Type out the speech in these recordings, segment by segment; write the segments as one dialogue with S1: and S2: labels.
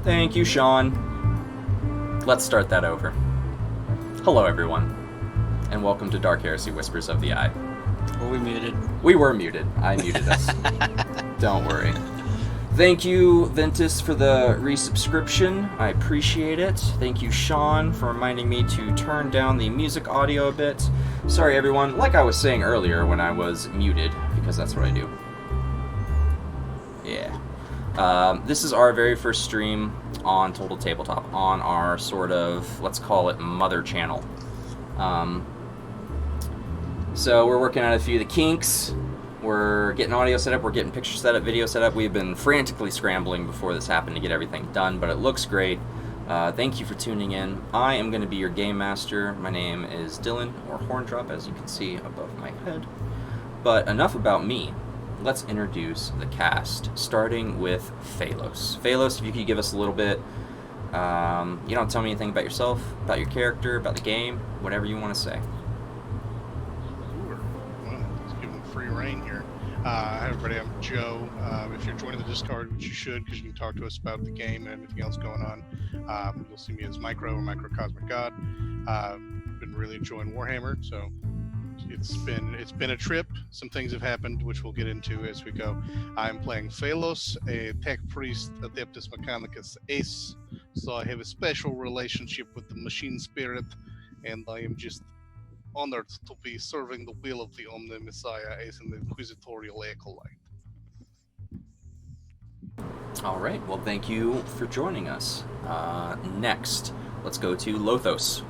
S1: Thank you, Sean. Let's start that over. Hello, everyone, and welcome to Dark Heresy Whispers of the Eye.
S2: Were we muted?
S1: We were muted. I muted us. Don't worry. Thank you, Ventus, for the resubscription. I appreciate it. Thank you, Sean, for reminding me to turn down the music audio a bit. Sorry, everyone. Like I was saying earlier when I was muted, because that's what I do. Yeah. This is our very first stream on Total Tabletop, on our sort of, let's call it, mother channel. So we're working on a few of the kinks. We're getting audio set up, we're getting picture set up, video set up. We've been frantically scrambling before this happened to get everything done, but it looks great. Thank you for tuning in. I am going to be your game master. My name is Dylan, or Horndrop, as you can see above my head. But enough about me. Let's introduce the cast, starting with Phalos. Phalos, if you could give us a little bit, you don't tell me anything about yourself, about your character, about the game, whatever you want to say.
S3: Sure. Well, let's give them free reign here. Hi everybody, I'm Joe. If you're joining the Discord, which you should, because you can talk to us about the game and anything else going on, you'll see me as Micro or Microcosmic God. Been really enjoying Warhammer, so it's been a trip. Some things have happened, which we'll get into as we go. I'm playing Phalos, a tech priest, Adeptus Mechanicus Ace. So I have a special relationship with the machine spirit, and I am just honored to be serving the will of the Omni Messiah as an inquisitorial acolyte.
S1: All right, well, thank you for joining us. Next, let's go to Lothos.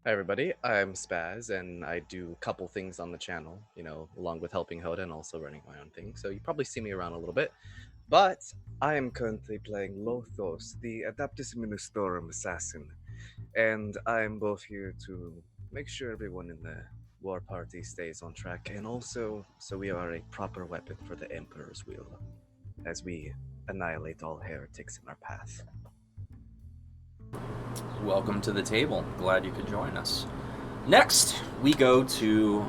S4: Hi everybody, I'm Spaz, and I do a couple things on the channel, along with helping Hoda and also running my own thing, so you probably see me around a little bit. But I am currently playing Lothos, the Adeptus Ministorum assassin, and I'm both here to make sure everyone in the war party stays on track, and also so we are a proper weapon for the Emperor's will, as we annihilate all heretics in our path.
S1: Welcome to the table. Glad you could join us. Next, we go to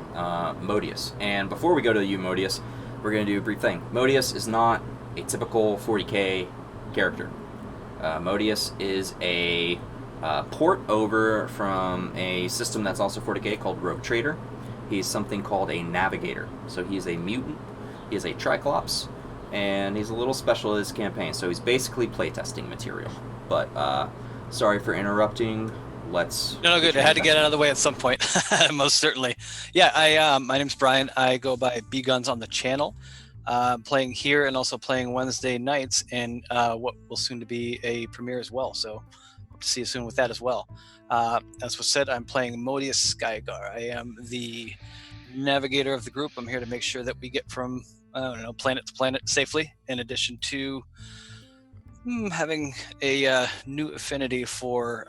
S1: Modius. And before we go to you, Modius, we're going to do a brief thing. Modius is not a typical 40k character. Modius is a port over from a system that's also 40k called Rogue Trader. He's something called a Navigator. So he's a mutant, he is a Triclops, and he's a little special in his campaign. So he's basically playtesting material. But, sorry for interrupting.
S2: No, good. I had to get out of the way at some point. Most certainly. Yeah, my name's Brian. I go by B Guns on the channel. Playing here and also playing Wednesday nights in what will soon to be a premiere as well. So hope to see you soon with that as well. As was said, I'm playing Modius Skygar. I am the navigator of the group. I'm here to make sure that we get from planet to planet safely. In addition to having a new affinity for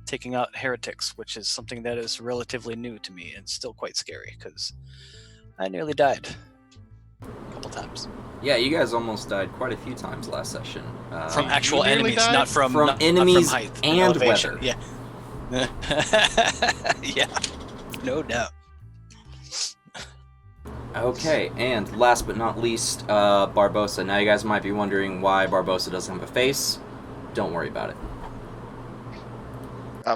S2: taking out heretics, which is something that is relatively new to me and still quite scary because I nearly died a couple times.
S1: Yeah, you guys almost died quite a few times last session.
S2: From actual enemies,
S3: died?
S2: not from
S1: enemies
S2: not from height
S1: and
S2: elevation.
S1: weather.
S2: Yeah. Yeah, no doubt.
S1: Okay, and last but not least, Barbosa. Now you guys might be wondering why Barbosa doesn't have a face. Don't worry about it.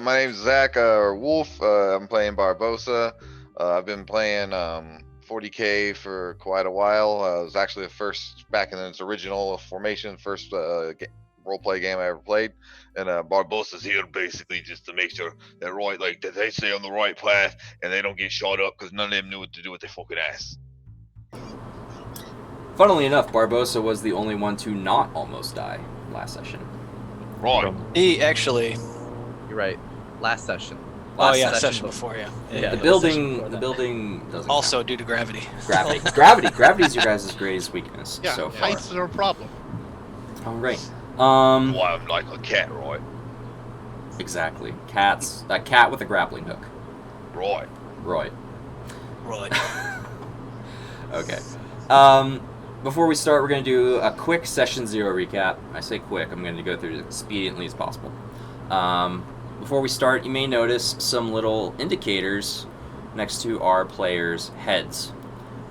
S5: My name's Zach, or Wolf. I'm playing Barbosa. I've been playing 40k for quite a while. It was actually the first, back in its original formation, first roleplay game I ever played. And Barbosa's here basically just to make sure that they stay on the right path and they don't get shot up, because none of them knew what to do with their fucking ass.
S1: Funnily enough, Barbosa was the only one to not almost die last session.
S5: Right.
S2: He actually.
S4: You're right. Last session.
S2: Session before, yeah.
S1: The building doesn't
S2: also
S1: count.
S2: Due to gravity.
S1: Gravity is your guys' greatest weakness
S3: Yeah,
S1: so far.
S3: heights are a problem.
S1: All right.
S5: Why I'm like a cat, right?
S1: Exactly. A cat with a grappling hook.
S5: Right.
S1: Right.
S4: Okay.
S1: Before we start, we're going to do a quick Session 0 recap. I say quick, I'm going to go through it as expediently as possible. Before we start, you may notice some little indicators next to our players' heads.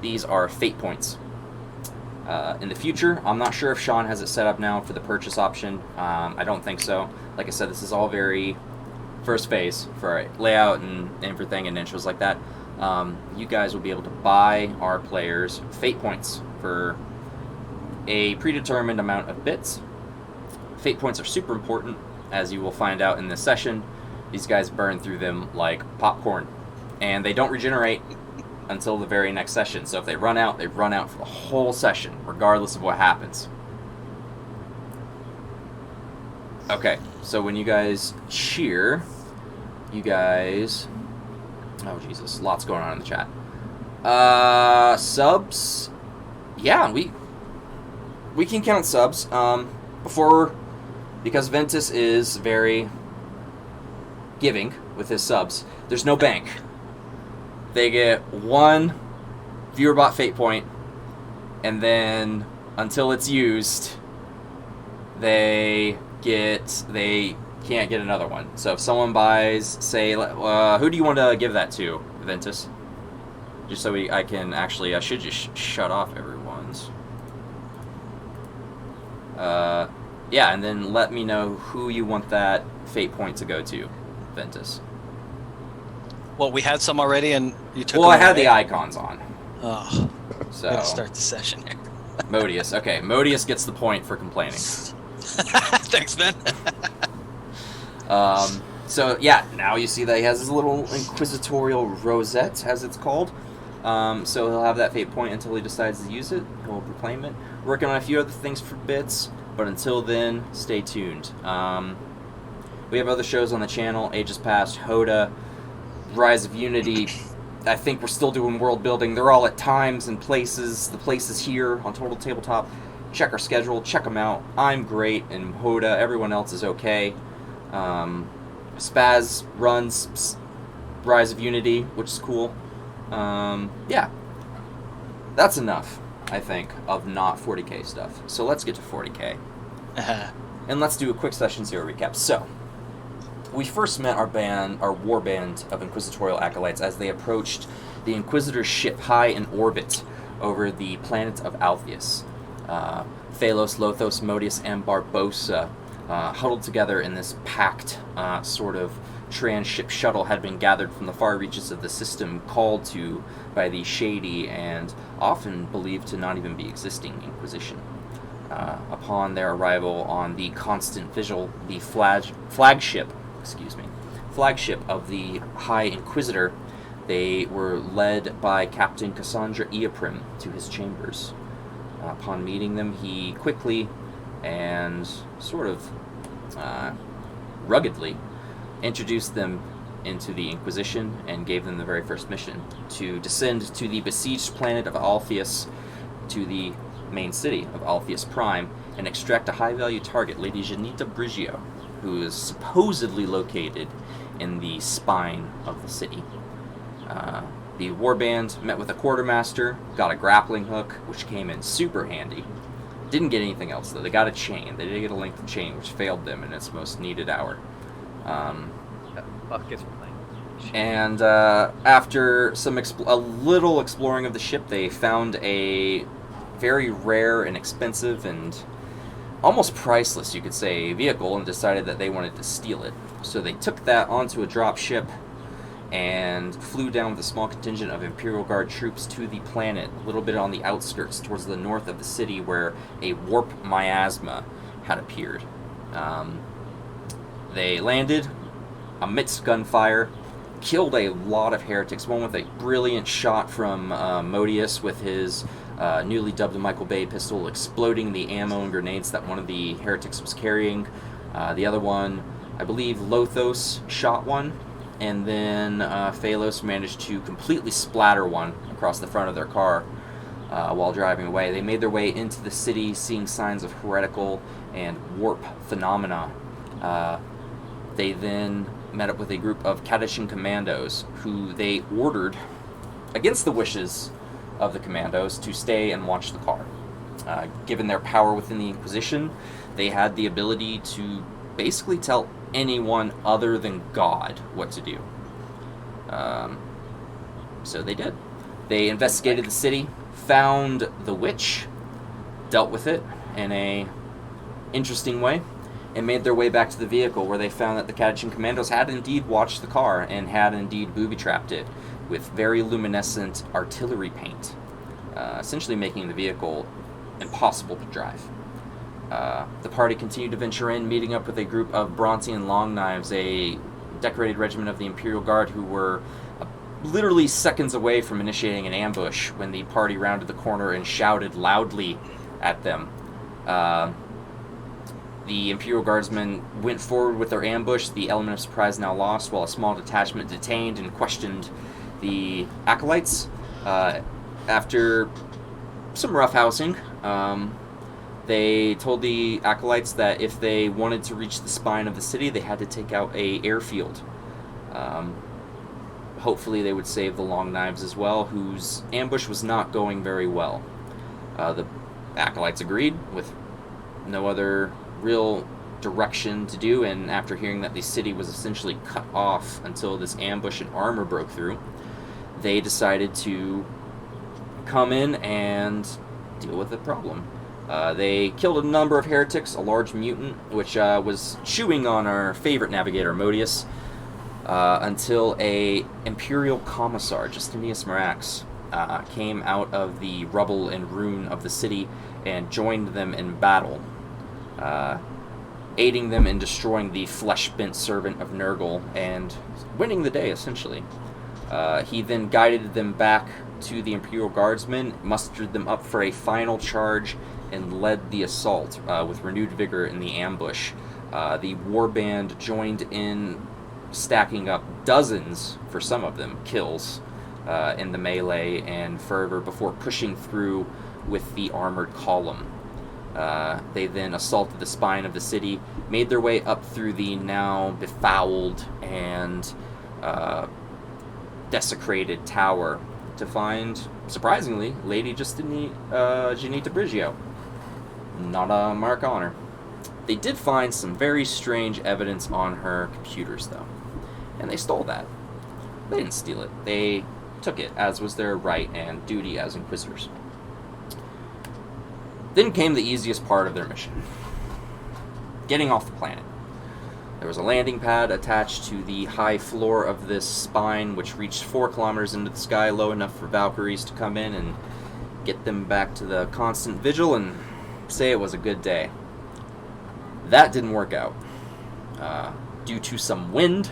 S1: These are fate points. in the future. I'm not sure if Sean has it set up now for the purchase option. I don't think so. Like I said, this is all very first phase for layout and everything and intros like that. You guys will be able to buy our players fate points for a predetermined amount of bits. Fate points are super important, as you will find out in this session. These guys burn through them like popcorn, and they don't regenerate until the very next session. So if they run out for the whole session, regardless of what happens. Okay, so when you guys cheer, you guys... Oh, Jesus, lots going on in the chat. Subs? Yeah, we can count subs. Because Ventus is very giving with his subs, there's no bank. They get 1 viewer bot fate point, and then until it's used, they can't get another one. So if someone buys, say, who do you want to give that to, Ventus? Just so I can actually, I should just shut off everyone's. Yeah, and then let me know who you want that fate point to go to, Ventus.
S2: Well, we had some already, and you took.
S1: Well, I
S2: them
S1: had
S2: away.
S1: the icons on.
S2: Oh,
S1: So
S2: gotta start the session here.
S1: Modius. Okay, Modius gets the point for complaining.
S2: Thanks, Ben.
S1: So yeah, now you see that he has his little inquisitorial rosette, as it's called. So he'll have that fate point until he decides to use it. He'll proclaim it. Working on a few other things for bits, but until then, stay tuned. We have other shows on the channel: Ages Past, Hoda, Rise of Unity. I think we're still doing world building. They're all at times and places. The places here on Total Tabletop. Check our schedule. Check them out. I'm great, and Hoda. Everyone else is okay. Spaz runs Rise of Unity, which is cool. Yeah. That's enough, I think, of not 40k stuff. So let's get to 40k. And let's do a quick Session 0 recap. So, we first met our war band of Inquisitorial Acolytes as they approached the Inquisitor's ship high in orbit over the planet of Altheus. Phalos, Lothos, Modius, and Barbosa huddled together in this packed sort of trans-ship shuttle had been gathered from the far reaches of the system, called to by the shady and often believed to not even be existing Inquisition. Upon their arrival on the Constant Vigil, the flagship of the High Inquisitor, they were led by Captain Cassandra Eoprim to his chambers. Upon meeting them, he quickly and sort of ruggedly introduced them into the Inquisition and gave them the very first mission: to descend to the besieged planet of Altheus, to the main city of Altheus Prime, and extract a high-value target, Lady Janita Brigio, who is supposedly located in the spine of the city. The warband met with a quartermaster, got a grappling hook, which came in super handy. Didn't get anything else, though. They got a chain. They did get a length of chain, which failed them in its most needed hour. And after a little exploring of the ship, they found a very rare and expensive and almost priceless, you could say, vehicle, and decided that they wanted to steal it. So they took that onto a drop ship and flew down with a small contingent of Imperial Guard troops to the planet, a little bit on the outskirts, towards the north of the city, where a warp miasma had appeared. They landed amidst gunfire, killed a lot of heretics, one with a brilliant shot from Modius with his newly dubbed Michael Bay pistol, exploding the ammo and grenades that one of the heretics was carrying. The other one, I believe Lothos shot one, and then Phalos managed to completely splatter one across the front of their car while driving away. They made their way into the city, seeing signs of heretical and warp phenomena. They then met up with a group of Kadishan commandos, who they ordered, against the wishes of the commandos, to stay and watch the car. Given their power within the Inquisition, they had the ability to basically tell anyone other than God what to do. So they did. They investigated the city, found the witch, dealt with it in a interesting way and made their way back to the vehicle, where they found that the Catachin Commandos had indeed watched the car and had indeed booby-trapped it with very luminescent artillery paint, essentially making the vehicle impossible to drive. The party continued to venture in, meeting up with a group of Brontian Long Knives, a decorated regiment of the Imperial Guard, who were literally seconds away from initiating an ambush when the party rounded the corner and shouted loudly at them. The Imperial Guardsmen went forward with their ambush, the element of surprise now lost, while a small detachment detained and questioned the Acolytes. After some roughhousing, they told the Acolytes that if they wanted to reach the spine of the city, they had to take out a airfield. Hopefully they would save the Long Knives as well, whose ambush was not going very well. The Acolytes agreed, with no other real direction to do, and after hearing that the city was essentially cut off until this ambush and armor broke through, they decided to come in and deal with the problem. They killed a number of heretics, a large mutant, which was chewing on our favorite navigator, Modius, until a Imperial Commissar, Justinius Marax, came out of the rubble and ruin of the city and joined them in battle, aiding them in destroying the flesh-bent servant of Nurgle and winning the day, essentially. He then guided them back to the Imperial Guardsmen, mustered them up for a final charge, and led the assault with renewed vigor in the ambush. The warband joined in, stacking up dozens, for some of them, kills in the melee and fervor before pushing through with the armored column. They then assaulted the spine of the city, made their way up through the now befouled and desecrated tower to find, surprisingly, Lady Janita Brigio. Not a mark on her. They did find some very strange evidence on her computers, though, and they stole that. They didn't steal it. They took it, as was their right and duty as Inquisitors. Then came the easiest part of their mission: getting off the planet. There was a landing pad attached to the high floor of this spine, which reached 4 kilometers into the sky, low enough for Valkyries to come in and get them back to the constant vigil and say it was a good day. That didn't work out. Due to some wind,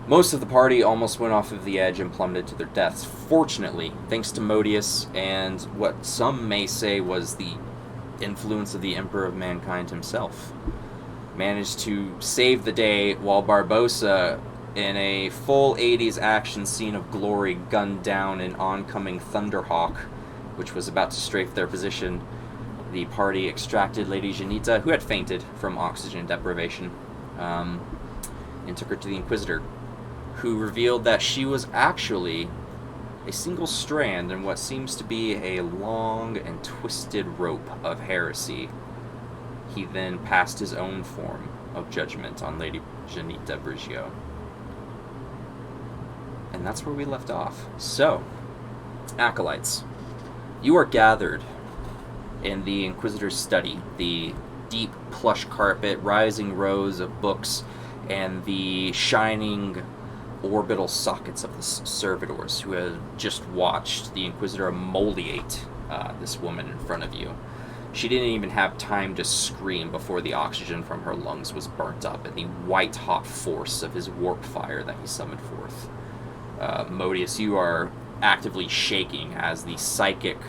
S1: most of the party almost went off of the edge and plummeted to their deaths. Fortunately, thanks to Modius and what some may say was the influence of the Emperor of Mankind himself, managed to save the day while Barbossa, in a full 80s action scene of glory, gunned down an oncoming Thunderhawk, which was about to strafe their position. The party extracted Lady Janita, who had fainted from oxygen deprivation, and took her to the Inquisitor, who revealed that she was actually a single strand in what seems to be a long and twisted rope of heresy. He then passed his own form of judgment on Lady Janita Brigio. And that's where we left off. So, Acolytes, you are gathered in the Inquisitor's study, the deep plush carpet, rising rows of books, and the shining orbital sockets of the servitors who had just watched the Inquisitor emoliate this woman in front of you. She didn't even have time to scream before the oxygen from her lungs was burnt up in the white-hot force of his warp fire that he summoned forth. Modius, you are actively shaking as the psychic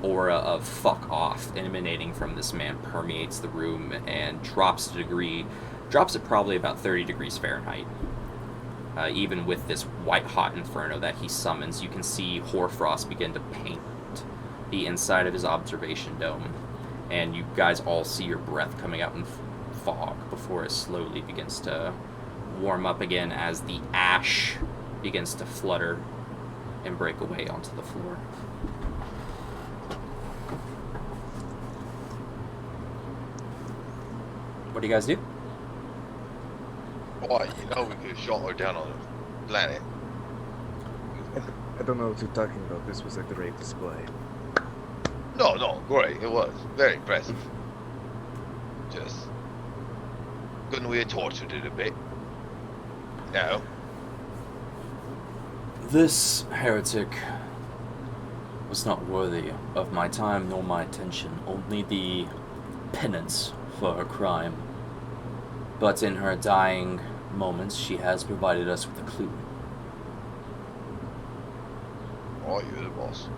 S1: aura of fuck off emanating from this man permeates the room and drops it probably about 30 degrees Fahrenheit. Even with this white-hot inferno that he summons, you can see hoarfrost begin to paint the inside of his observation dome. And you guys all see your breath coming out in fog before it slowly begins to warm up again as the ash begins to flutter and break away onto the floor. What do you guys do?
S5: Boy, you know we could shot her down on the planet.
S4: I don't know what you're talking about. This was a great display.
S5: No, great. It was very impressive. Just couldn't we have tortured it a bit? No.
S1: This heretic was not worthy of my time nor my attention, only the penance for her crime. But in her dying moments, she has provided us with a clue.
S5: Oh, you're the boss.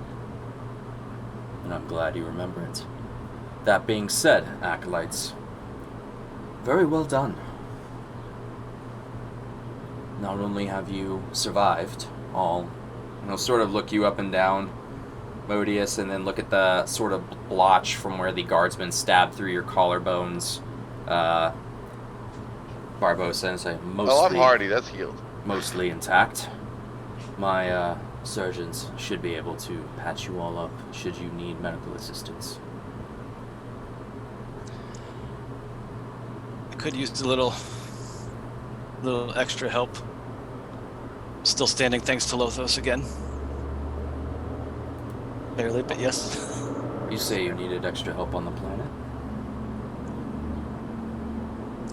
S1: And I'm glad you remember it. That being said, acolytes, very well done. Not only have you survived all, and he'll sort of look you up and down, Modius, and then look at the sort of blotch from where the guardsman stabbed through your collarbones, Barbosa, and say,
S5: Oh, I'm hardy. That's healed.
S1: mostly intact. My surgeons should be able to patch you all up should you need medical assistance.
S2: I could use a little extra help. Still standing thanks to Lothos again. Barely, but yes.
S1: You say you needed extra help on the planet?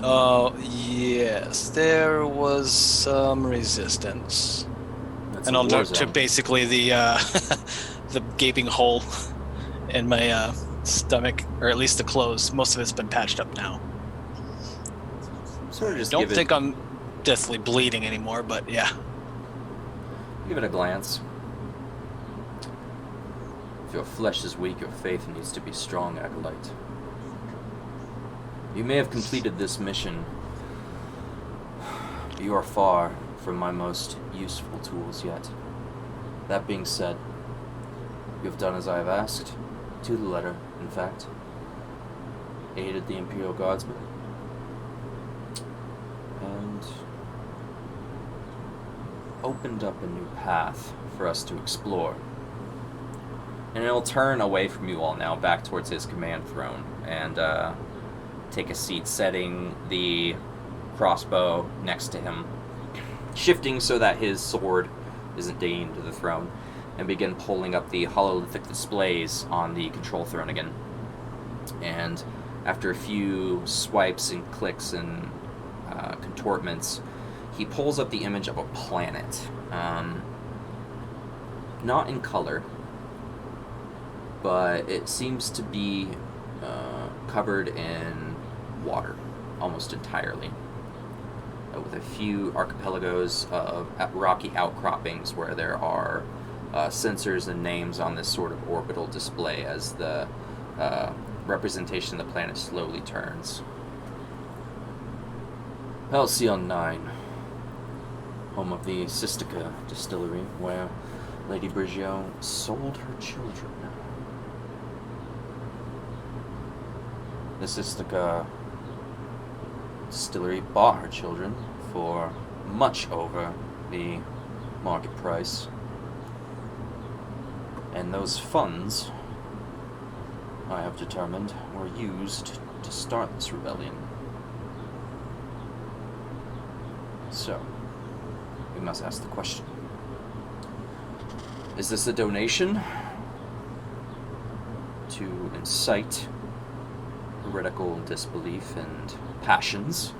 S2: Oh, yes. There was some resistance.
S1: That's
S2: And
S1: a
S2: I'll
S1: war
S2: note to
S1: zone.
S2: basically the the gaping hole in my stomach, or at least the clothes. Most of it's been patched up now.
S1: Sort of just
S2: Don't
S1: give
S2: think I'm deathly bleeding anymore, but yeah.
S1: give it a glance. If your flesh is weak, your faith needs to be strong, acolyte. You may have completed this mission. You are far from my most useful tools yet. That being said, you have done as I have asked, to the letter, in fact. Aided the Imperial Guardsmen. And opened up a new path for us to explore. And he'll turn away from you all now, back towards his command throne, and take a seat, setting the crossbow next to him, shifting so that his sword isn't dinging to the throne, and begin pulling up the hololithic displays on the control throne again. And after a few swipes and clicks and contortments, he pulls up the image of a planet. Not in color, but it seems to be covered in water almost entirely, with a few archipelagos of rocky outcroppings where there are sensors and names on this sort of orbital display as the representation of the planet slowly turns. Halcyon 9, home of the Sistika distillery, where Lady Brigio sold her children. The Sistika distillery bought her children for much over the market price. And those funds, I have determined, were used to start this rebellion. So, we must ask the question. Is this a donation to incite heretical disbelief and passions?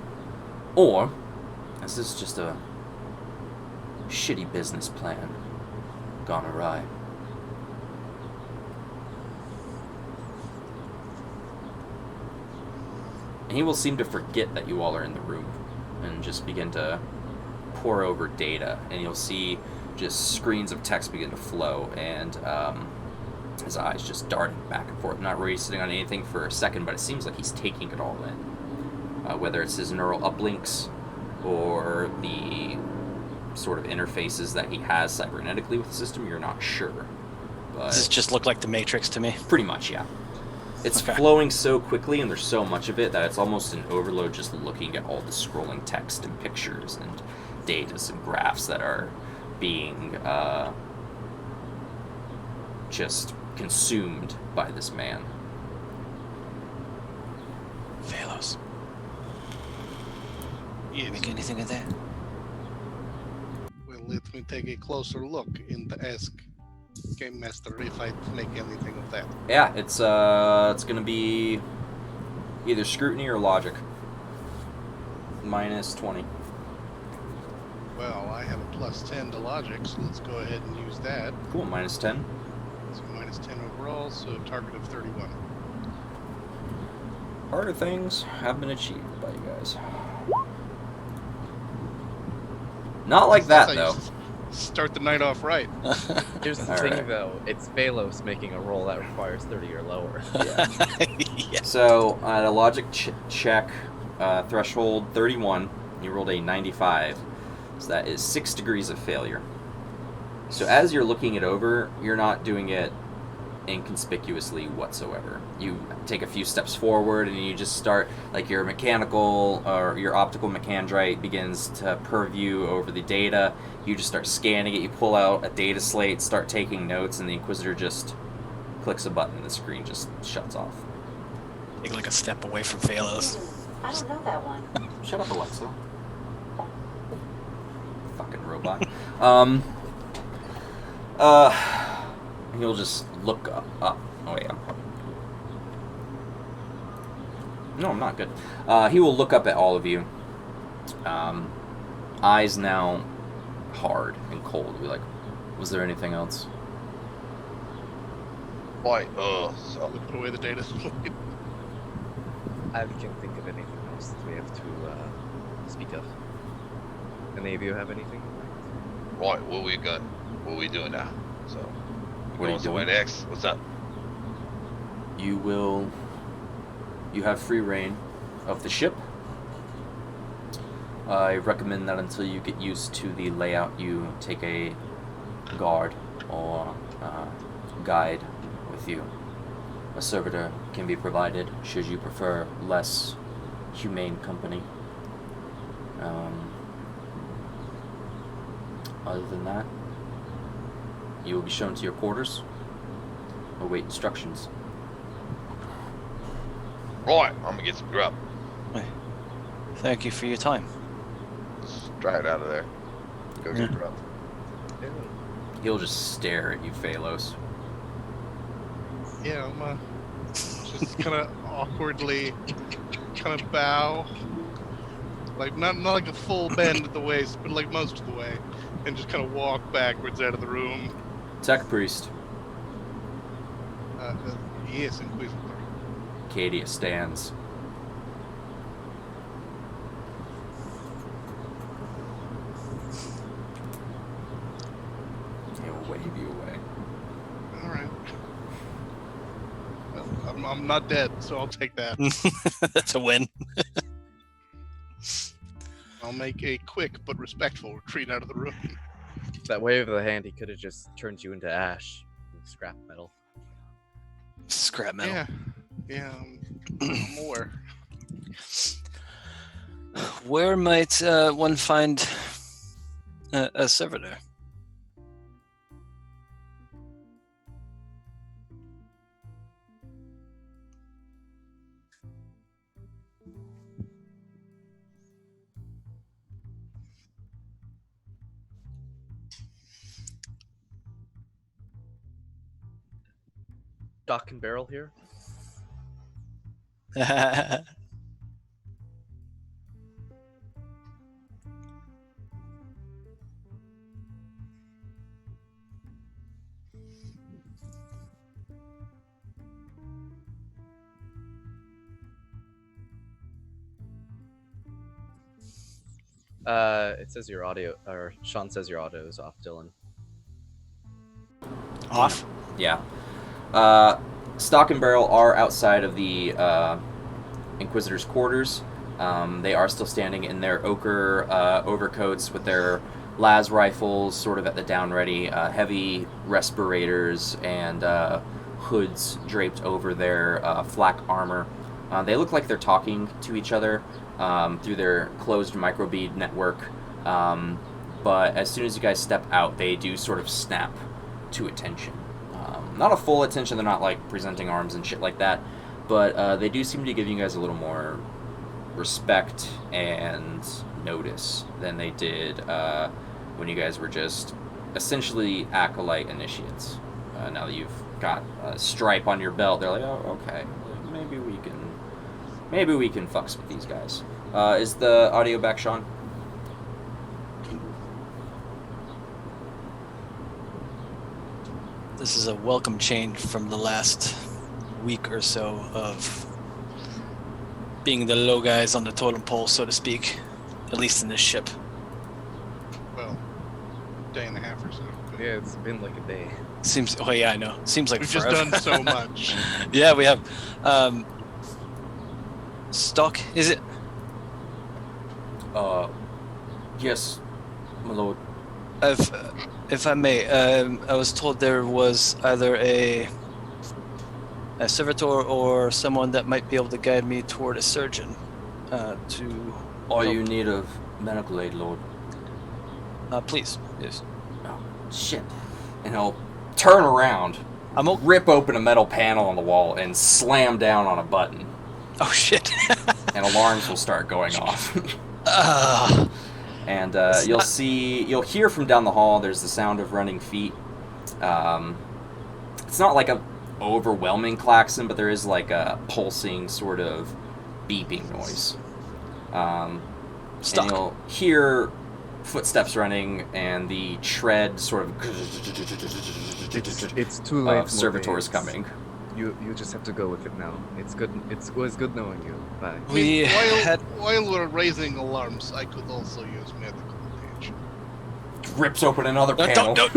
S1: Or is this just a shitty business plan gone awry? And he will seem to forget that you all are in the room and just begin to pour over data, and you'll see just screens of text begin to flow, and his eyes just darting back and forth, not really sitting on anything for a second, but it seems like he's taking it all in. Whether it's his neural uplinks or the sort of interfaces that he has cybernetically with the system, you're not sure. But
S2: Does this just look like the Matrix to me?
S1: pretty much, yeah. It's
S2: Okay.
S1: flowing so quickly, and there's so much of it that it's almost an overload just looking at all the scrolling text and pictures and data and graphs that are being just consumed by this man.
S2: Phalos.
S3: Yes.
S2: Make anything of that?
S3: Well, let me take a closer look and ask Game Master if I make anything of that.
S1: Yeah, it's gonna be either scrutiny or logic. Minus 20.
S3: Well, I have a plus 10 to logic, so let's go ahead and use that.
S1: Cool, minus 10.
S3: So minus 10 overall, so a target of 31.
S1: Harder things have been achieved by you guys. Not like that,
S3: That's how
S1: though.
S3: you start the night off right.
S4: Here's the
S1: All
S4: thing,
S1: right.
S4: though. It's Phalos making a roll that requires 30 or lower.
S2: Yeah.
S1: So, at a logic check, threshold 31, you rolled a 95. So that is 6 degrees of failure. So as you're looking it over, you're not doing it inconspicuously whatsoever. You take a few steps forward and you just start, like your mechanical or your optical mechandrite begins to purview over the data. You just start scanning it, you pull out a data slate, start taking notes, and the Inquisitor just clicks a button and the screen just shuts off.
S2: Take like a step away from Phalos.
S6: I don't know that one.
S1: Shut up, Alexa. Fucking robot. He'll just look up. Oh wait, No, I'm not good. He will look up at all of you. Eyes now hard and cold. He'll be like, was there anything else?
S5: Why?
S3: So we put away the data slate.
S4: I can't think of anything else that we have to speak of. Any of you have anything?
S5: Right, what we doing now? So,
S1: What are you
S5: somewhere
S1: doing?
S5: next? What's up?
S1: You have free reign of the ship. I recommend that until you get used to the layout, you take a guard or guide with you. A servitor can be provided should you prefer less humane company. Other than that, you will be shown to your quarters. Await instructions.
S5: Right, I'm gonna get some grub.
S2: Thank you for your time.
S5: Let's try it out of there. Go get grub.
S1: He'll just stare at you, Phalos.
S3: Yeah, I'm just kind of awkwardly kind of bow. Like, not like a full bend at the waist, but like most of the way. And just kind of walk backwards out of the room.
S1: Tech Priest.
S3: Yes, Inquisitor.
S1: Cadia stands. He'll wave you away.
S3: Alright. Well, I'm not dead, so I'll take that.
S2: That's a win.
S3: I'll make a quick but respectful retreat out of the room.
S4: That wave of the hand, he could have just turned you into ash, scrap metal.
S2: Scrap metal.
S3: Yeah, more.
S2: Where might one find a servitor?
S4: Dock and barrel here. It says your audio, or Sean says your audio is off, Dylan.
S2: Off.
S1: Yeah. Stock and Barrel are outside of the Inquisitor's quarters. They are still standing in their ochre overcoats with their las rifles sort of at the down ready, heavy respirators and hoods draped over their flak armor. They look like they're talking to each other through their closed microbead network. But as soon as you guys step out, they do sort of snap to attention. Not a full attention, they're not like presenting arms and shit like that, but they do seem to give you guys a little more respect and notice than they did when you guys were just essentially acolyte initiates. now that you've got a stripe on your belt, they're like, oh, okay, maybe we can fucks with these guys. Is the audio back, Sean?
S2: This is a welcome change from the last week or so of being the low guys on the totem pole, so to speak, at least in this ship.
S3: Well, day and a half or so. but
S4: Yeah, it's been like a day.
S2: Seems. Oh yeah, I know. Seems like
S3: We've just
S2: forever.
S3: done so much.
S2: Yeah, we have. Stock, is it?
S1: Yes, my lord.
S2: If I may, I was told there was either a servitor or someone that might be able to guide me toward a surgeon. To.
S1: Are you in
S2: help.
S1: need of medical aid, lord?
S2: Please, yes.
S1: Oh, shit. And he'll turn around,
S2: I'm okay.
S1: rip open a metal panel on the wall, and slam down on a button.
S2: Oh shit.
S1: And alarms will start going off. And you'll hear from down the hall, there's the sound of running feet. It's not like a overwhelming klaxon, but there is like a pulsing sort of beeping noise. And
S2: Stock.
S1: you'll hear footsteps running and the tread sort of
S4: It's too late.
S1: of servitors
S4: Morbius.
S1: coming.
S4: You just have to go with it now. It's good. It was good knowing you. Bye.
S3: I
S2: We
S3: mean,
S2: had.
S3: while we're raising alarms, I could also use medical attention.
S1: Rips open another
S2: No,
S1: panel.
S2: don't.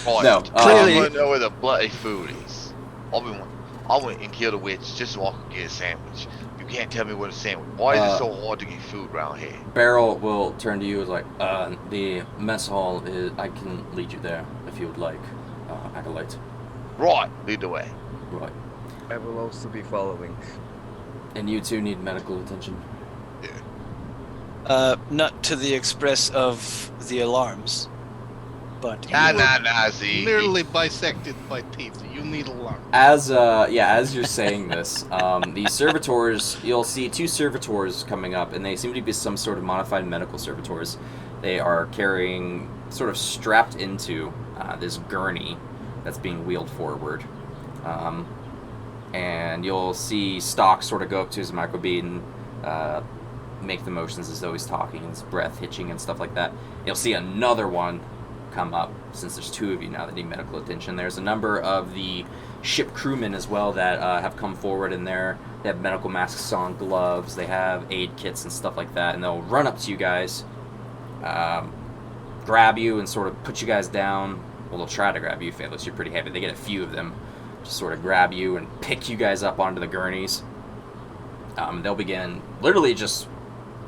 S5: Right.
S1: No,
S2: Clearly-
S5: I want to know where the bloody food is. I went and killed a witch just so I could get a sandwich. You can't tell me what a sandwich. Why is it so hard to get food around here?
S1: Beryl will turn to you as like, the mess hall is. I can lead you there if you would like, Acolyte.
S5: Right, lead the way.
S1: Right.
S4: I will also be following.
S1: And you two need medical attention.
S2: Not to the express of the alarms, but
S5: Nah, see.
S3: Nearly bisected by teeth. You need alarm.
S1: As you're saying this, the servitors, you'll see two servitors coming up, and they seem to be some sort of modified medical servitors. They are carrying, sort of strapped into this gurney that's being wheeled forward. And you'll see Stock sort of go up to his microbead and make the motions as though he's talking, his breath hitching and stuff like that. You'll see another one come up, since there's two of you now that need medical attention. There's a number of the ship crewmen as well that have come forward in there. They have medical masks on, gloves, they have aid kits and stuff like that, and they'll run up to you guys, grab you and sort of put you guys down. Well, they'll try to grab you, Phalos, you're pretty heavy. They get a few of them, just sort of grab you and pick you guys up onto the gurneys. They'll begin, literally just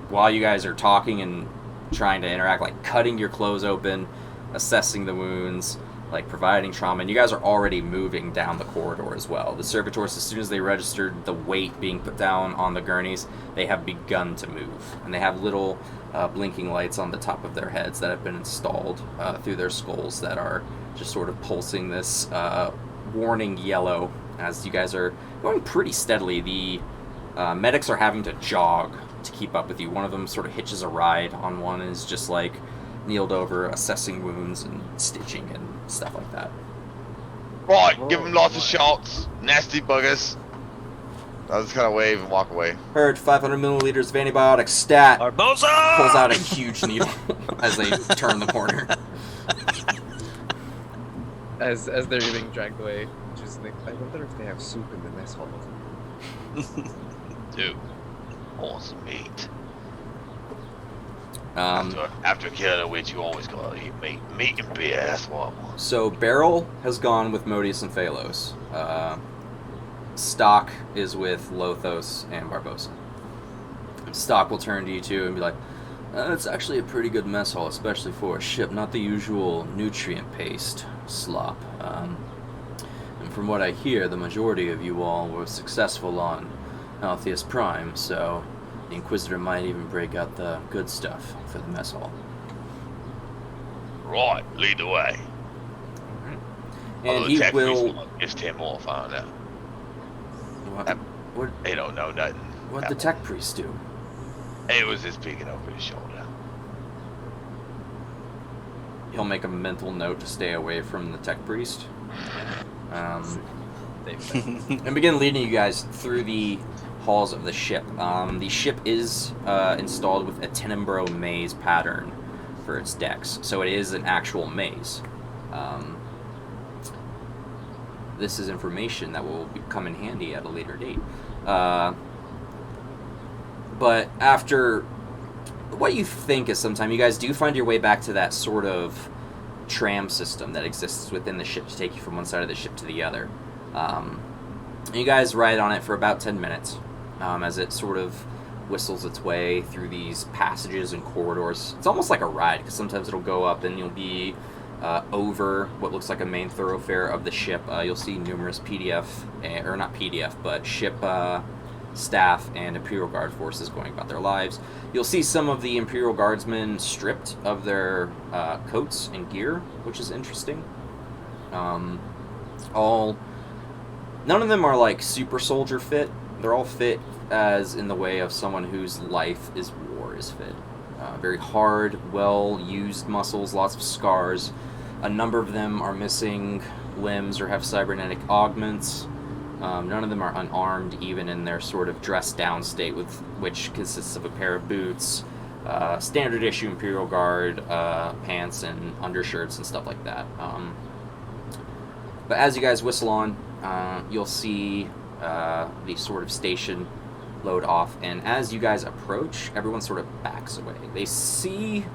S1: while you guys are talking and trying to interact, like cutting your clothes open, assessing the wounds, like providing trauma, and you guys are already moving down the corridor as well. The servitors, as soon as they registered the weight being put down on the gurneys, they have begun to move, and they have little blinking lights on the top of their heads that have been installed through their skulls that are just sort of pulsing this warning yellow as you guys are going pretty steadily. The medics are having to jog to keep up with you. One of them sort of hitches a ride on one and is just like kneeled over, assessing wounds and stitching and stuff like that.
S5: Right, give them lots of shots. Nasty buggers. I'll just kind of wave and walk away.
S1: Heard 500 milliliters of antibiotics. Stat.
S2: Barbosa
S1: Pulls out a huge needle as they turn the corner.
S4: As they're getting dragged away, just think, I wonder if they have soup in the mess hall.
S5: Dude, I want some meat.
S1: Um,
S5: After killing a witch, you always gotta eat meat. Meat and beer, that's what I want.
S1: so Beryl has gone with Modius and Phalos. Stock is with Lothos and Barbosa. Stock will turn to you two and be like, it's actually a pretty good mess hall, especially for a ship, not the usual nutrient-paced slop. And from what I hear, the majority of you all were successful on Altheus Prime, so the Inquisitor might even break out the good stuff for the mess hall.
S5: Right, lead the way.
S1: And he will...
S5: It's 10 more, find out.
S1: What
S5: They don't know nothing.
S1: what'd the tech priest do?
S5: It was just peeking over his shoulder.
S1: he'll make a mental note to stay away from the tech priest. And begin leading you guys through the halls of the ship. The ship is installed with a Tenebrae maze pattern for its decks, so it is an actual maze. This is information that will come in handy at a later date. But after what you think is sometime, you guys do find your way back to that sort of tram system that exists within the ship to take you from one side of the ship to the other. You guys ride on it for about 10 minutes as it sort of whistles its way through these passages and corridors. It's almost like a ride, because sometimes it'll go up and you'll be over what looks like a main thoroughfare of the ship. You'll see numerous ship staff and Imperial Guard forces going about their lives. You'll see some of the Imperial Guardsmen stripped of their coats and gear, which is interesting. None of them are like super soldier fit. They're all fit as in the way of someone whose life is war is fit. Very hard, well-used muscles, lots of scars. A number of them are missing limbs or have cybernetic augments. None of them are unarmed, even in their sort of dressed-down state, which consists of a pair of boots, standard-issue Imperial Guard pants and undershirts and stuff like that. But as you guys whistle on, you'll see the sort of station load off, and as you guys approach, everyone sort of backs away. They see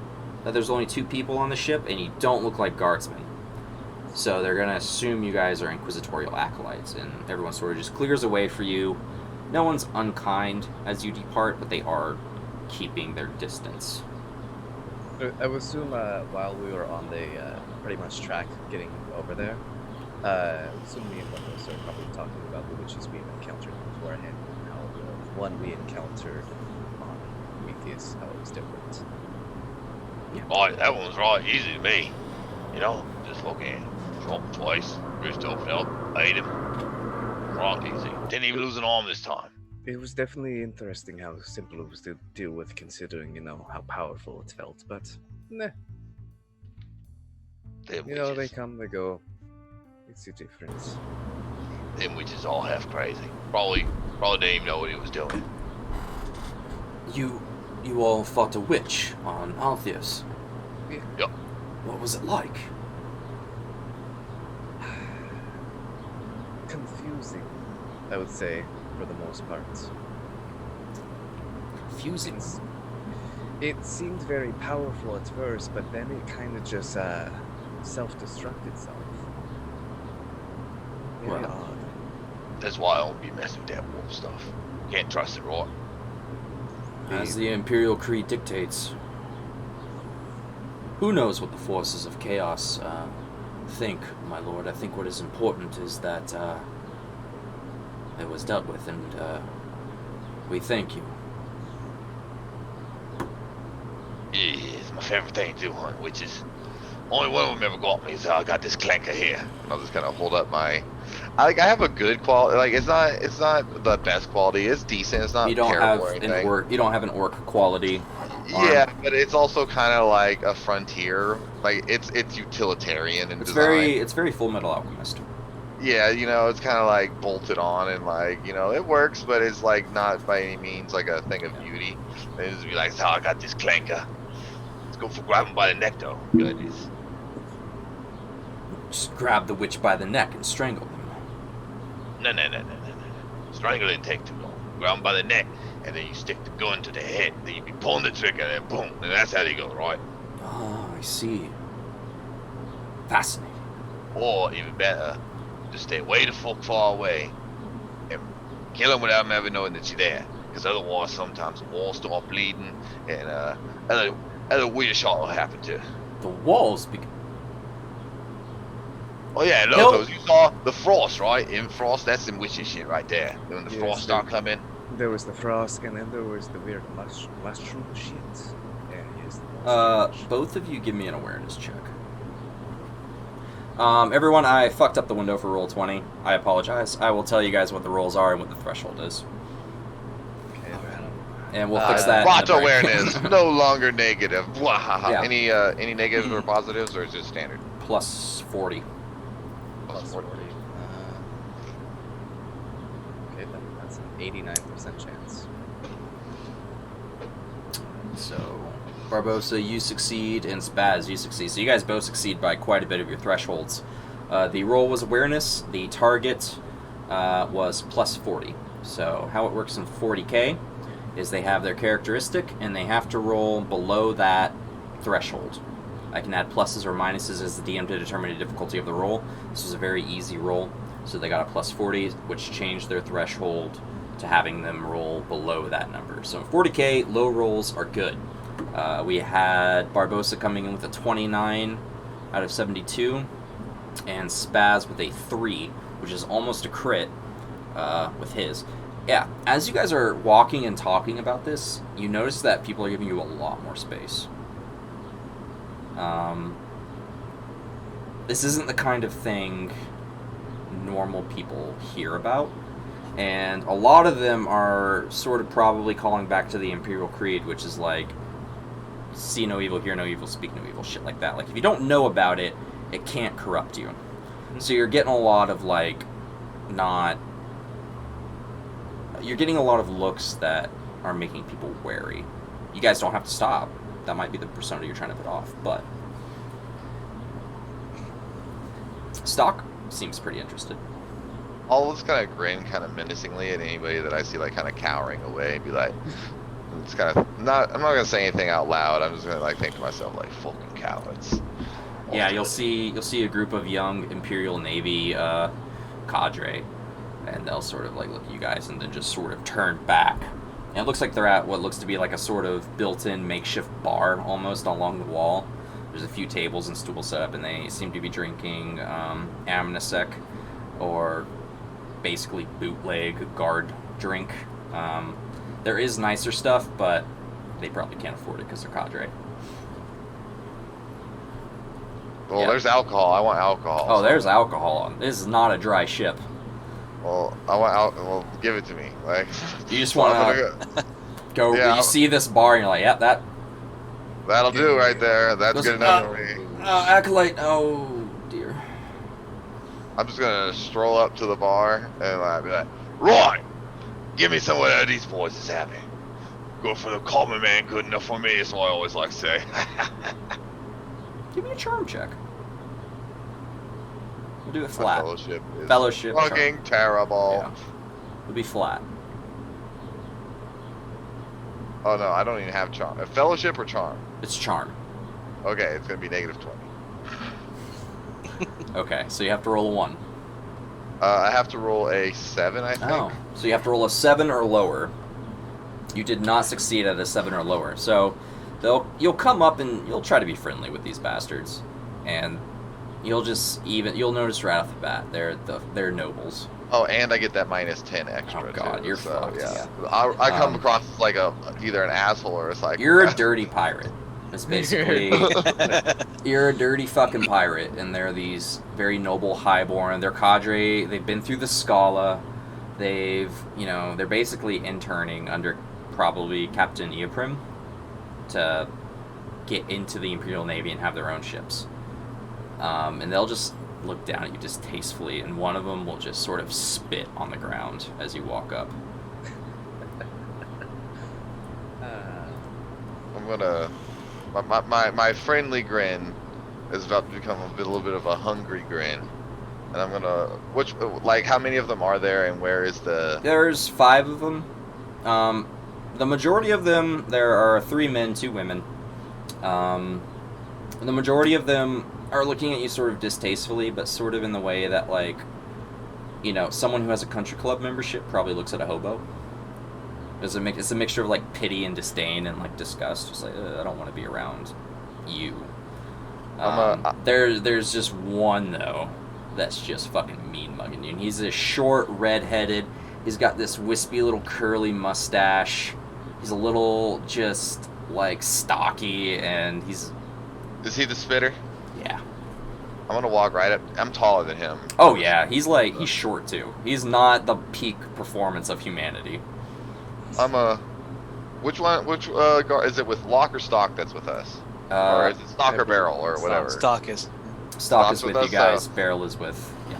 S1: that there's only 2 people on the ship, and you don't look like guardsmen. So they're going to assume you guys are inquisitorial acolytes, and everyone sort of just clears away for you. No one's unkind as you depart, but they are keeping their distance.
S4: I would assume while we were on the pretty much track getting over there, I would assume me and Locos are probably talking about the witches we've encountered beforehand, and how the one we encountered on Prometheus, how it was different.
S6: Right, that one was right easy to me. You know, just fucking shot him twice, bruised open up, ate him. Right easy. Didn't even lose an arm this time.
S4: It was definitely interesting how simple it was to deal with, considering, how powerful it felt, but nah.
S6: Them
S4: They
S6: witches,
S4: come, they go. It's a difference.
S6: them witches all half crazy. Probably didn't even know what he was doing.
S1: You all fought a witch on Altheus.
S6: Yep.
S1: What was it like?
S4: Confusing, I would say, for the most part.
S1: Confusing.
S4: It seemed very powerful at first, but then it kind of just self-destruct itself. Very
S1: Well.
S4: odd.
S6: That's why I don't be messing with that wolf stuff. Can't trust it, right?
S1: As the Imperial Creed dictates. Who knows what the forces of chaos think, my lord? I think what is important is that it was dealt with, and we thank you.
S6: Yeah, it's my favorite thing to do, hunt witches. Only one of them ever got me, so I got this clanker here.
S5: I'll just kind of hold up my. I have a good quality. Like it's not the best quality. It's decent. It's not
S1: You don't have
S5: terrible or
S1: an
S5: anything.
S1: orc. You don't have an orc quality.
S5: Yeah, but it's also kind of like a frontier. Like it's utilitarian in
S1: It's
S5: design.
S1: it's very Full Metal Alchemist.
S5: Yeah, it's kind of like bolted on and like it works, but it's like not by any means like a thing of beauty.
S6: They just be like, so I got this clanker. Let's go for grab him by the neck, though. Goodness.
S1: Just grab the witch by the neck and strangle them.
S6: No. Strangling take too long. Grab him by the neck, and then you stick the gun to the head. Then you be pulling the trigger, and then boom. And that's how they go, right?
S1: Oh, I see. Fascinating.
S6: Or, even better, just stay way the fuck far away and kill him without him ever knowing that you're there. Because otherwise, sometimes the walls start bleeding, and other weird shit will happen too.
S1: The walls.
S6: Oh yeah,
S1: Nope.
S6: Locos, you saw the frost, right? In frost, that's some witchy shit right there. When the
S4: Yes,
S6: frost start coming.
S4: There was the frost, and then there was the weird mushroom shit. Yeah, yes.
S1: Both of you give me an awareness check. Everyone, I fucked up the window for roll 20. I apologize. I will tell you guys what the rolls are and what the threshold is.
S4: Okay, man.
S1: and we'll fix that. in
S5: Rot
S1: the break.
S5: awareness, no longer negative. Wahaha.
S1: Yeah.
S5: Any negatives or positives, or is it standard?
S1: Plus 40.
S4: Plus 40. Okay, then that's an 89% chance.
S1: So, Barbosa, you succeed, and Spaz, you succeed. So you guys both succeed by quite a bit of your thresholds. The roll was awareness. The target was plus 40. So how it works in 40k is they have their characteristic, and they have to roll below that threshold. I can add pluses or minuses as the DM to determine the difficulty of the roll. This was a very easy roll, so they got a plus 40, which changed their threshold to having them roll below that number. So in 40k, low rolls are good. We had Barbosa coming in with a 29 out of 72, and Spaz with a 3, which is almost a crit with his. Yeah, as you guys are walking and talking about this, you notice that people are giving you a lot more space. This isn't the kind of thing normal people hear about, and a lot of them are sort of probably calling back to the Imperial Creed, which is like, see no evil, hear no evil, speak no evil, shit like that. Like, if you don't know about it, it can't corrupt you. So you're getting a lot of, like, you're getting a lot of looks that are making people wary. You guys don't have to stop. That might be the persona you're trying to put off, but Stock seems pretty interested.
S5: I'll just kind of grin kind of menacingly at anybody that I see like kind of cowering away and be like, it's kind of I'm not gonna say anything out loud. I'm just gonna like think to myself like, fucking cowards.
S1: Yeah, you'll see a group of young Imperial Navy cadre, and they'll sort of like look at you guys and then just sort of turn back. And it looks like they're at what looks to be like a sort of built-in makeshift bar almost along the wall. There's a few tables and stools set up, and they seem to be drinking Amnesec, or basically bootleg guard drink. There is nicer stuff, but they probably can't afford it because they're cadre.
S5: Well,
S1: Yeah.
S5: there's alcohol. I want alcohol.
S1: Oh, there's alcohol. This is not a dry ship.
S5: Well, I want alcohol. Well, give it to me. Like,
S1: You just
S5: I'm
S1: want
S5: gonna
S1: to go.
S5: Yeah,
S1: You see this bar, and you're like, "Yep,
S5: that'll do right there. That's
S1: Those-
S5: good enough for me.
S1: acolyte." Oh dear.
S5: I'm just gonna stroll up to the bar and I'll be like, right, give me some of what these boys is having. Go for the common man, good enough for me, is what I always like to say.
S1: Give me a charm check. We'll do it
S5: My
S1: flat.
S5: fellowship is
S1: Fellowship.
S5: fucking terrible.
S1: Yeah. It'll be flat.
S5: Oh no, I don't even have charm. Fellowship or charm?
S1: It's charm.
S5: Okay, it's gonna be -20.
S1: Okay, so you have to roll a 1.
S5: I have to roll a 7, I think.
S1: Oh, so you have to roll a 7 or lower. You did not succeed at a 7 or lower. So you'll come up and you'll try to be friendly with these bastards, and you'll notice right off the bat they're nobles.
S5: Oh, and I get that -10 extra.
S1: Oh, God,
S5: too,
S1: you're
S5: so,
S1: fucked.
S5: Yeah. I come
S1: Um,
S5: across as like either an asshole or it's like
S1: You're a dirty pirate. It's basically you're a dirty fucking pirate, and they're these very noble highborn. They're cadre. They've been through the Scala. They're basically interning under probably Captain Eoprim to get into the Imperial Navy and have their own ships. And they'll just look down at you distastefully, and one of them will just sort of spit on the ground as you walk up.
S5: I'm gonna. My friendly grin is about to become a little bit of a hungry grin, and I'm gonna. How many of them are there, and where is the?
S1: There's 5 of them. The majority of them, there are 3 men, 2 women. The majority of them are looking at you sort of distastefully, but sort of in the way that, like, someone who has a country club membership probably looks at a hobo. It's a mixture of, like, pity and disdain and, like, disgust. Just like, I don't want to be around you. There's just one, though, that's just fucking mean mugging you. And he's a short, red-headed. He's got this wispy little curly mustache. He's a little just, like, stocky, and he's...
S5: Is he the spitter?
S1: Yeah.
S5: I'm gonna walk right up. I'm taller than him.
S1: Oh, yeah. He's short, too. He's not the peak performance of humanity.
S5: I'm Which one? Which guard is it with lock or stock that's with us, or is it stock or barrel or whatever?
S2: Stock is.
S1: Stock is with you
S5: us,
S1: guys. Barrel is with. Yeah.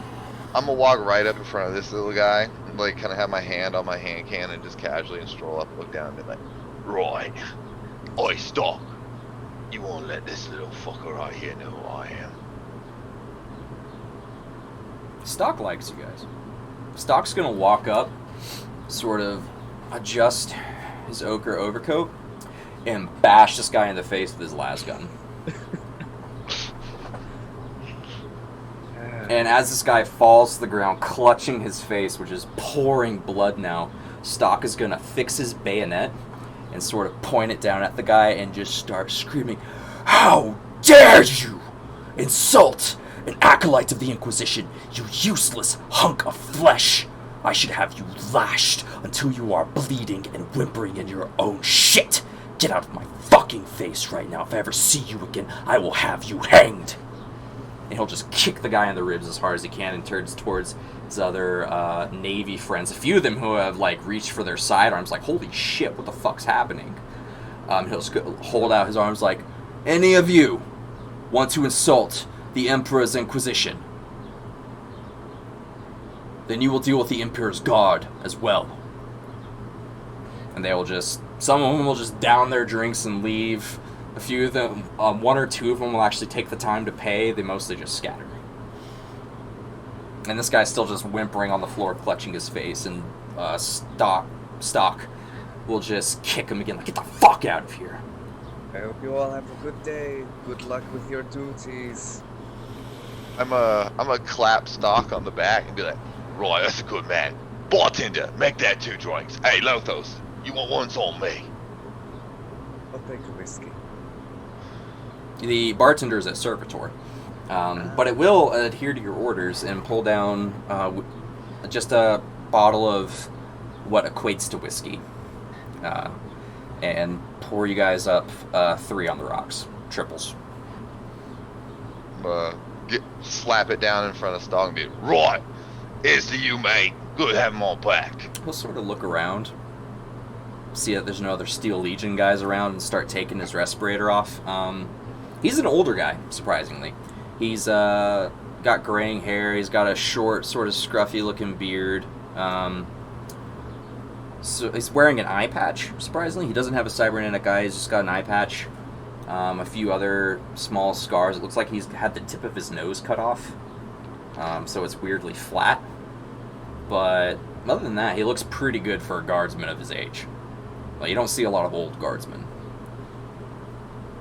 S5: I'm gonna walk right up in front of this little guy, and, like kind of have my hand on my hand cannon, and just casually and stroll up, look down, and be like, "Right, oi, stock. You won't let this little fucker right here know who I am."
S1: Stock likes you guys. Stock's gonna walk up, sort of adjust his ochre overcoat, and bash this guy in the face with his las gun. And as this guy falls to the ground, clutching his face, which is pouring blood now, Stock is gonna fix his bayonet and sort of point it down at the guy and just start screaming, "How dare you insult an acolyte of the Inquisition, you useless hunk of flesh! I should have you lashed until you are bleeding and whimpering in your own shit! Get out of my fucking face right now. If I ever see you again, I will have you hanged!" And he'll just kick the guy in the ribs as hard as he can and turns towards his other Navy friends. A few of them who have, like, reached for their sidearms, like, holy shit, what the fuck's happening? He'll hold out his arms like, "Any of you want to insult the Emperor's Inquisition? Then you will deal with the Emperor's Guard as well." And they will just, some of them will just down their drinks and leave. A few of them, one or two of them will actually take the time to pay. They mostly just scatter. And this guy's still just whimpering on the floor, clutching his face, and Stock will just kick him again, like, "Get the fuck out of here."
S4: I hope you all have a good day. Good luck with your duties.
S5: I'm a clap Stock on the back and be like, "Right, that's a good man. Bartender, make that 2 drinks. Hey, Lothos, you want ones on me?"
S4: I'll take a whiskey.
S1: The bartender is a servitor, but it will adhere to your orders and pull down just a bottle of what equates to whiskey, and pour you guys up 3 on the rocks, triples.
S5: Slap it down in front of Stock and be, "Right, here's to you, mate. Good to have him all back."
S1: He'll sort of look around, see that there's no other Steel Legion guys around, and start taking his respirator off. He's an older guy, surprisingly. He's got graying hair. He's got a short, sort of scruffy-looking beard. So he's wearing an eye patch, surprisingly. He doesn't have a cybernetic eye. He's just got an eye patch. A few other small scars. It looks like he's had the tip of his nose cut off. So it's weirdly flat. But other than that, he looks pretty good for a guardsman of his age. Like, you don't see a lot of old guardsmen.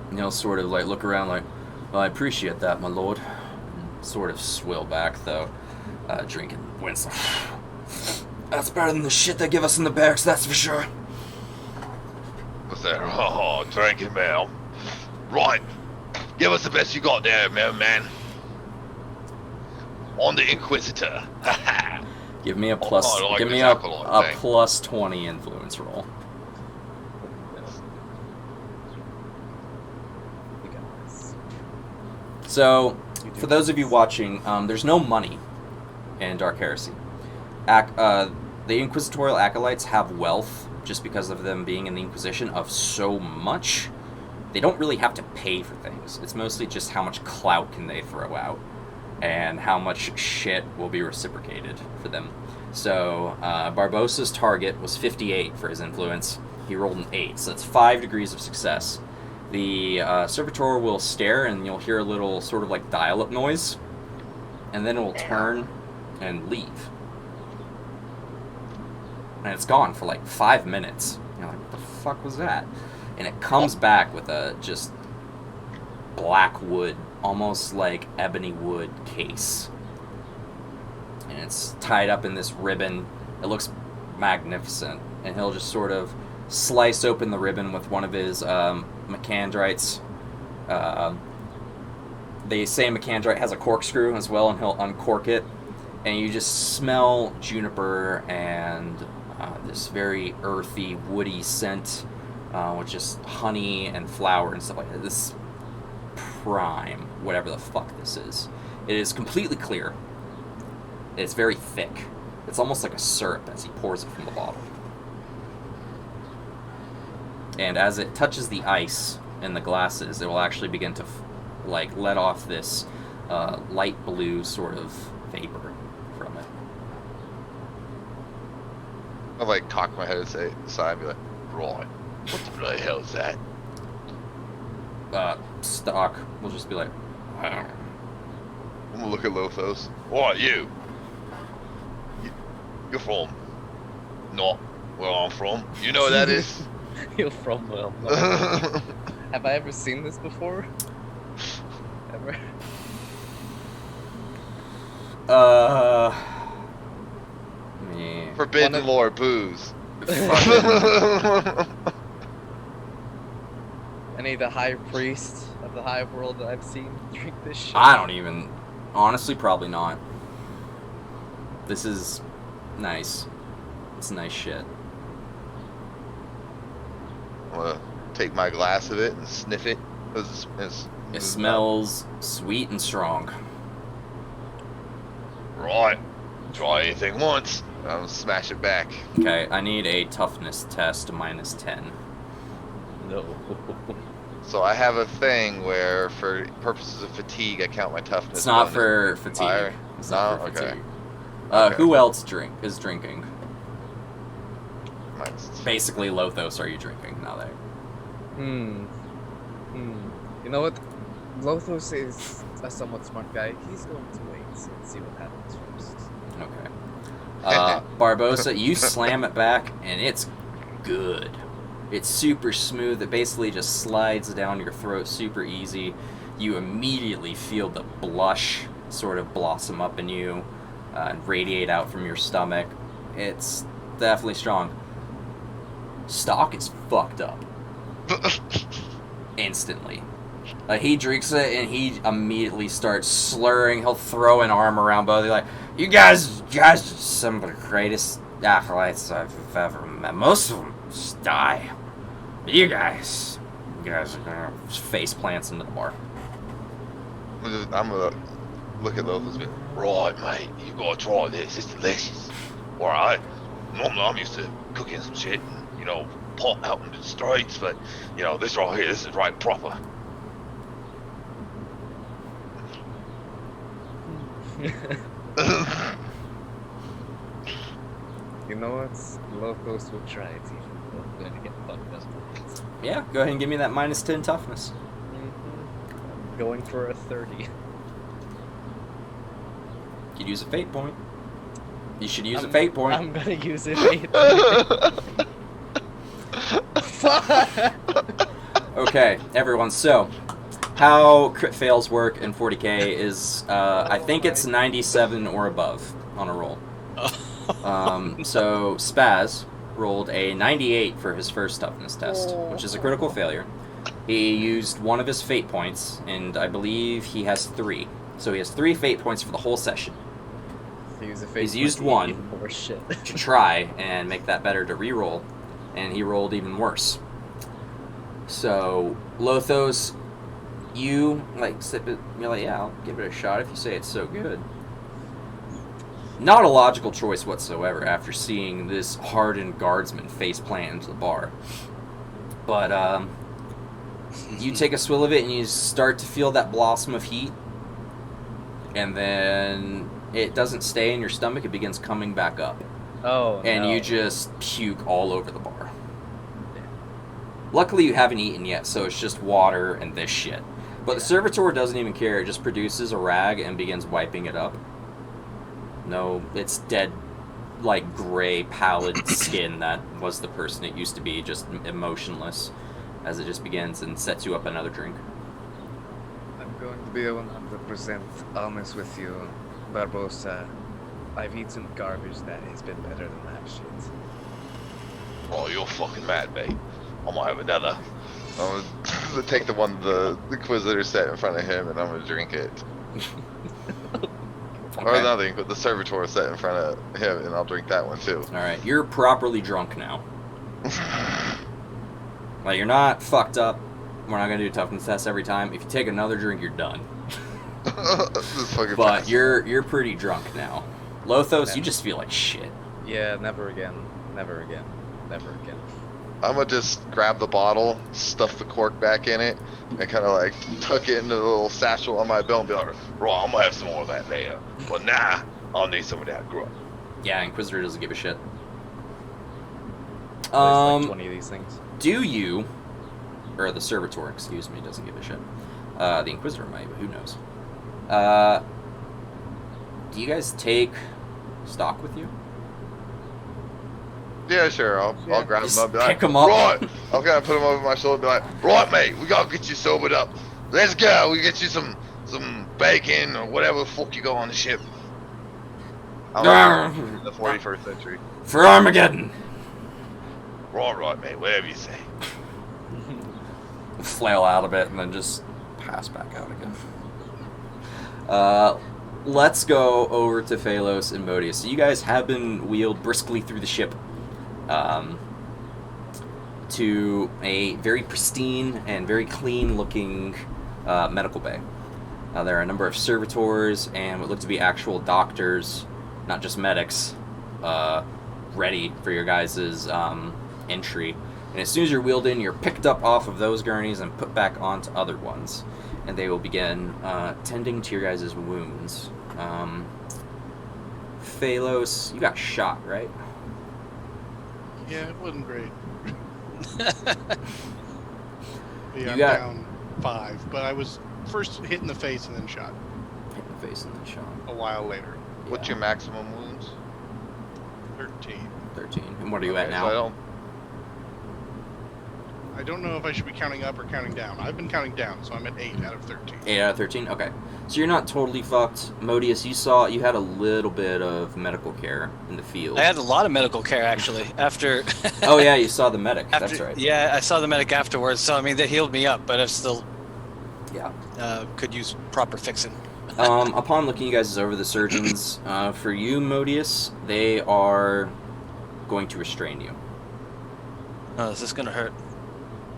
S1: And he'll sort of, like, look around like, "Well, I appreciate that, my lord." And sort of swill back, though, drinking Winslow. "That's better than the shit they give us in the barracks, that's for sure."
S5: What's that? Oh, drinking, man. Right, give us the best you got there, man. On the Inquisitor.
S1: Give me a plus.
S5: I like
S1: give me
S5: this
S1: a
S5: alcohol thing.
S1: plus 20 influence roll.
S4: You got this.
S1: So, for those of you watching, there's no money in Dark Heresy. The Inquisitorial Acolytes have wealth just because of them being in the Inquisition of so much. They don't really have to pay for things. It's mostly just how much clout can they throw out and how much shit will be reciprocated for them. So, Barbossa's target was 58 for his influence. He rolled an 8, so that's 5 degrees of success. The servitor will stare, and you'll hear a little sort of like dial-up noise, and then it will turn and leave. And it's gone for like 5 minutes. You're like, what the fuck was that? And it comes back with a just black wood, almost like ebony wood case. And it's tied up in this ribbon. It looks magnificent. And he'll just sort of slice open the ribbon with one of his Macandrites. They say Macandrite has a corkscrew as well, and he'll uncork it. And you just smell juniper and this very earthy, woody scent with just honey and flour and stuff like that. This prime, whatever the fuck this is. It is completely clear. It's very thick. It's almost like a syrup as he pours it from the bottle. and as it touches the ice in the glasses, it will actually begin to like let off this light blue sort of vapor from it.
S5: I like cock my head aside and be like, right, what the bloody hell is that?
S1: Stock will just be like,
S5: I'm gonna look at Lothos. What, you? You're from not where I'm from. You know what that is?
S4: You're from well. No. Have I ever seen this before? Ever?
S1: Me.
S5: Forbidden Lord booze.
S4: Any of the high priests of the high world that I've seen drink this shit?
S1: I don't even. Honestly, probably not. This is nice. It's nice shit.
S5: I'm gonna take my glass of it and sniff it.
S1: It smells sweet and strong.
S5: Right. Try anything once. I'll smash it back.
S1: Okay, I need a toughness test -10.
S4: No.
S5: So I have a thing where, for purposes of fatigue, I count my toughness.
S1: It's not
S5: bonus.
S1: for fatigue.
S5: Fire.
S1: It's not
S5: No?
S1: for
S5: Okay.
S1: fatigue.
S5: Okay.
S1: Who else is drinking?
S5: Mine's-
S1: Basically, Lothos, are you drinking now?
S4: You know what? Lothos is a somewhat smart guy. He's going to wait and see what happens first.
S1: Okay. Barbosa, you slam it back, and it's good. It's super smooth. It basically just slides down your throat super easy. You immediately feel the blush sort of blossom up in you and radiate out from your stomach. It's definitely strong. Stock is fucked up. Instantly. He drinks it and he immediately starts slurring. He'll throw an arm around both. He's like, you guys are some of the greatest acolytes I've ever met. Most of them just die. But you guys are gonna face plants into the bar.
S5: I'm gonna look at Lothos and be, right, mate, you gotta try this. It's delicious. Alright. Normally I'm used to cooking some shit and, you know, pot out into the streets, but, you know, this right here, this is right proper.
S4: You know what? Lothos will try it even though I'm going to get fucked up.
S1: Yeah, go ahead and give me that -10 toughness.
S4: I'm going for a 30.
S1: You'd use a fate point. You should use a fate point.
S4: I'm gonna use a fate
S1: Okay, everyone, so how crit fails work in 40k is, I think it's 97 or above on a roll. So Spaz rolled a 98 for his first toughness test, which is a critical failure. He used one of his fate points, and I believe he has 3. So he has 3 fate points for the whole session. He's used one to try and make that better to reroll, and he rolled even worse. So Lothos, you like sip it. You're like, yeah, I'll give it a shot if you say it's so good. Not a logical choice whatsoever after seeing this hardened guardsman faceplant into the bar. But you take a swill of it and you start to feel that blossom of heat, and then it doesn't stay in your stomach, it begins coming back up.
S4: Oh,
S1: and
S4: no.
S1: you just puke all over the bar. Luckily you haven't eaten yet, so it's just water and this shit. But the servitor doesn't even care, it just produces a rag and begins wiping it up. No, it's dead, like gray, pallid skin that was the person it used to be, just emotionless, as it just begins and sets you up another drink.
S4: I'm going to be 100% honest with you, Barbosa. I've eaten garbage that has been better than that shit.
S5: Oh, you're fucking mad, mate. I might have another. I'm gonna take the one the Inquisitor set in front of him and I'm gonna drink it. Or
S1: Okay.
S5: nothing, but the Servitor set in front of him and I'll drink that one too.
S1: Alright, you're properly drunk now. Like, you're not fucked up. We're not gonna do a toughness test every time. If you take another drink, you're done.
S5: This fucking
S1: But
S5: bastard.
S1: you're pretty drunk now. Lothos, you just feel like shit.
S4: Yeah, never again. Never again. Never again.
S5: I'm gonna just grab the bottle, stuff the cork back in it, and kind of like tuck it into the little satchel on my belt and be like, right, I'm gonna have some more of that later. But nah, I'll need some of that grub.
S1: Yeah, Inquisitor doesn't give a shit.
S4: At least, like 20 of these things.
S1: Do you, or the Servitor, excuse me, doesn't give a shit. The Inquisitor might, but who knows? Do you guys take stock with you?
S5: Yeah, sure. I'll grab
S1: Just
S5: him up and be like,
S1: pick 'em up.
S5: right. I'll kind of put him over my shoulder and be like, right, mate, we gotta get you sobered up. Let's go. We get you some bacon or whatever the fuck you got on the ship. I'm in the 41st century.
S1: For Armageddon!
S5: Right, mate. Whatever you say.
S1: Flail out a bit and then just pass back out again. Let's go over to Phalos and Modius. So you guys have been wheeled briskly through the ship to a very pristine and very clean-looking medical bay. There are a number of servitors and what look to be actual doctors, not just medics, ready for your guys' entry. And as soon as you're wheeled in, you're picked up off of those gurneys and put back onto other ones. And they will begin tending to your guys' wounds. Phalos, you got shot, right?
S3: Yeah, it wasn't great.
S1: You
S3: I'm
S1: got-
S3: down 5, but I was first hit in the face and then shot
S1: Hit in the face and then shot.
S3: a while later.
S5: What's your maximum wounds?
S3: 13.
S1: 13. And what are you at
S5: Okay,
S1: now?
S5: so
S3: I don't know if I should be counting up or counting down. I've been counting down, so I'm at 8 out of 13.
S1: 8 out of 13? Okay. So you're not totally fucked. Modius, you had a little bit of medical care in the field.
S2: I had a lot of medical care actually after.
S1: Oh yeah, you saw the medic.
S2: after,
S1: That's right.
S2: Yeah, I saw the medic afterwards. So I mean, they healed me up, but I still
S1: Yeah.
S2: could use proper fixing.
S1: Upon looking you guys over the surgeons, for you, Modius, they are going to restrain you.
S2: Oh, is this gonna hurt?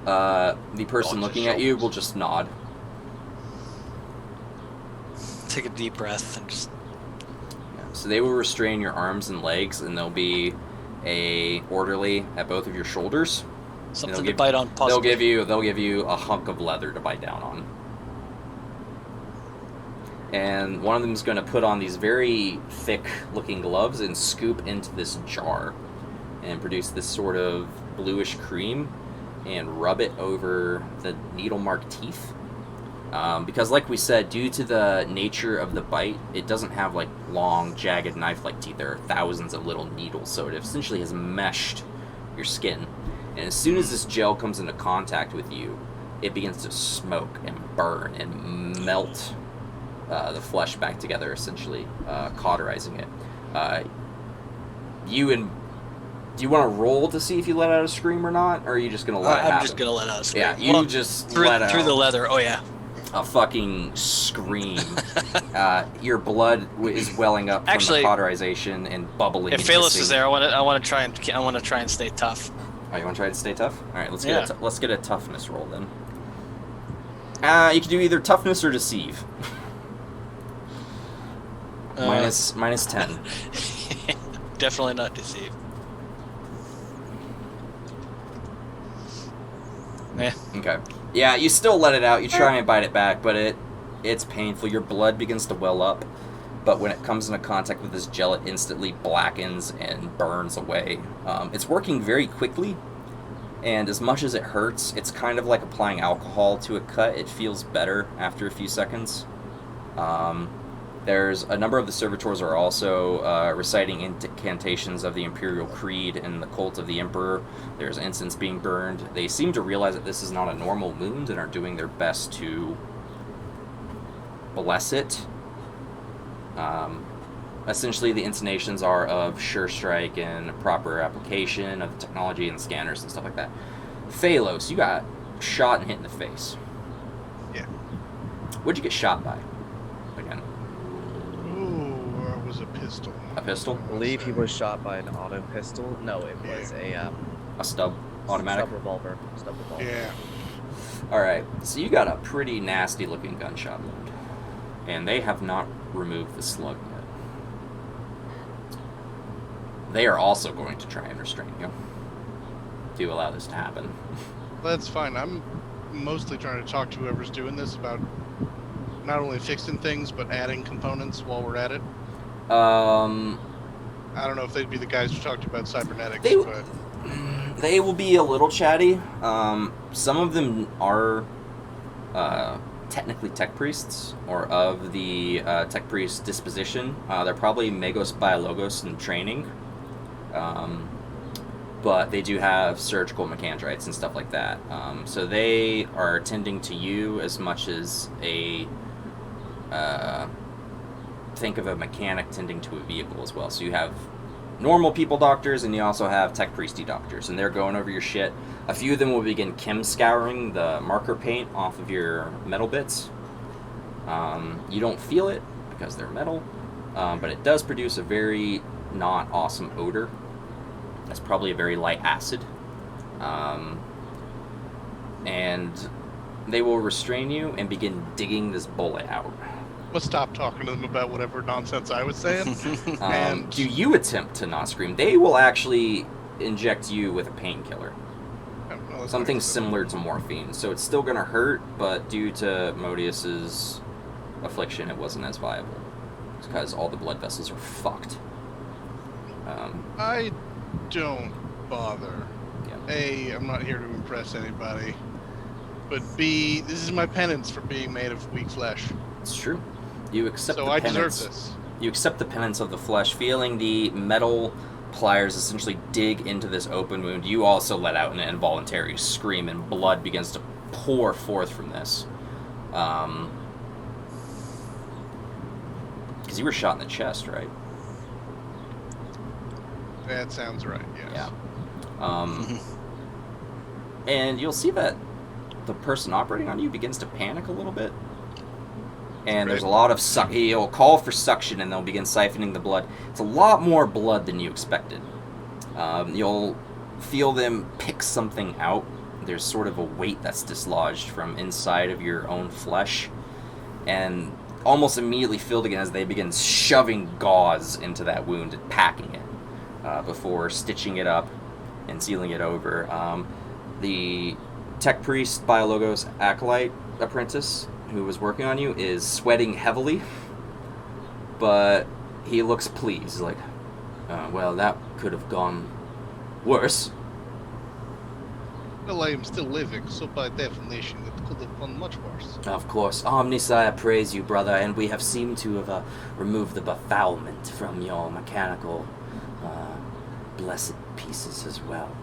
S1: The person
S5: Launch
S1: looking
S5: his
S1: at you
S5: shoulders.
S1: will just nod.
S2: Take a deep breath and just.
S1: Yeah. So they will restrain your arms and legs, and there'll be a orderly at both of your shoulders.
S2: Something to bite on. Possibly.
S1: They'll give you a hunk of leather to bite down on. And one of them is going to put on these very thick-looking gloves and scoop into this jar and produce this sort of bluish cream and rub it over the needle-marked teeth. Because like we said, due to the nature of the bite, it doesn't have like long, jagged knife-like teeth. There are thousands of little needles, so it essentially has meshed your skin. And as soon as this gel comes into contact with you, it begins to smoke and burn and melt the flesh back together, essentially cauterizing it. Do you want to roll to see if you let out a scream or not, or are you just gonna let it happen?
S2: I'm just gonna let out a scream.
S1: Yeah, you
S2: Well,
S1: just
S2: through
S1: let out
S2: the leather. Oh yeah.
S1: a fucking scream. Your blood is welling up from
S2: Actually,
S1: the cauterization and bubbling.
S2: If
S1: and
S2: Phalos
S1: hissing.
S2: is there, I want to try and stay tough.
S1: Oh, you want to try to stay tough? All right, let's
S2: Yeah.
S1: let's get a toughness roll then. You can do either toughness or deceive. Minus 10.
S2: Definitely not deceived. Yeah.
S1: Okay. Yeah, you still let it out. You try and bite it back, but it's painful. Your blood begins to well up, but when it comes into contact with this gel, it instantly blackens and burns away. It's working very quickly, and as much as it hurts, it's kind of like applying alcohol to a cut. It feels better after a few seconds. There's a number of the servitors are also reciting incantations of the Imperial Creed and the cult of the Emperor. There's incense being burned. They seem to realize that this is not a normal wound and are doing their best to bless it. Essentially, the intonations are of sure strike and proper application of the technology and scanners and stuff like that. Phalos, you got shot and hit in the face.
S3: Yeah.
S1: What'd you get shot by? Again.
S3: Ooh, it was a pistol.
S1: A pistol?
S4: I believe he was shot by an auto pistol. No, it was
S1: A stub automatic?
S4: Stub revolver.
S3: Yeah.
S1: Alright, so you got a pretty nasty looking gunshot wound. And they have not removed the slug yet. They are also going to try and restrain you. do allow this to happen.
S3: That's fine. I'm mostly trying to talk to whoever's doing this about not only fixing things but adding components while we're at it. I don't know if they'd be the guys who talked about cybernetics, but
S1: They will be a little chatty. Some of them are technically tech priests, or of the tech priest disposition. They're probably Magos Biologos in training. But they do have surgical mechanitrites and stuff like that. So they are tending to you as much as a... think of a mechanic tending to a vehicle as well. So you have normal people doctors, and you also have tech priesty doctors, and they're going over your shit. A few of them will begin chem scouring the marker paint off of your metal bits. You don't feel it because they're metal, but it does produce a very not awesome odor. That's probably a very light acid. And they will restrain you and begin digging this bullet out.
S3: let's stop talking to them about whatever nonsense I was saying. And
S1: Do you attempt to not scream? They will actually inject you with a painkiller.
S3: well,
S1: Something similar to morphine. So it's still going to hurt, but due to Modius's affliction, it wasn't as viable. It's because all the blood vessels are fucked.
S3: I don't bother.
S1: Yeah.
S3: A, I'm not here to impress anybody. But B, this is my penance for being made of weak flesh.
S1: It's true. You accept
S3: So
S1: the
S3: I
S1: penance.
S3: deserve this.
S1: You accept the penance of the flesh, feeling the metal pliers essentially dig into this open wound. You also let out an involuntary scream, and blood begins to pour forth from this. Because you were shot in the chest, right?
S3: That sounds right, yes.
S1: Yeah. And you'll see that the person operating on you begins to panic a little bit. And there's a lot of he'll call for suction, and they'll begin siphoning the blood. It's a lot more blood than you expected. You'll feel them pick something out. There's sort of a weight that's dislodged from inside of your own flesh, and almost immediately filled again as they begin shoving gauze into that wound and packing it before stitching it up and sealing it over. The tech priest Biologos acolyte apprentice who was working on you is sweating heavily, but he looks pleased, like, well, that could have gone worse.
S3: Well, I am still living, so by definition it could have gone much worse.
S1: Of course, Omnisire praise you, brother, and we have seemed to have removed the befoulment from your mechanical blessed pieces as well.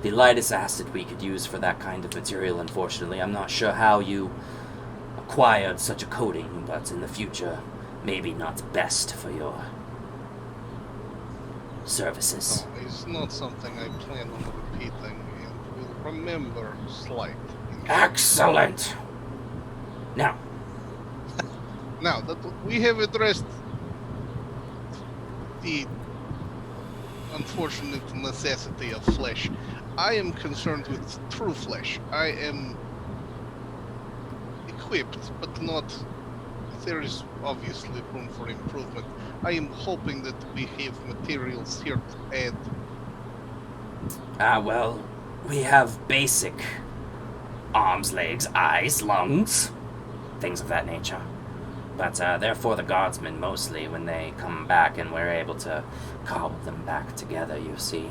S1: The lightest acid we could use for that kind of material, unfortunately. I'm not sure how you acquired such a coating, but in the future, maybe not best for your services.
S3: No, it's not something I plan on repeating, and will remember slight.
S1: Excellent! Now,
S3: Now that we have addressed the unfortunate necessity of flesh, I am concerned with true flesh. I am equipped, but not. There is obviously room for improvement. I am hoping that we have materials here to add.
S1: well, we have basic arms, legs, eyes, lungs, things of that nature. But they're for the guardsmen mostly when they come back, and we're able to cobble them back together, you see.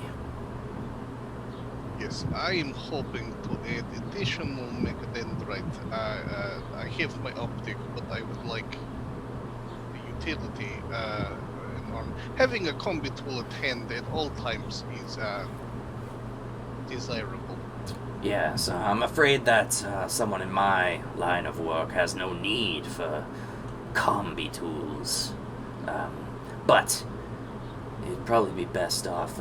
S3: Yes, I am hoping to add additional mechadendrite. I have my optic, but I would like the utility. Having a combi tool at hand at all times is desirable.
S1: Yes, I'm afraid that someone in my line of work has no need for combi tools. But it'd probably be best off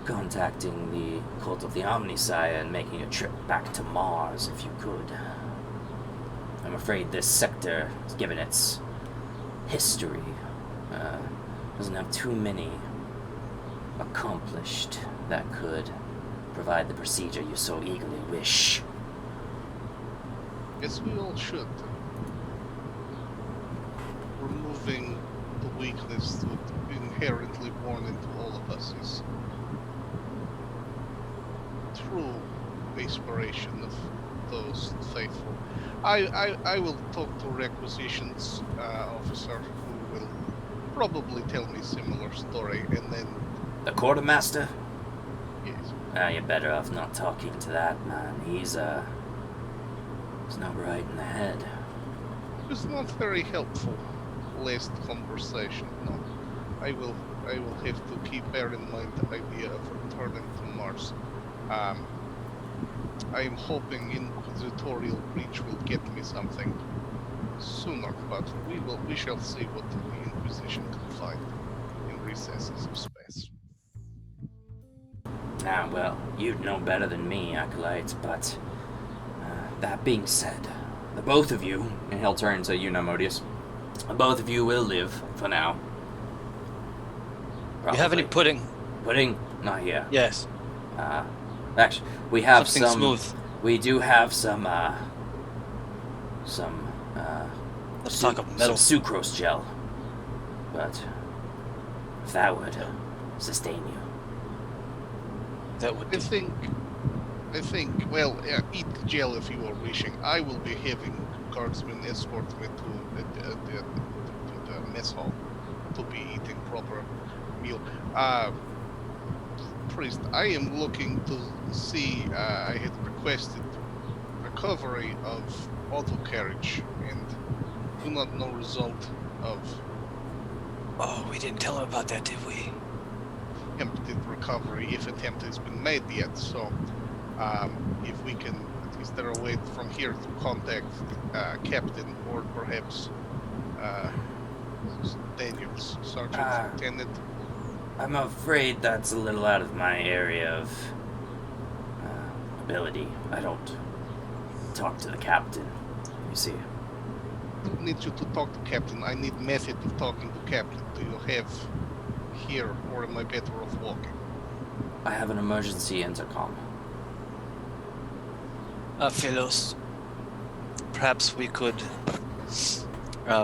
S1: contacting the Cult of the Omnisire and making a trip back to Mars if you could. I'm afraid this sector, given its history, doesn't have too many accomplished that could provide the procedure you so eagerly wish.
S3: Yes, we all should. Removing the weakness that inherently born into all of us is true inspiration of those faithful. I will talk to requisitions officer who will probably tell me similar story, and then
S1: The quartermaster?
S3: yes.
S1: You're better off not talking to that man. He's not right in the head.
S3: It was not very helpful last conversation. No, I will have to bear in mind the idea of returning to Mars. I am hoping Inquisitorial Breach will get me something sooner, but we shall see what the Inquisition can find in recesses of space.
S1: Well, you'd know better than me, Acolyte, but that being said, the both of you, and he'll turn to you, Modius, both of you will live for now.
S2: You have any
S1: Probably.
S2: pudding?
S1: Pudding? Not yet.
S2: Yes.
S1: Actually, we have
S2: Something
S1: some.
S2: smooth.
S1: We do have some.
S2: Let's talk of metal.
S1: Some sucrose gel. But if that would sustain you.
S2: That would
S3: I think, well, eat gel if you are wishing. I will be having guardsmen escort me to the mess hall to be eating proper meal. Priest, I am looking to see, I had requested recovery of auto carriage and do not know result of
S2: Oh, we didn't tell him about that, did we?
S3: attempted recovery, if attempt has been made yet. So, if we can, is there a way from here to contact Captain or perhaps Daniels, Sergeant Lieutenant?
S1: I'm afraid that's a little out of my area of ability. I don't talk to the captain, you see.
S3: I don't need you to talk to Captain. I need method of talking to Captain. Do you have here, or am I better off walking?
S1: I have an emergency intercom.
S2: Philos, perhaps we could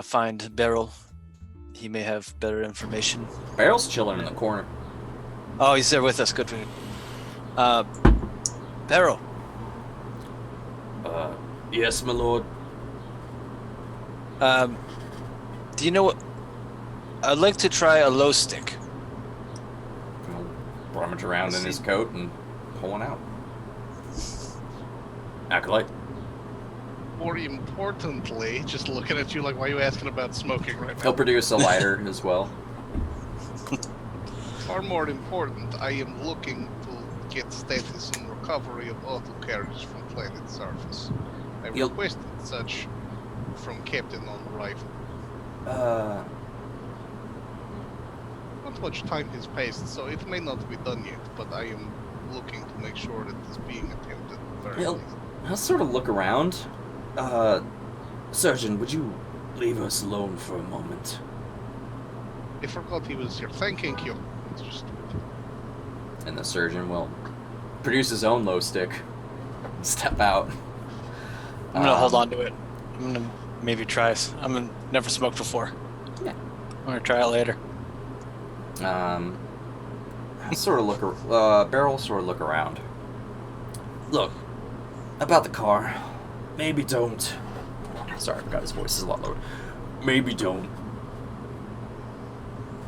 S2: find Beryl. He may have better information.
S1: Barrel's chilling in the corner.
S2: Oh, he's there with us. Good. Beryl.
S1: Yes, my lord.
S2: Do you know what? I'd like to try a low stick.
S1: He'll rummage around in his coat and pull one out. Acolyte.
S3: More importantly, just looking at you like, why are you asking about smoking right
S1: He'll
S3: now?
S1: produce a lighter as well.
S3: Far more important, I am looking to get status and recovery of auto carriage from planet surface. I
S1: You'll-
S3: requested such from Captain on arrival. Not much time has passed, so it may not be done yet, but I am looking to make sure that it's being attempted at the very
S1: He'll-
S3: least.
S1: I'll sort of look around. Surgeon, would you leave us alone for a moment?
S3: I forgot he was here. Thanking you. It's just
S1: And the surgeon will produce his own low stick. Step out.
S2: I'm gonna hold on to it. I'm gonna maybe try. I'm gonna never smoked before.
S1: Yeah.
S2: I'm gonna try it later.
S1: I'll sort of look. Beryl will sort of look around. Look, about the car. Maybe don't. Sorry, I forgot his voice is a lot lower. Maybe don't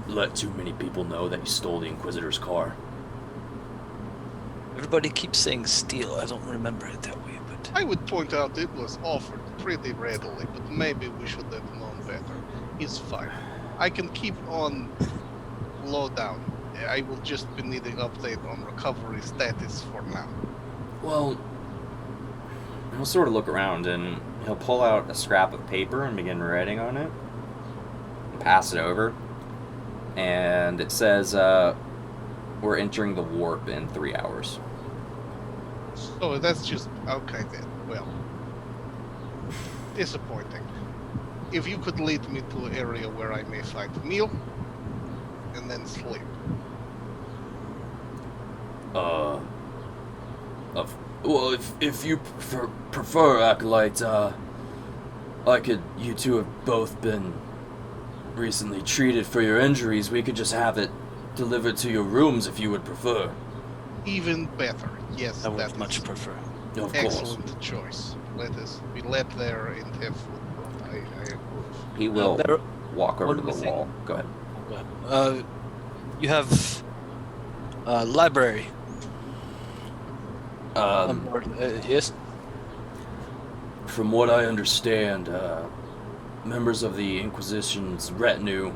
S1: let too many people know that you stole the Inquisitor's car.
S2: Everybody keeps saying steal. I don't remember it that way, but
S3: I would point out it was offered pretty readily, but maybe we should have known better. It's fine. I can keep on low down. I will just be needing update on recovery status for now.
S1: Well, he'll sort of look around and he'll pull out a scrap of paper and begin writing on it. Pass it over. And it says, we're entering the warp in 3 hours.
S3: So that's just okay then. Well, disappointing. If you could lead me to an area where I may find a meal and then sleep.
S1: Well, if you prefer, Acolyte, you two have both been recently treated for your injuries. We could just have it delivered to your rooms if you would prefer.
S3: Even better. Yes,
S2: I would
S3: that
S2: much
S3: is
S2: prefer.
S1: Of course.
S3: excellent choice. Let us be led there and have food. I approve.
S1: He will
S2: Better-
S1: walk over
S2: one
S1: to the
S2: more thing.
S1: wall. Go ahead.
S2: You have a library on board. Yes.
S1: From what I understand, members of the Inquisition's retinue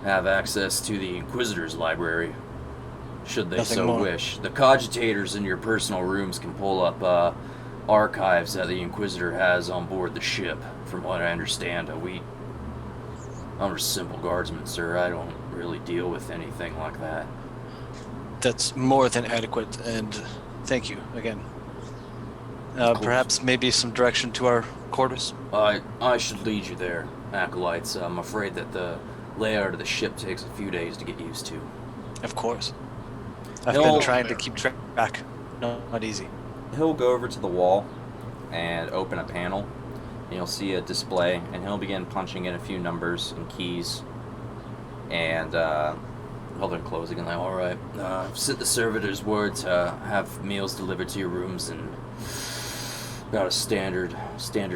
S1: have access to the Inquisitor's library, should they
S2: Nothing
S1: so
S2: more.
S1: wish. The cogitators in your personal rooms can pull up archives that the Inquisitor has on board the ship. From what I understand, I'm a simple guardsman, sir. I don't really deal with anything like that.
S2: That's more than adequate, and thank you again.
S1: course.
S2: Perhaps maybe some direction to our quarters.
S1: I should lead you there, acolytes. I'm afraid that the layout of the ship takes a few days to get used to.
S2: Of course. I've
S1: No.
S2: been trying to keep track. No, not easy.
S1: He'll go over to the wall and open a panel, and you'll see a display, and he'll begin punching in a few numbers and keys, and he'll then close again, like, all right, I've sent the servitor's word to have meals delivered to your rooms in about a standard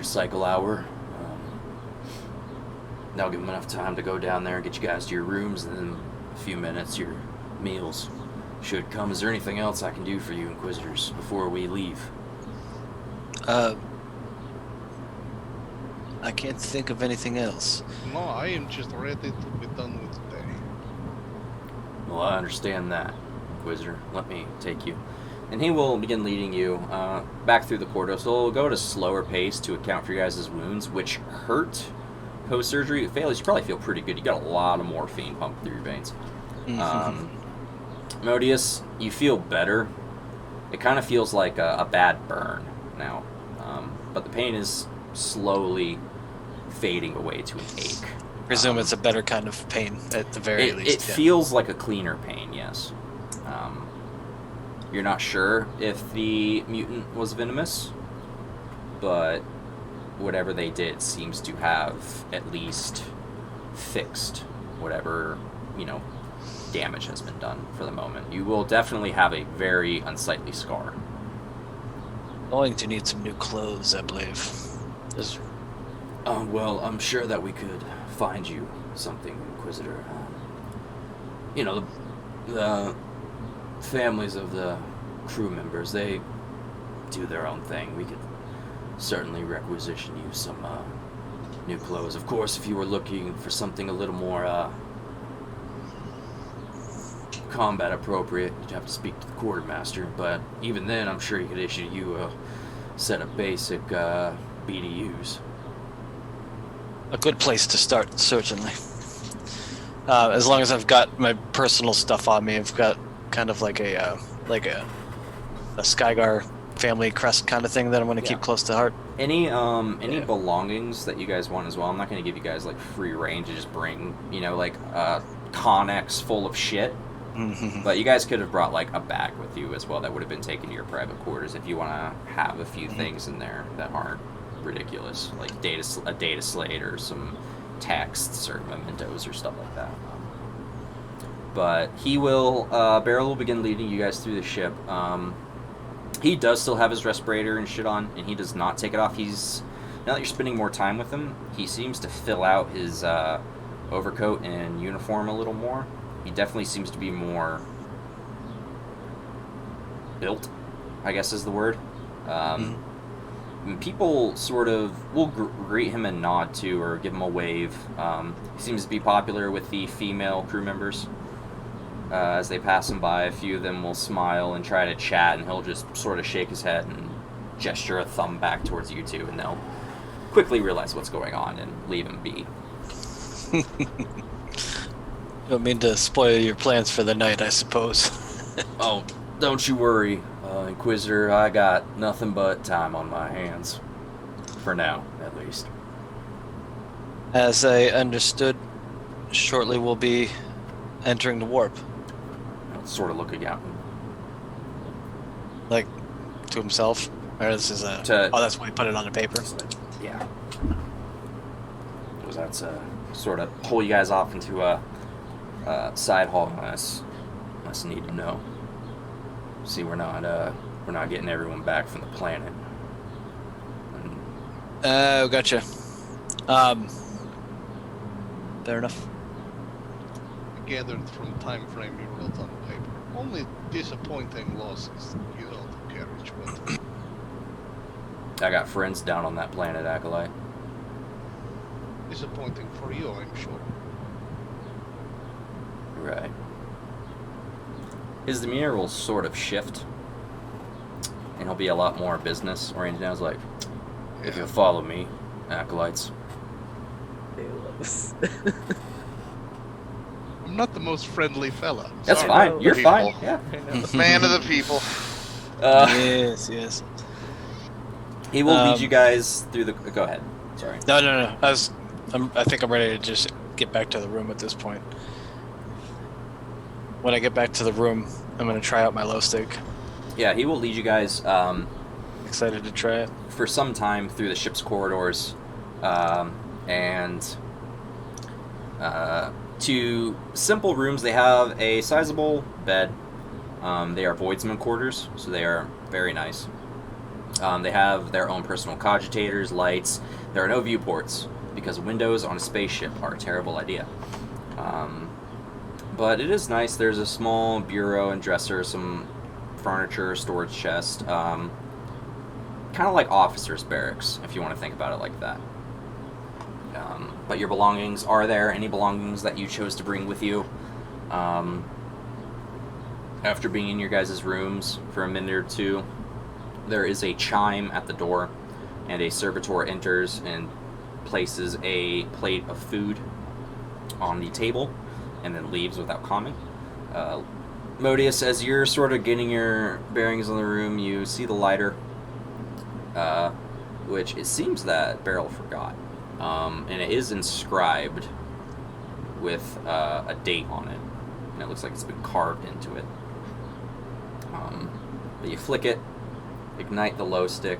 S1: cycle hour. That'll give them enough time to go down there and get you guys to your rooms, and then a few minutes, your meals should come. Is there anything else I can do for you, Inquisitors, before we leave?
S2: I can't think of anything else.
S3: No, I am just ready to be done with today.
S1: Well, I understand that, Inquisitor. Let me take you. And he will begin leading you back through the corridor. So he'll go at a slower pace to account for your guys' wounds, which hurt post-surgery. Failures, you probably feel pretty good. You got a lot of morphine pumped through your veins. Modius, you feel better. It kind of feels like a bad burn now. But the pain is slowly fading away to an ache.
S2: Presume it's a better kind of pain at the very least.
S1: It feels like a cleaner pain, yes. You're not sure if the mutant was venomous, but whatever they did seems to have at least fixed whatever, damage has been done for the moment. You will definitely have a very unsightly scar.
S2: Going to need some new clothes, I believe.
S1: Well, I'm sure that we could find you something, Inquisitor. The families of the crew members, they do their own thing. We could certainly requisition you some new clothes. Of course, if you were looking for something a little more combat appropriate, you'd have to speak to the quartermaster. But even then, I'm sure he could issue you a set of basic BDUs.
S2: A good place to start, certainly. As long as I've got my personal stuff on me, I've got kind of like a Skygar family crest kind of thing that I'm going to keep close to heart.
S1: Any belongings that you guys want as well? I'm not going to give you guys like free reign to just bring, Connex full of shit. But you guys could have brought like a bag with you as well that would have been taken to your private quarters if you want to have a few things in there that aren't ridiculous, like a data slate or some texts or mementos or stuff like that. But he will, Beryl will begin leading you guys through the ship. He does still have his respirator and shit on, and he does not take it off. Now that you're spending more time with him, he seems to fill out his overcoat and uniform a little more. He definitely seems to be more built, I guess is the word. People sort of will greet him and nod to, or give him a wave. He seems to be popular with the female crew members. As they pass him by, a few of them will smile and try to chat, and he'll just sort of shake his head and gesture a thumb back towards you two, and they'll quickly realize what's going on and leave him be.
S2: Don't mean to spoil your plans for the night, I suppose.
S1: Oh, don't you worry, Inquisitor. I got nothing but time on my hands. For now, at least.
S2: As I understood, shortly we'll be entering the warp.
S1: Sort of looking out.
S2: Like, to himself? Or this is a... that's why he put it on the paper.
S1: Yeah. Because that's sort of pull you guys off into a side hall unless need to know. See, we're not We're not getting everyone back from the planet. And
S2: Oh, gotcha. Fair enough.
S3: Gathered from the time frame you wrote on the paper. Only disappointing loss is you don't carriage, but
S1: I got friends down on that planet, Acolyte.
S3: disappointing for you, I'm sure.
S1: Right. His demeanor will sort of shift, and he'll be a lot more business oriented. I was like, if you'll follow me, Acolytes.
S3: I'm not the most friendly fella.
S1: That's
S3: Sorry.
S1: fine.
S4: No,
S1: You're
S5: people.
S1: fine. Yeah.
S5: Man of the people.
S2: Yes, yes.
S1: He will lead
S2: Um,
S1: you guys through the. Go ahead. Sorry.
S2: No. I think I'm ready to just get back to the room at this point. When I get back to the room, I'm gonna try out my low stick.
S1: Yeah, he will lead you guys
S2: Excited to try it.
S1: for some time through the ship's corridors, and to simple rooms. They have a sizable bed. They are voidsman quarters, so they are very nice. They have their own personal cogitators, lights. There are no viewports because windows on a spaceship are a terrible idea. But it is nice. There's a small bureau and dresser, some furniture, storage chest. Kind of like officers' barracks, if you want to think about it like that. But your belongings are there. Any belongings that you chose to bring with you. After being in your guys' rooms for a minute or two, there is a chime at the door, and a servitor enters and places a plate of food on the table, and then leaves without comment. Modius, as you're sort of getting your bearings on the room, you see the lighter, which it seems that Beryl forgot, and it is inscribed with a date on it, and it looks like it's been carved into it. But you flick it, ignite the low stick.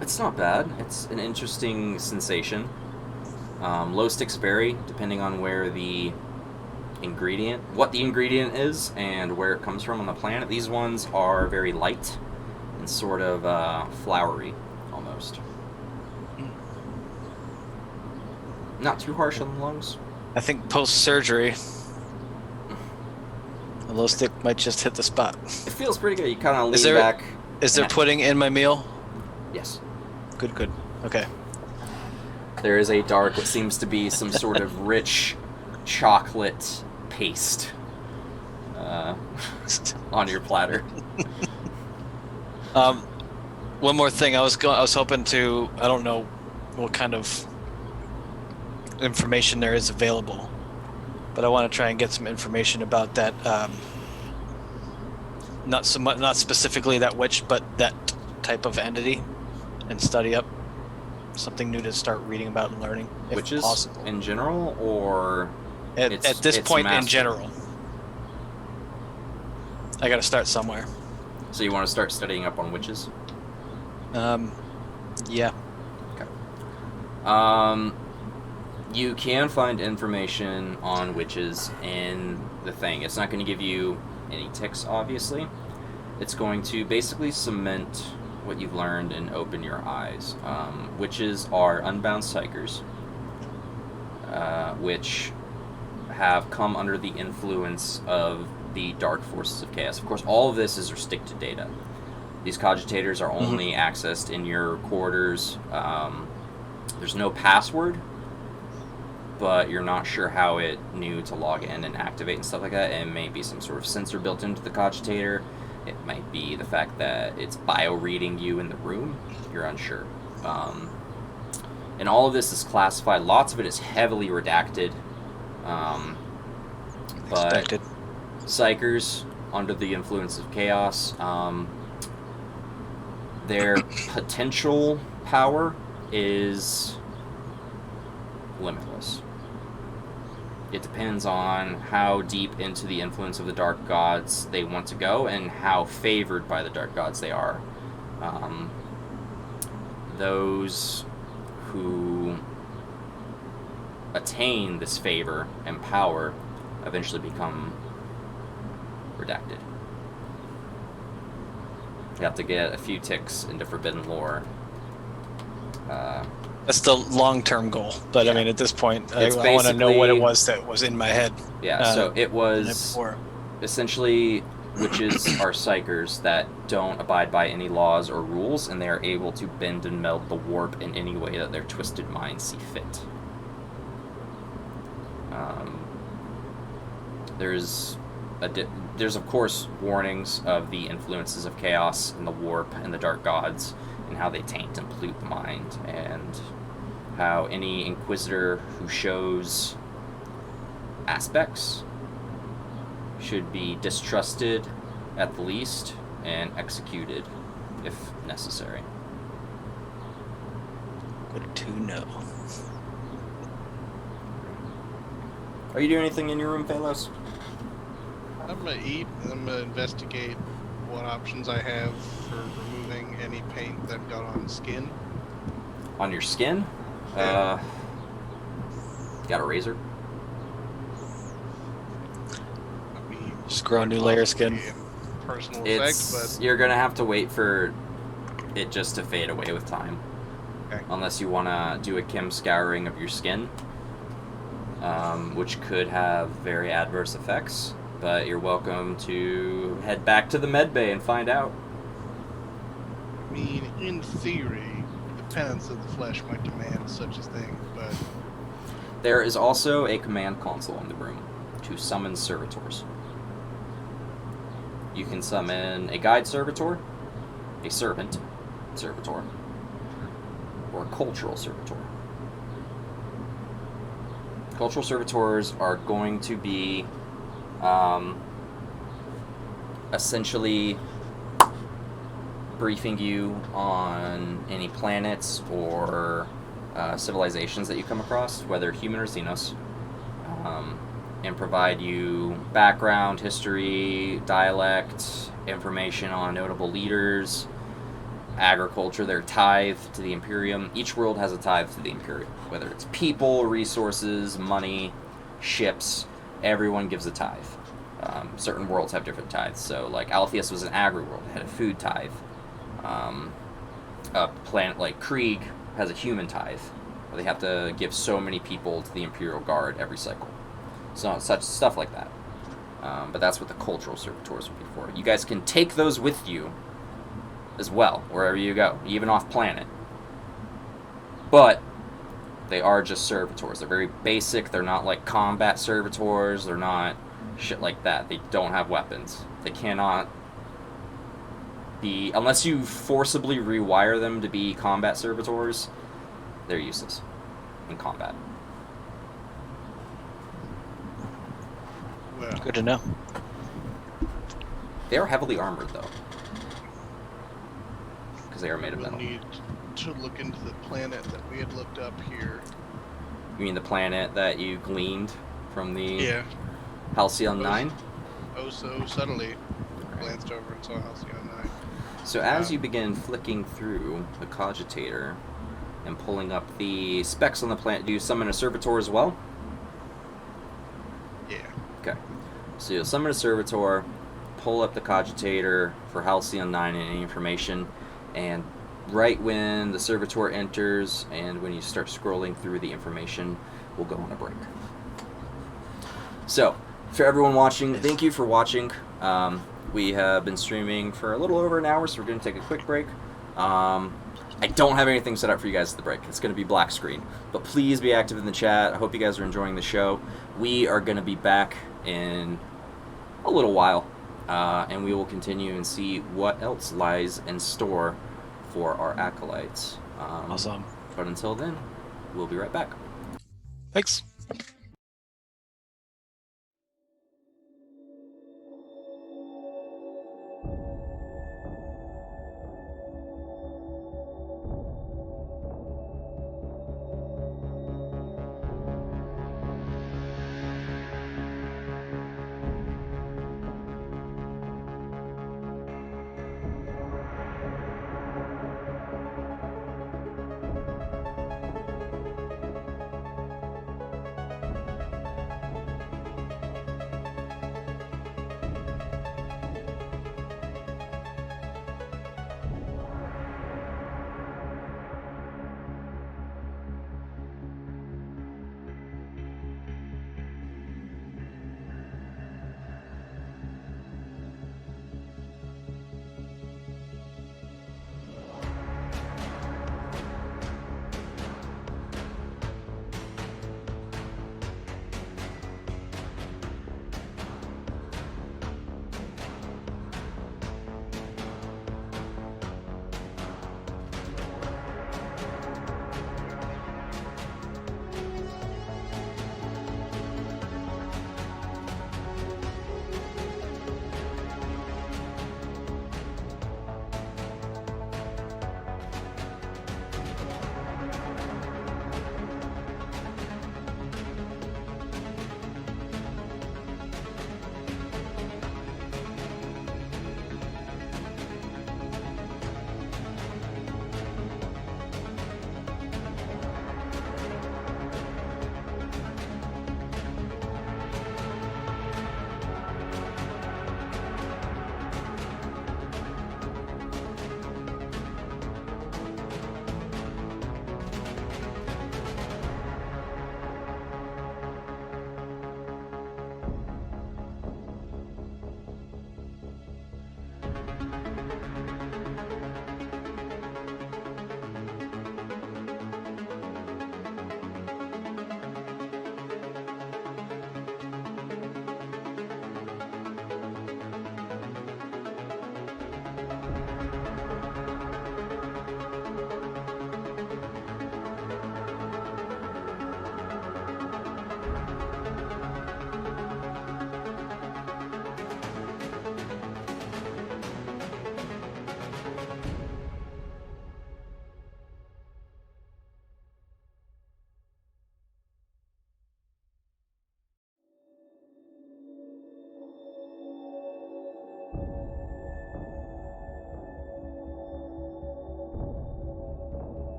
S1: It's not bad. It's an interesting sensation. Low sticks vary depending on where what the ingredient is and where it comes from on the planet. These ones are very light and sort of flowery almost. Not too harsh on the lungs.
S2: I think post-surgery, the low stick might just hit the spot.
S1: It feels pretty good. You kind of
S2: Is
S1: lean
S2: there-
S1: back.
S2: Is there
S1: Yeah.
S2: pudding in my meal?
S1: Yes.
S2: Good. Okay.
S1: There is a dark, what seems to be some sort of rich chocolate paste on your platter.
S2: One more thing. I was hoping to. I don't know what kind of information there is available, but I want to try and get some information about that. Not specifically that witch, but that type of entity, and study up something new to start reading about and learning, if
S1: Witches
S2: possible.
S1: in general, or
S2: At this
S1: it's
S2: point, in
S1: master.
S2: general, I got to start somewhere.
S1: So you want to start studying up on witches?
S2: Yeah.
S1: You can find information on witches in the thing. It's not going to give you any ticks, obviously. It's going to basically cement what you've learned and open your eyes. Witches are unbound psychers, which have come under the influence of the dark forces of chaos. Of course, all of this is restricted data. These cogitators are only accessed in your quarters. There's no password, but you're not sure how it knew to log in and activate and stuff like that. It may be some sort of sensor built into the cogitator. It might be the fact that it's bio-reading you in the room. You're unsure. And all of this is classified. Lots of it is heavily redacted. But
S2: Expected.
S1: Psychers, under the influence of chaos, their potential power is limitless. It depends on how deep into the influence of the dark gods they want to go and how favored by the dark gods they are. Those who attain this favor and power eventually become redacted. You have to get a few ticks into Forbidden Lore.
S2: That's the long-term goal. But I
S1: Yeah.
S2: mean, at this point,
S1: It's
S2: I want to know what it
S1: basically-
S2: was that was in my head.
S1: Yeah, so it
S2: the night
S1: was
S2: before.
S1: essentially witches are psychers that don't abide by any laws or rules, and they are able to bend and meld the warp in any way that their twisted minds see fit. There's of course warnings of the influences of chaos and the warp and the dark gods and how they taint and pollute the mind, and how any inquisitor who shows aspects should be distrusted at the least and executed if necessary.
S2: Good to know.
S1: Are you doing anything in your room, Phalos?
S3: I'm gonna eat and I'm gonna investigate what options I have for removing any paint that got on skin.
S1: On your skin?
S3: Yeah.
S1: Got a razor?
S3: I mean,
S2: Just grow a new layer of skin.
S3: possibly in personal effect, but
S1: You're gonna have to wait for it just to fade away with time.
S3: Okay.
S1: Unless you wanna do a chem scouring of your skin, which could have very adverse effects. But you're welcome to head back to the med bay and find out.
S3: I mean, in theory, the penance of the flesh might demand such a thing, but
S1: There is also a command console in the room to summon servitors. You can summon a guide servitor, a servant servitor, or a cultural servitor. Cultural servitors are going to be essentially briefing you on any planets or civilizations that you come across, whether human or Xenos, and provide you background, history, dialect, information on notable leaders, agriculture, their tithe to the Imperium. Each world has a tithe to the Imperium, whether it's people, resources, money, ships, everyone gives a tithe. Certain worlds have different tithes, so like Alpheus was an agri world, it had a food tithe. A planet like Krieg has a human tithe, where they have to give so many people to the Imperial Guard every cycle. So such stuff like that. But that's what the cultural servitors would be for. You guys can take those with you as well, wherever you go, even off planet. But they are just servitors. They're very basic. They're not like combat servitors. They're not shit like that. They don't have weapons. They cannot be, unless you forcibly rewire them to be combat servitors, they're useless in combat.
S3: well,
S2: Good to know.
S1: They are heavily armored though, because they are made of
S3: we'll
S1: metal.
S3: need to look into the planet that we had looked up here.
S1: You mean the planet that you gleaned from the
S3: Yeah,
S1: Halcyon 9?
S3: oh so subtly glanced over and saw Halcyon 9.
S1: So as you begin flicking through the cogitator and pulling up the specs on the planet, do you summon a servitor as well?
S3: Yeah.
S1: Okay. So you'll summon a servitor, pull up the cogitator for Halcyon 9 and any information, and right when the servitor enters and when you start scrolling through the information, we'll go on a break. So, for everyone watching, thank you for watching. We have been streaming for a little over an hour, so we're going to take a quick break. I don't have anything set up for you guys at the break. It's going to be black screen. But please be active in the chat. I hope you guys are enjoying the show. We are going to be back in a little while, and we will continue and see what else lies in store for our acolytes.
S2: Awesome.
S1: But until then, we'll be right back.
S2: Thanks.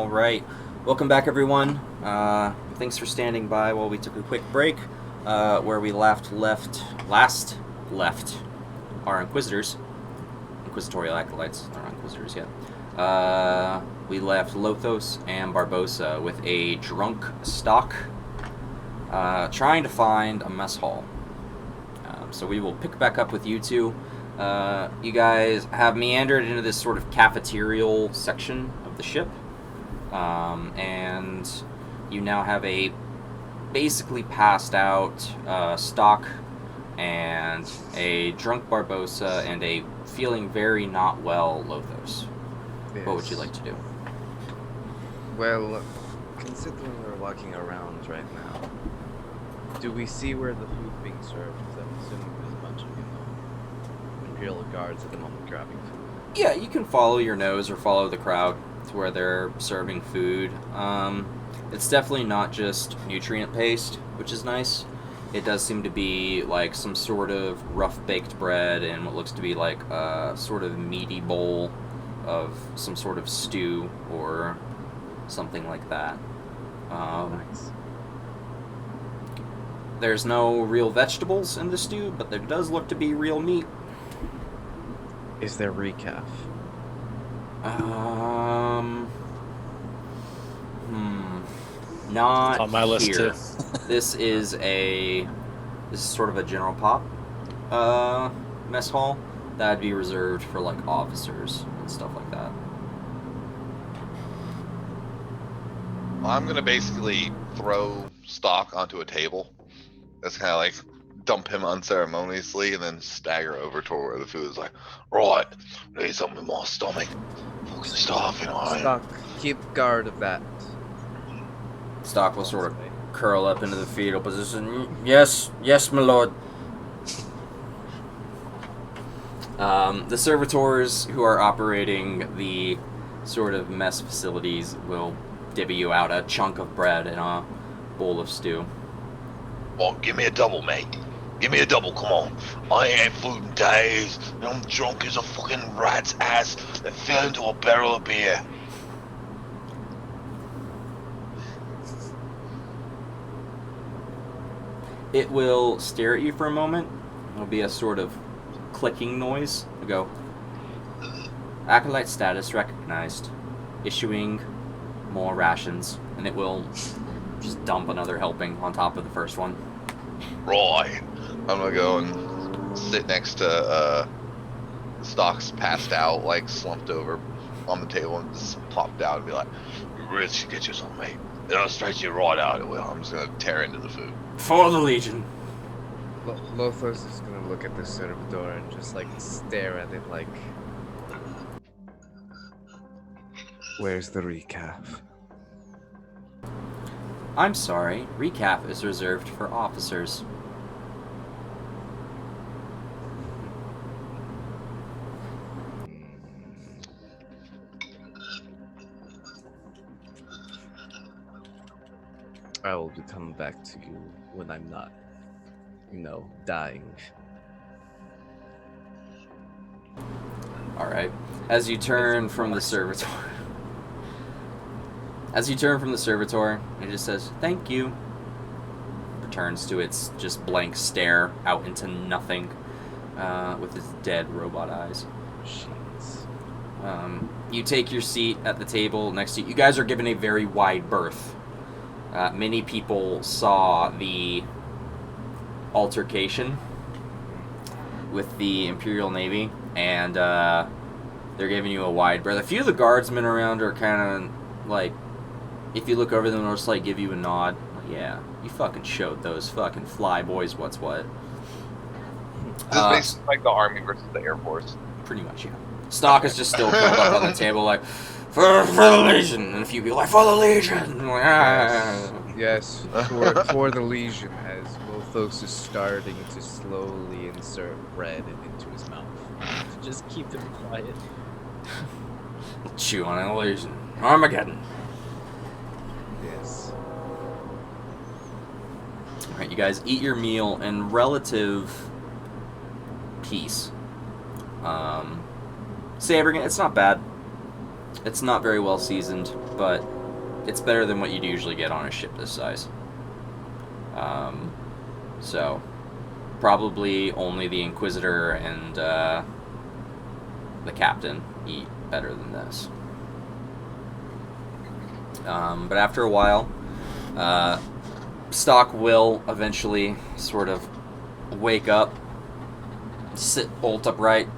S1: All right. Welcome back, everyone. Thanks for standing by while we took a quick break, where we last left our Inquisitors. Inquisitorial Acolytes, they're not Inquisitors yet. We left Lothos and Barbosa with a drunk Stock, trying to find a mess hall. So we will pick back up with you two. You guys have meandered into this sort of cafeterial section of the ship, and you now have a basically passed out Stock and a drunk Barbosa and a feeling very not well Lothos. What would you like to do?
S4: Well, considering we're walking around right now, do we see where the food's being served? Because I'm assuming there's a bunch of, Imperial guards at the moment grabbing food.
S1: Yeah, you can follow your nose or follow the crowd to where they're serving food. It's definitely not just nutrient paste, which is nice. It does seem to be like some sort of rough baked bread and what looks to be like a sort of meaty bowl of some sort of stew or something like that.
S4: Nice.
S1: There's no real vegetables in the stew, but there does look to be real meat.
S4: Is there recaf?
S1: Not
S2: On my list
S1: here.
S2: too.
S1: This is sort of a general pop mess hall that'd be reserved for like officers and stuff like that.
S5: I'm gonna basically throw Stock onto a table. That's kind of like dump him unceremoniously and then stagger over to where the food is like, right, need something in my stomach. Fucking starving, I am.
S4: Stock, keep guard of that.
S1: Stock will sort of curl up into the fetal position. Yes, my lord. The servitors who are operating the sort of mess facilities will divvy you out a chunk of bread and a bowl of stew.
S6: Oh, give me a double, mate. Give me a double, come on. I ain't had food in days, and I'm drunk as a fucking rat's ass that fell into a barrel of beer.
S1: It will stare at you for a moment. It'll be a sort of clicking noise. It'll go, Acolyte status recognized. Issuing more rations. And it will just dump another helping on top of the first one.
S5: Right. I'm gonna go and sit next to Stock's passed out, like slumped over on the table, and just plop down and be like, "You really should get you some, mate. Then I'll stretch you right out of it. I'm just gonna tear into the food."
S1: For the Legion.
S4: Lothos is gonna look at the servitor and just like stare at it like, where's the recaf?
S1: I'm sorry, recap is reserved for officers.
S4: I will come back to you when I'm not, dying.
S1: Alright. As you turn from the servitor, it just says, "Thank you." Returns to its just blank stare out into nothing with its dead robot eyes.
S4: Jeez.
S1: You take your seat at the table next to you. You guys are given a very wide berth. Many people saw the altercation with the Imperial Navy, and they're giving you a wide berth. A few of the guardsmen around are kind of like, if you look over them, they'll just like give you a nod. Like, yeah, you fucking showed those fucking fly boys what's what.
S7: This is basically like the Army versus the Air Force.
S1: Pretty much, yeah. Stock is just still curled up on the table like, for the Legion, and a few people like, for the Legion. I'm like, ah.
S4: Yes, for the Legion, as Lothos is starting to slowly insert bread into his mouth. Just keep him quiet.
S1: Chew on an Legion. Armageddon.
S4: Yes.
S1: Alright, you guys eat your meal in relative peace. Savoring it, it's not bad. It's not very well seasoned, but it's better than what you'd usually get on a ship this size. So probably only the Inquisitor and the Captain eat better than this. But after a while, Stock will eventually sort of wake up, sit bolt upright,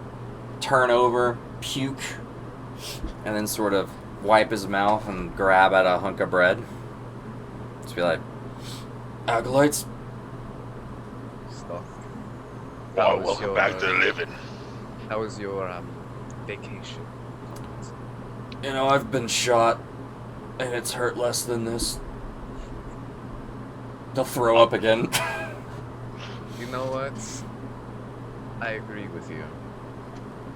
S1: turn over, puke, and then sort of wipe his mouth and grab at a hunk of bread. Just be like, Acolytes?
S4: Stock.
S6: Oh, welcome back to the living.
S4: How was your vacation?
S1: You know, I've been shot, and it's hurt less than this. They'll throw up again.
S4: You know what? I agree with you.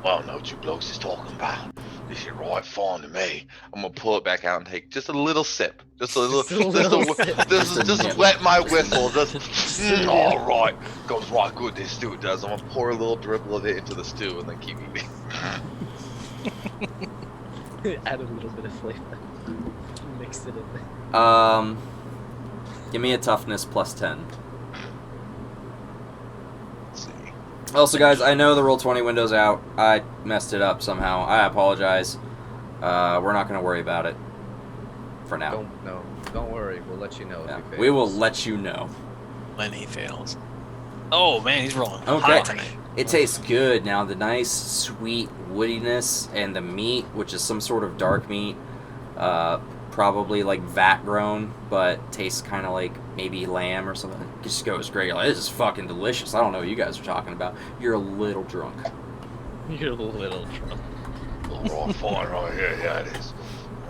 S6: Well, I don't know what you blokes is talking about. This shit right fine to me. I'm gonna pull it back out and take just a little sip. Just a little just wet my whistle. Just all right. Goes right good, this stew does. I'm gonna pour a little dribble of it into the stew and then keep eating.
S4: Add a little bit of flavor. Mix it in.
S1: Give me a toughness plus 10.
S6: Let's see.
S1: Also, guys, I know the Roll20 window's out. I messed it up somehow. I apologize. We're not going to worry about it for now.
S4: Don't worry. We'll let you know.
S1: Yeah,
S4: If he
S1: we will
S4: fails.
S1: let you know.
S2: When he fails. Oh man, he's rolling
S1: Okay.
S2: high tonight.
S1: It tastes good. Now, the nice, sweet woodiness and the meat, which is some sort of dark meat, probably like vat grown, but tastes kind of like maybe lamb or something. It just goes great. You're like, this is fucking delicious. I don't know what you guys are talking about. You're a little drunk.
S4: You're a little drunk.
S6: All right, fine right here. Yeah, it is.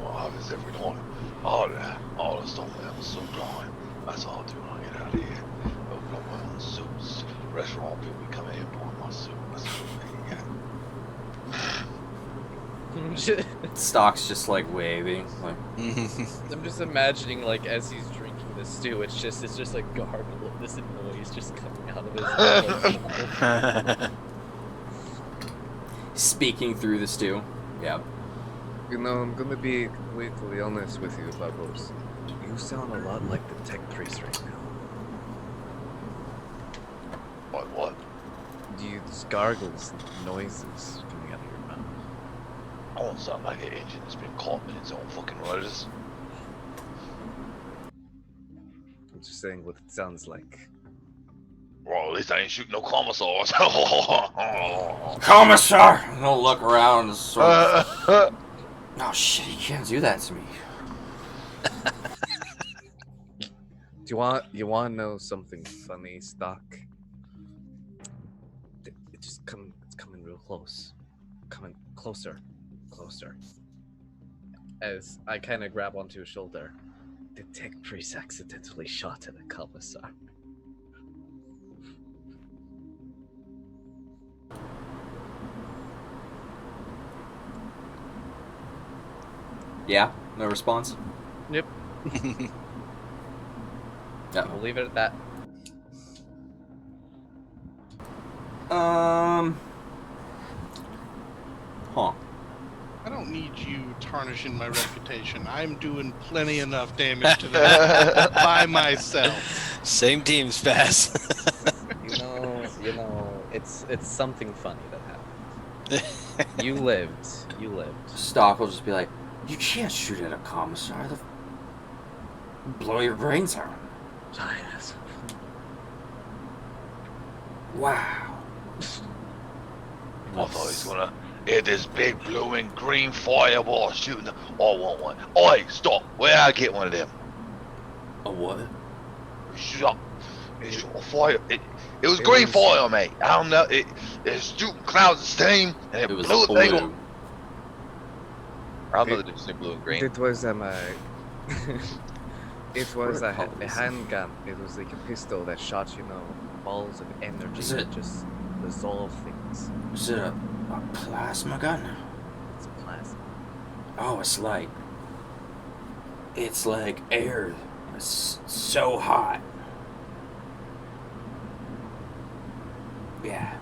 S6: Well, I have this every night. Oh, yeah. Oh, the stomach was so dry. That's all I do when I get out of here. Open up my own soups. Restaurant people come in and buy my soup. That's what they get.
S1: Stock's just like waving. Like,
S4: I'm just imagining like as he's drinking the stew, it's just like gargle of this noise just coming out of his mouth.
S1: speaking through the stew. Yeah.
S4: You know, I'm gonna be completely honest with you, Bubbles. You sound a lot like the tech priest right now.
S6: What?
S4: These gargles, noises coming out of your mouth.
S6: I don't sound like an engine that's been caught in its own fucking rotors.
S4: I'm just saying what it sounds like.
S6: Well, at least I ain't shooting no commissars.
S1: Commissar! I'm gonna look around and sort of... Oh shit, you can't do that to me.
S4: You want to know something funny, Stock? It's coming real close. Coming closer. As I kind of grab onto his shoulder, the tech priest accidentally shot at a commissar.
S1: Yeah? No response?
S4: Yep.
S1: Yeah.
S4: We'll leave it at that.
S1: Huh.
S3: I don't need you tarnishing my reputation. I'm doing plenty enough damage to that by myself.
S2: Same team, Spaz.
S4: You know, it's something funny that happened. You lived.
S1: Stock will just be like, you can't shoot at a commissar. They'll blow your brains out.
S4: Giants.
S1: Wow.
S6: I thought he was gonna hit this big blue and green fireball shooting. Oh, I want one. Oi, stop. Where I get one of them?
S1: A what?
S6: Shoot up. It shot fire. It was green fire, mate. I don't know. It shooting clouds of steam and it
S1: It was
S6: blew the thing up.
S1: blue.
S7: I don't know the difference between blue and green.
S4: It was it was a handgun. It was like a pistol that shot, balls of energy
S1: Is
S4: that
S1: it-
S4: just resolve things.
S1: Is it a plasma gun?
S4: It's plasma.
S1: Oh, it's like air. It's so hot. Yeah.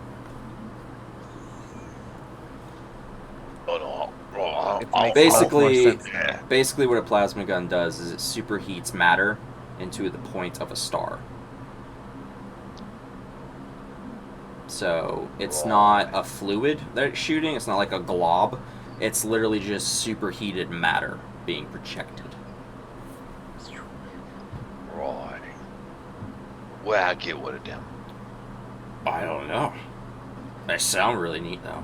S6: Oh no, bro, I
S4: It makes a lot more
S1: Basically,
S4: sense now.
S6: Yeah.
S1: basically what a plasma gun does is it superheats matter into the point of a star. So it's not a fluid that it's shooting. It's not like a glob. It's literally just superheated matter being projected.
S6: Right. Where I get one of them?
S1: I don't know. They sound really neat though.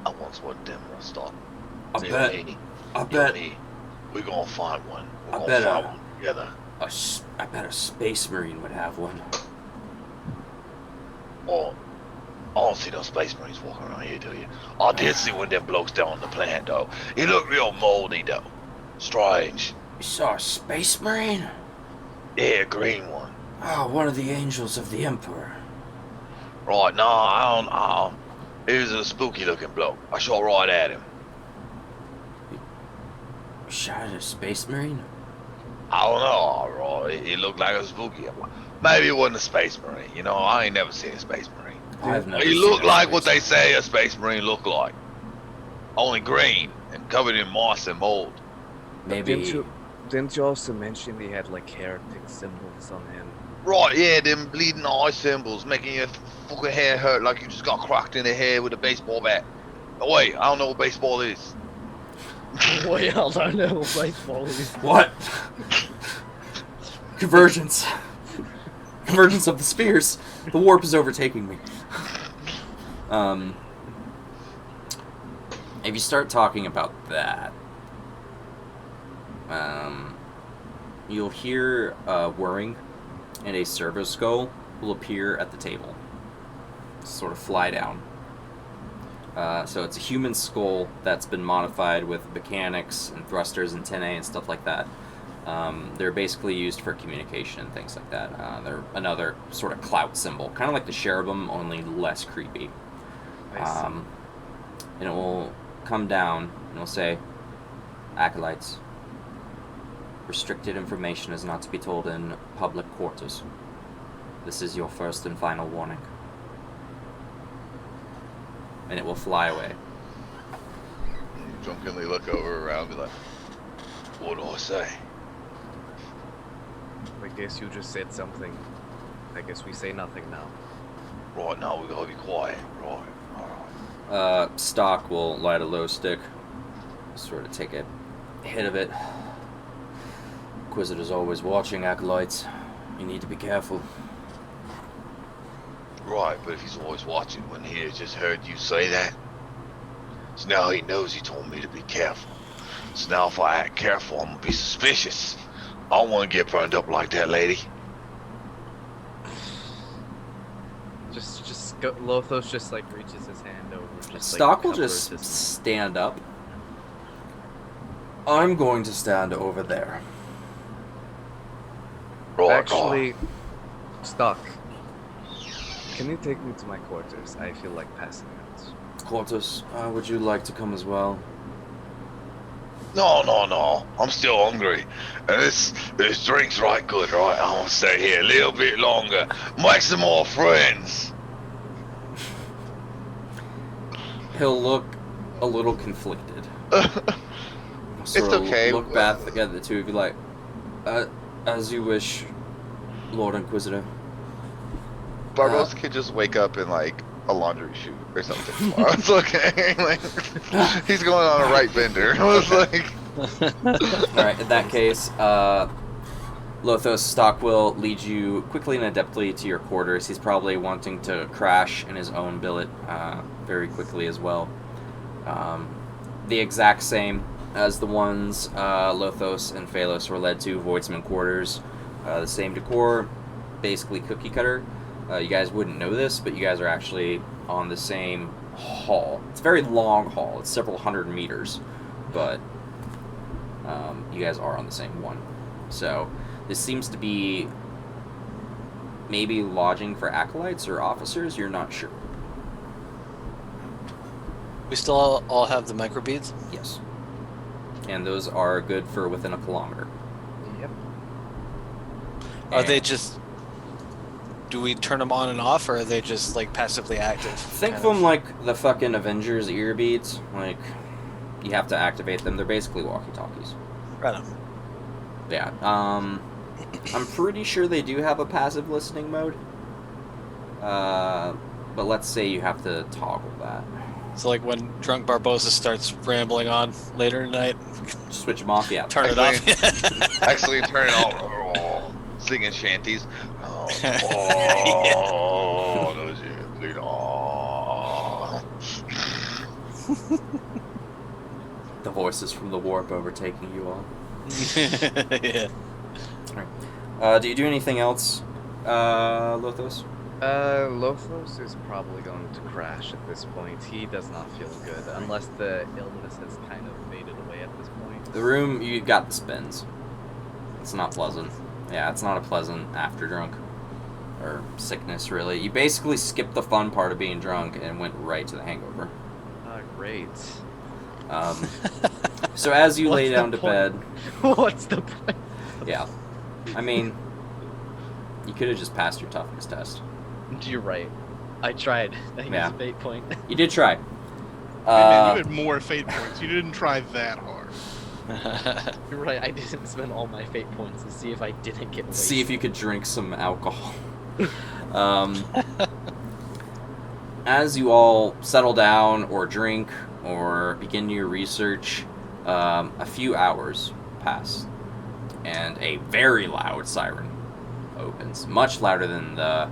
S6: I want one of them. We'll stop.
S1: I bet.
S6: We're gonna find one. We're
S1: I
S6: gonna
S1: bet,
S6: find one together.
S1: I bet a space marine would have one.
S6: Oh, I don't see no space marines walking around here, do you? I did see one of them blokes down on the plant, though. He looked real moldy, though. Strange.
S1: You saw a space marine?
S6: Yeah, green one.
S1: Oh, one of the angels of the Emperor.
S6: Right, no, I don't. He was a spooky-looking bloke. I shot right at him.
S1: You shot at a space marine?
S6: I don't know, right? He looked like a spooky. Maybe it wasn't a space marine. You know, I ain't never seen a space marine.
S1: I've never
S6: He
S1: seen
S6: looked
S1: a
S6: like
S1: space
S6: what they say a space marine look like. Only green and covered in moss and mold.
S1: Maybe.
S4: Didn't you also mention he had like heretic symbols on him?
S6: Right, yeah, them bleeding eye symbols making your fucking hair hurt like you just got cracked in the head with a baseball bat. Oh, wait, I don't know what baseball is.
S4: Wait, I don't know what baseball is.
S1: What? Convergence. Convergence of the spheres. The warp is overtaking me. If you start talking about that, you'll hear whirring, and a servo skull will appear at the table. Sort of fly down. So it's a human skull that's been modified with mechanics and thrusters, antennae, and stuff like that. They're basically used for communication and things like that. They're another sort of clout symbol, kind of like the cherubim, only less creepy. And it will come down and it'll say, "Acolytes, restricted information is not to be told in public quarters. This is your first and final warning." And it will fly away.
S6: Drunkenly look over around and be like, what do I say?
S4: I guess you just said something. I guess we say nothing now.
S6: Right, now we gotta be quiet. Right, alright.
S1: Stock will light a low stick, sort of take a hit of it. Inquisitor's always watching, acolytes. You need to be careful.
S6: Right, but if he's always watching, when he had just heard you say that, so now he knows you told me to be careful. So now if I act careful, I'm gonna be suspicious. I don't want to get burned up like that lady.
S4: Just go, Lothos just like reaches his hand over. Just,
S1: Stock will
S4: covers
S1: just
S4: his mouth.
S1: stand up. I'm going to stand over there.
S6: Right,
S4: Actually, Stock, can you take me to my quarters? I feel like passing out.
S1: Quartus, would you like to come as well?
S6: No. I'm still hungry. And this drink's right good, right? I want to stay here a little bit longer. Make some more friends.
S1: He'll look a little conflicted.
S5: It's okay.
S1: Look back at the two of you like, as you wish, Lord Inquisitor.
S5: Barbosa could just wake up in like a laundry chute or something tomorrow. It's okay. Like, he's going on a right bender. It's like,
S1: Alright, in that case, Lothos Stock will lead you quickly and adeptly to your quarters. He's probably wanting to crash in his own billet very quickly as well. The exact same as the ones Lothos and Phalos were led to, Voidsman quarters. The same decor, basically cookie cutter. You guys wouldn't know this, but you guys are actually on the same hall. It's a very long hall. It's several hundred meters, but you guys are on the same one. So this seems to be maybe lodging for acolytes or officers. You're not sure.
S2: We still all have the microbeads?
S1: Yes. And those are good for within a kilometer.
S4: Yep.
S2: Are they
S1: And
S2: just... do we turn them on and off, or are they just like passively active?
S1: Think of
S2: kind
S1: them like the fucking Avengers ear beads. Like, you have to activate them. They're basically walkie-talkies.
S2: Right on.
S1: Yeah. I'm pretty sure they do have a passive listening mode. But let's say you have to toggle that.
S2: So like when drunk Barbosa starts rambling on later tonight,
S1: Switch them off, yeah.
S2: turn it off.
S6: Actually, turn it off. Singing shanties. Oh, those are bleed. Oh.
S1: The voices from the warp overtaking you all.
S2: Yeah.
S1: Do you do anything else, Lothos?
S4: Lothos is probably going to crash at this point. He does not feel good, unless the illness has kind of faded away at this point.
S1: The room, you got the spins. It's not pleasant. Yeah, it's not a pleasant after drunk. Or sickness, really. You basically skipped the fun part of being drunk and went right to the hangover.
S4: Great.
S1: So as you lay
S4: What's
S1: down
S4: the
S1: to
S4: point?
S1: bed...
S4: What's the point?
S1: Yeah. I mean, you could have just passed your toughness test.
S4: You're right. I tried. I used
S1: Yeah.
S4: fate point.
S1: You did try.
S3: Hey, man, you had more fate points. You didn't try that hard.
S4: You're right. I didn't spend all my fate points to see if I didn't get wasted.
S1: See if you could drink some alcohol. As you all settle down or drink or begin your research, a few hours pass, and a very loud siren opens, much louder than the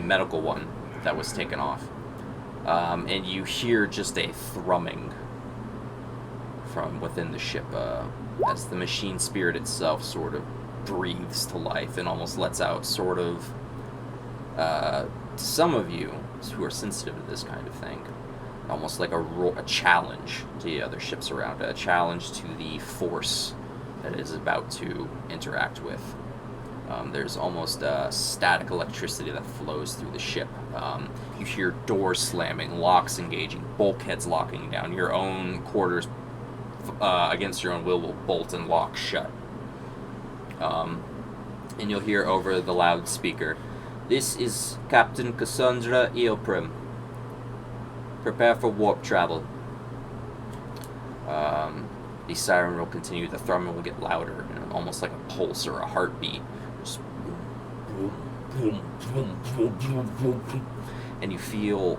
S1: medical one that was taken off. And you hear just a thrumming from within the ship as the machine spirit itself sort of breathes to life and almost lets out sort of, some of you who are sensitive to this kind of thing, almost like a challenge to the other ships around it, a challenge to the force that it is about to interact with. There's almost static electricity that flows through the ship. You hear doors slamming, locks engaging, bulkheads locking down. Your own quarters, against your own will bolt and lock shut. And you'll hear over the loudspeaker, "This is Captain Cassandra Eoprim. Prepare for warp travel." The siren will continue, the thrumming will get louder, and almost like a pulse or a heartbeat. Just boom, boom, boom, boom, boom, boom, boom. And you feel,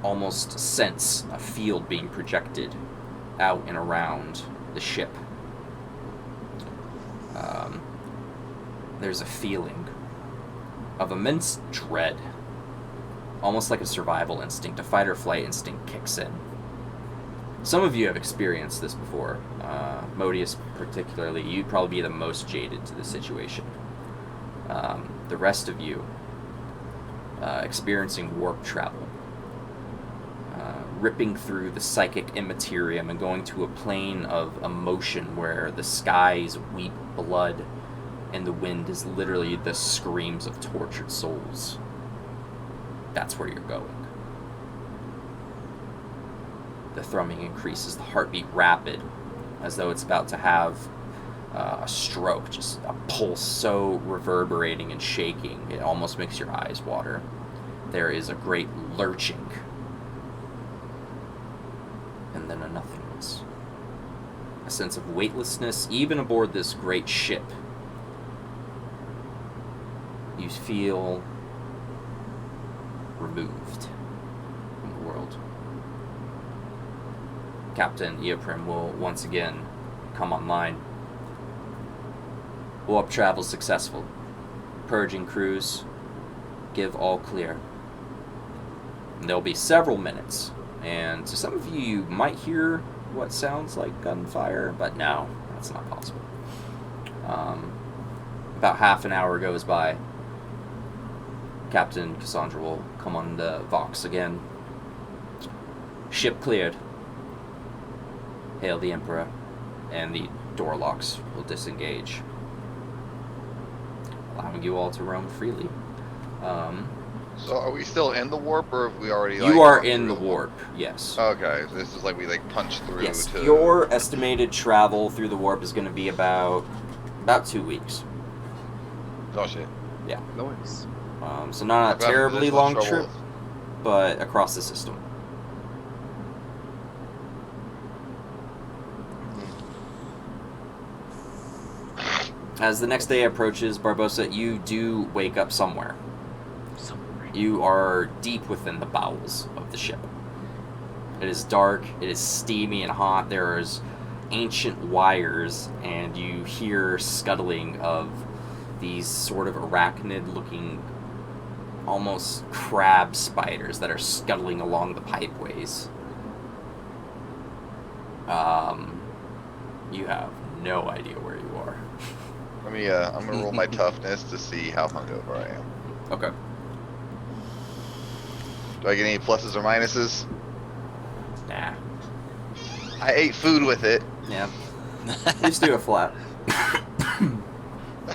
S1: almost sense a field being projected out and around the ship. There's a feeling of immense dread, almost like a survival instinct, a fight or flight instinct kicks in. Some of you have experienced this before. Modius particularly, you'd probably be the most jaded to the situation. The rest of you, experiencing warp travel, ripping through the psychic immaterium and going to a plane of emotion where the skies weep blood and the wind is literally the screams of tortured souls. That's where you're going. The thrumming increases, the heartbeat rapid, as though it's about to have a stroke, just a pulse so reverberating and shaking, it almost makes your eyes water. There is a great lurching, and then a nothingness. A sense of weightlessness, even aboard this great ship. You feel removed from the world. Captain Eoprim will once again come online. Warp travel successful. Purging crews, give all clear. And there'll be several minutes, and to some of you, you might hear what sounds like gunfire, but no, that's not possible. About half an hour goes by. Captain Cassandra will come on the Vox again. Ship cleared. Hail the Emperor, and the door locks will disengage, allowing you all to roam freely.
S5: So are we still in the warp, or have we already?
S1: You are in the warp, yes.
S5: Okay, so this is like we punch through.
S1: Yes,
S5: to...
S1: your estimated travel through the warp is going to be about About 2 weeks.
S5: Oh shit.
S4: Nice.
S1: So not a
S5: I've gotten
S1: terribly
S5: this much
S1: long
S5: trouble.
S1: trip, but across the system. As the next day approaches, Barbosa, you do wake up somewhere. You are deep within the bowels of the ship. It is dark, it is steamy and hot. There is ancient wires, and you hear scuttling of these sort of arachnid-looking, almost crab spiders that are scuttling along the pipeways. You have no idea where you are.
S5: Let me. I'm gonna roll my toughness to see how hungover I am.
S1: Okay.
S5: Do I get any pluses or minuses?
S1: Nah.
S5: I ate food with it.
S1: Yeah. Just do a flat.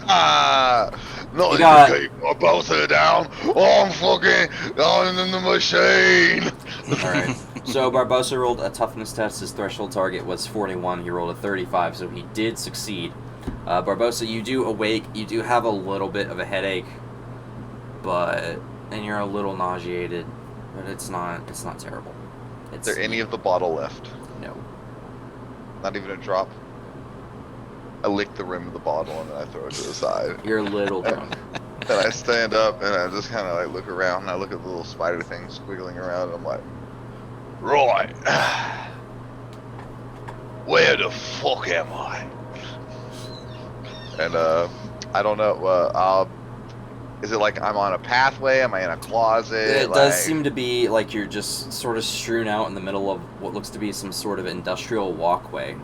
S5: Ah, no,
S1: You
S5: you
S1: got-
S5: keep my Barbosa down. Oh, I'm fucking on in the machine.
S1: Alright. So Barbosa rolled a toughness test. His threshold target was 41. He rolled a 35, so he did succeed. Barbosa, you do awake. You do have a little bit of a headache, and you're a little nauseated, but it's not terrible.
S5: Is there any of the bottle left?
S1: No.
S5: Not even a drop. I lick the rim of the bottle and then I throw it to the side.
S1: You're a little drunk.
S5: And I stand up and I just kind of like look around and I look at the little spider thing squiggling around and I'm like, right, where the fuck am I? And I don't know. Is it like I'm on a pathway? Am I in a closet?
S1: It does seem to be like you're just sort of strewn out in the middle of what looks to be some sort of industrial walkway.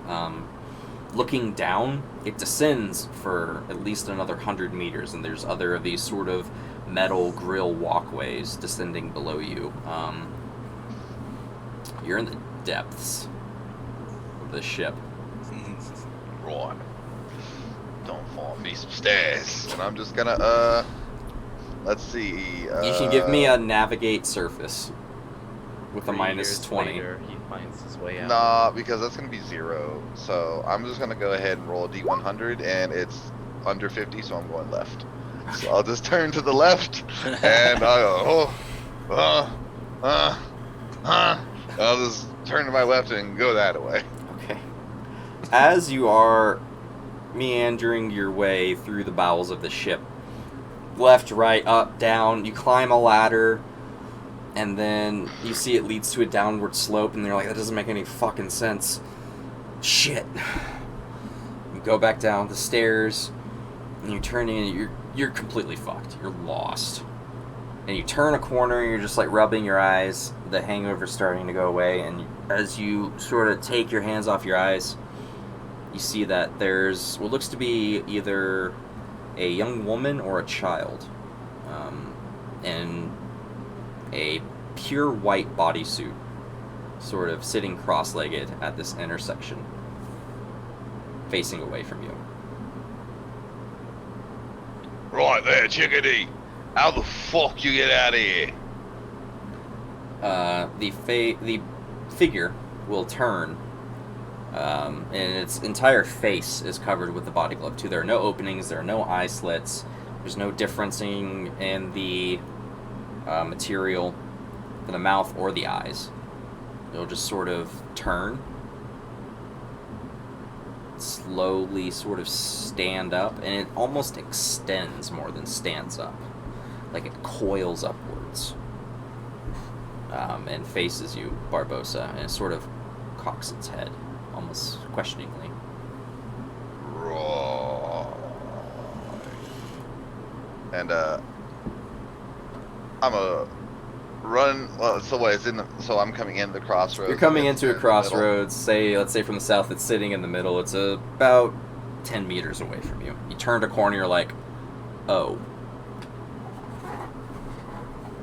S1: Looking down, it descends for at least another 100 meters, and there's other of these sort of metal grill walkways descending below you. You're in the depths of the ship.
S5: Right. Don't find me some stairs. And I'm just gonna let's see.
S1: You can give me a navigate surface with a
S4: 3
S1: minus
S4: years
S1: 20.
S4: later, he finds his way out.
S5: Nah, because that's gonna be 0. So I'm just gonna go ahead and roll a D100, and it's under 50, so I'm going left. So I'll just turn to the left, and I'll go, I'll just turn to my left and go that way.
S1: Okay. As you are meandering your way through the bowels of the ship, left, right, up, down, you climb a ladder, and then you see it leads to a downward slope, and you're like, that doesn't make any fucking sense. Shit. You go back down the stairs, and you turn in, and you're completely fucked. You're lost. And you turn a corner, and you're just like rubbing your eyes, the hangover's starting to go away, and as you sort of take your hands off your eyes, you see that there's what looks to be either a young woman or a child in a pure white bodysuit, sort of sitting cross-legged at this intersection, facing away from you.
S5: Right there, chickadee. How the fuck you get out of here?
S1: The figure will turn, and its entire face is covered with the body glove too. There are no openings, there are no eye slits, there's no differencing in the material for the mouth or the eyes. It'll just sort of turn, slowly sort of stand up, and it almost extends more than stands up, like it coils upwards. And faces you, Barbosa, and it sort of cocks its head, almost questioningly.
S5: Right. And I'm a run. Well, so what? It's in the. So I'm coming in the crossroads.
S1: You're coming
S5: it's
S1: into a
S5: in the middle.
S1: crossroads. Let's say from the south, it's sitting in the middle. It's about 10 meters away from you. You turned a corner, you're like, oh.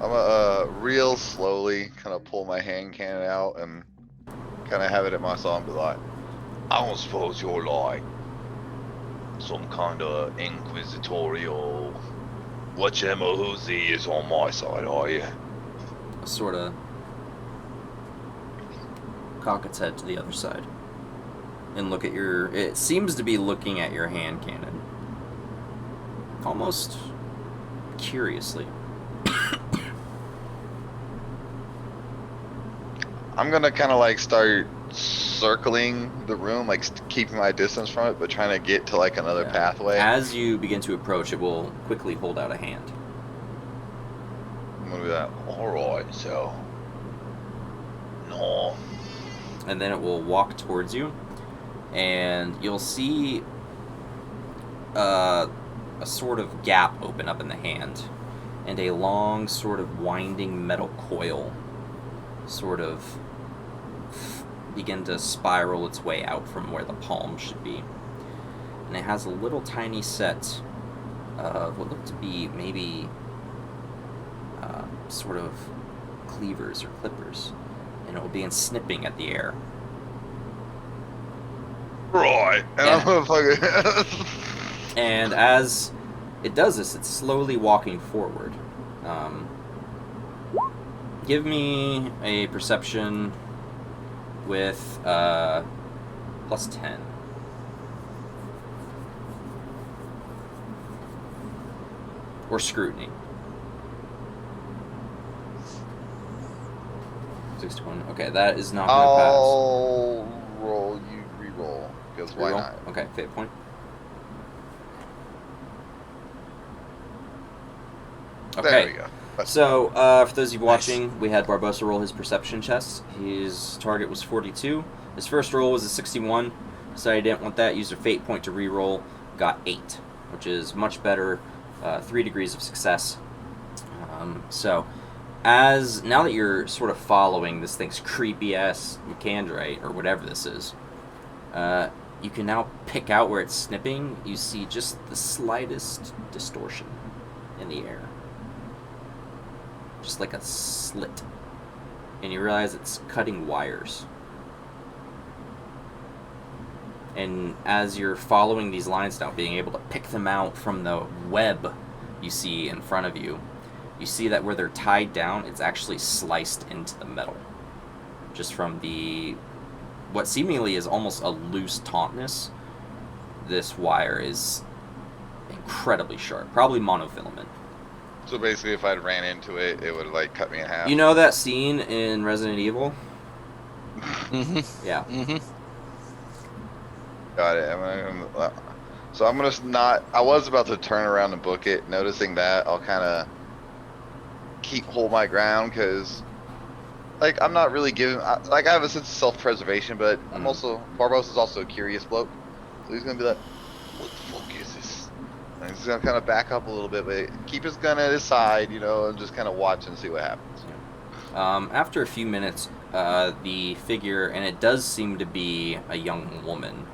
S5: I'm real slowly kind of pull my hand cannon out and kind of have it at my side and be like, I don't suppose you're like some kind of inquisitorial whichever whosie is on my side, are you?
S1: Sort of cock its head to the other side and look at it seems to be looking at your hand cannon. almost curiously.
S5: I'm gonna kind of like start circling the room, like keeping my distance from it, but trying to get to like another
S1: Yeah.
S5: pathway.
S1: As you begin to approach, it will quickly hold out a hand.
S5: I'm gonna be like, alright, so. No.
S1: And then it will walk towards you, and you'll see a sort of gap open up in the hand, and a long sort of winding metal coil sort of begin to spiral its way out from where the palm should be. And it has a little tiny set of what look to be maybe sort of cleavers or clippers, and it will begin snipping at the air.
S5: Right. And
S1: Yeah.
S5: I'm gonna fucking.
S1: And as it does this, it's slowly walking forward. Give me a perception with plus 10. Or scrutiny. 61. Okay, that is not going to pass.
S5: I'll roll, you re-roll, because why
S1: Reroll?
S5: not?
S1: Okay, fate point.
S5: There
S1: Okay.
S5: we go.
S1: So, for those of you watching, we had Barbosa roll his perception chest. His target was 42. His first roll was a 61. So he didn't want that. Used a fate point to re-roll. Got 8, which is much better. 3 degrees of success. So, now that you're sort of following this thing's creepy-ass Macandrite, or whatever this is, you can now pick out where it's snipping. You see just the slightest distortion in the air. Just like a slit. And you realize it's cutting wires. And as you're following these lines now, being able to pick them out from the web you see in front of you, you see that where they're tied down, it's actually sliced into the metal. Just from what seemingly is almost a loose tautness, this wire is incredibly sharp. Probably monofilament.
S5: So basically, if I'd ran into it, it would like cut me in half.
S1: You know that scene in Resident Evil?
S2: Mm-hmm.
S1: Yeah.
S2: Mm-hmm.
S5: Got it. So I'm gonna not. I was about to turn around and book it. Noticing that, I'll kind of hold my ground because, like, I'm not really giving. I have a sense of self-preservation, but I'm also Barbosa's also a curious bloke, so he's gonna be like, "What the fuck is this?" And he's gonna kind of back up a little bit, but keep his gun at his side, and just kind of watch and see what happens.
S1: After a few minutes, the figure, and it does seem to be a young woman,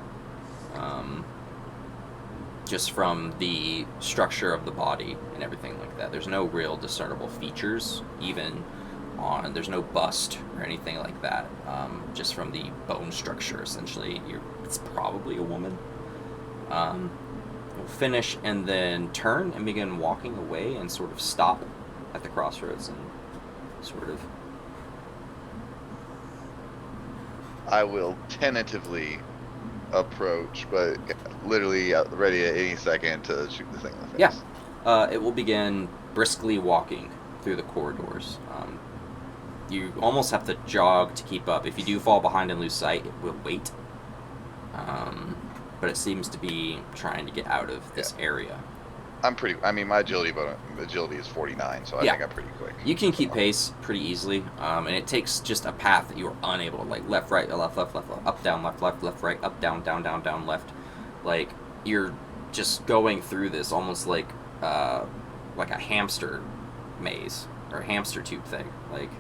S1: just from the structure of the body and everything like that. There's no real discernible features, there's no bust or anything like that. Just from the bone structure, essentially, it's probably a woman. We'll finish and then turn and begin walking away and sort of stop at the crossroads and sort of.
S5: I will tentatively approach, but literally ready at any second to shoot the thing in the face.
S1: Yeah. It will begin briskly walking through the corridors. You almost have to jog to keep up. If you do fall behind and lose sight, it will wait. But it seems to be trying to get out of this area.
S5: My agility is 49, so I think I'm pretty quick.
S1: You can keep pace pretty easily, and it takes just a path that you are unable to, like, left, right, left, up, down, left, right, up, down, left. Like, you're just going through this almost like a hamster maze, or a hamster tube thing. Like,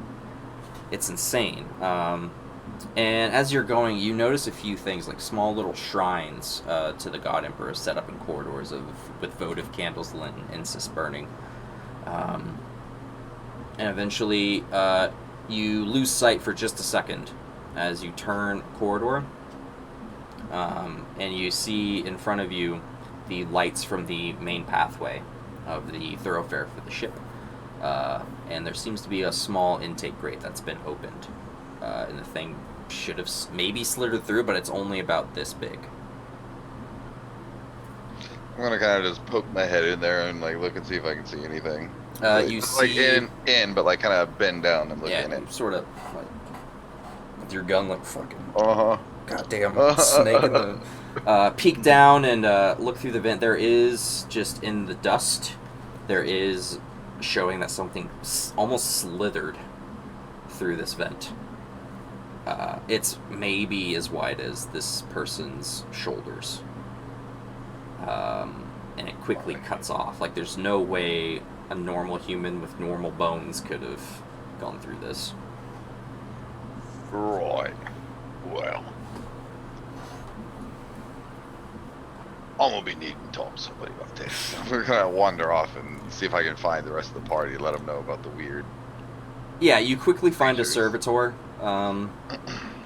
S1: it's insane. And as you're going, you notice a few things, like small little shrines to the God Emperor set up in corridors with votive candles lit and incense burning. And eventually, you lose sight for just a second as you turn a corridor, and you see in front of you the lights from the main pathway of the thoroughfare for the ship. And there seems to be a small intake grate that's been opened. And the thing should have maybe slithered through, but it's only about this big.
S5: I'm I'm gonna kind of just poke my head in there and like look and see if I can see anything.
S1: You
S5: Like
S1: see,
S5: but like kind of bend down and look
S1: yeah,
S5: in it.
S1: you sort of like with your gun, like fucking
S5: Uh-huh.
S1: goddamn snake in the peek down and look through the vent. There is just in the dust. There is showing that something almost slithered through this vent. It's maybe as wide as this person's shoulders. And it quickly cuts off. Like, there's no way a normal human with normal bones could have gone through this.
S5: Right. Well. I'm gonna be needing to talk to somebody about this. We're gonna wander off and see if I can find the rest of the party, let them know about the weird.
S1: Yeah, you quickly find a
S5: creatures.
S1: servitor, and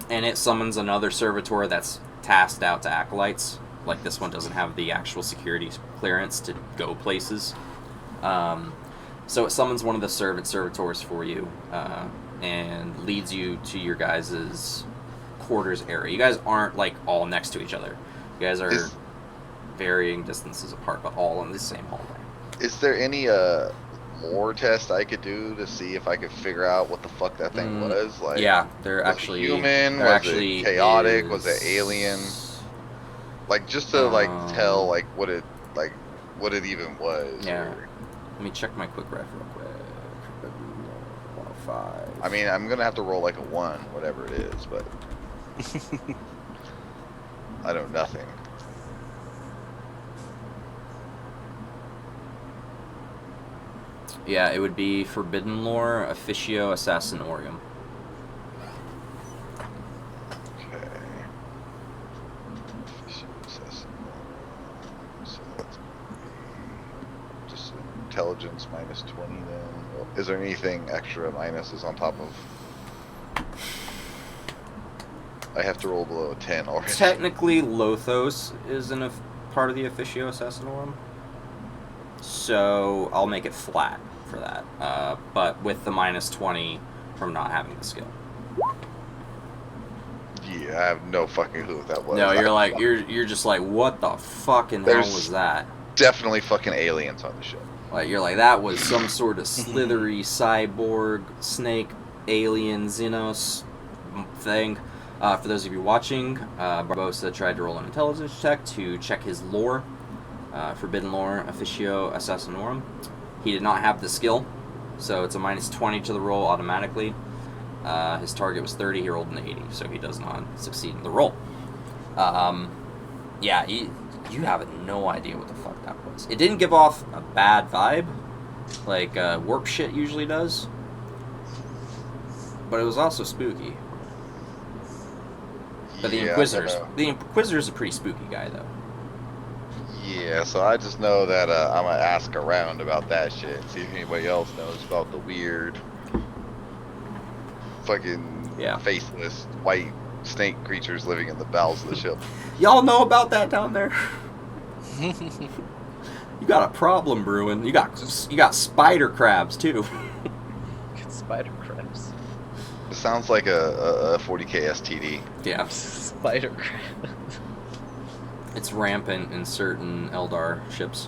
S1: it summons another servitor that's tasked out to acolytes. Like, this one doesn't have the actual security clearance to go places. So it summons one of the servitors for you, and leads you to your guys' quarters area. You guys aren't, like, all next to each other. You guys are varying distances apart, but all in the same hallway.
S5: Is there any more test I could do to see if I could figure out what the fuck that thing was? Like,
S1: Yeah, they're
S5: was
S1: actually
S5: it human?
S1: there
S5: Was
S1: actually
S5: it chaotic? Was
S1: is-
S5: it alien? Like, just to like tell like what it even was.
S1: Yeah.
S5: or-
S1: Let me check my quick ref real quick. 105.
S5: I mean, I'm gonna have to roll like a 1, whatever it is, but I know nothing.
S1: Yeah, it would be Forbidden Lore, Officio Assassinorum.
S5: Okay. So that's just intelligence minus 20 then. Is there anything extra minuses on top of? I have to roll below a 10 already.
S1: Technically, Lothos is in a part of the Officio Assassinorum. So I'll make it flat for that. But with the minus 20 from not having the skill.
S5: Yeah, I have no fucking clue what that was.
S1: No, you're just like, what the fucking hell
S5: There's-
S1: was that?
S5: Definitely fucking aliens on the ship.
S1: Like, you're like, that was some sort of slithery cyborg snake alien Xenos thing. For those of you watching, Barbosa tried to roll an intelligence check to check his lore. Forbidden Lore, Officio Assassinorum. He did not have the skill, so it's a minus 20 to the roll automatically. His target was 30, he rolled an 80, so he does not succeed in the roll. Yeah, you have no idea what the fuck that was. It didn't give off a bad vibe, like warp shit usually does, but it was also spooky. But the
S5: Yeah, I
S1: Inquisitor's
S5: don't know.
S1: the Inquisitor's a pretty spooky guy though.
S5: Yeah, so I just know that I'm gonna ask around about that shit and see if anybody else knows about the weird, fucking faceless white snake creatures living in the bowels of the ship.
S1: Y'all know about that down there? You got a problem brewing. You got spider crabs too.
S4: Spider crabs.
S5: It sounds like a 40k STD.
S1: Yeah,
S4: Spider crab.
S1: it's rampant in certain Eldar ships.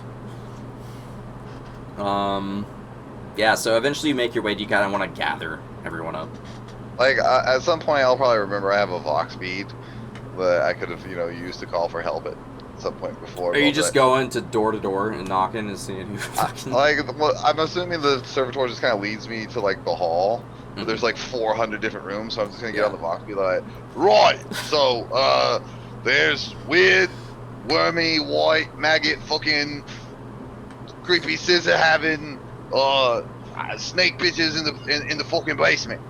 S1: Yeah. So eventually you make your way. Do you kind of want to gather everyone up?
S5: Like at some point, I'll probably remember I have a Vox bead that I could have, used to call for help at some point before.
S1: Are you
S5: but
S1: just going to door and knocking and seeing who fucking...
S5: well, I'm assuming the servitor just kind of leads me to like the hall. But there's like 400 different rooms, so I'm just gonna get on the box and be like, right. So there's weird, wormy, white, maggot, fucking creepy scissor having snake bitches in the fucking basement.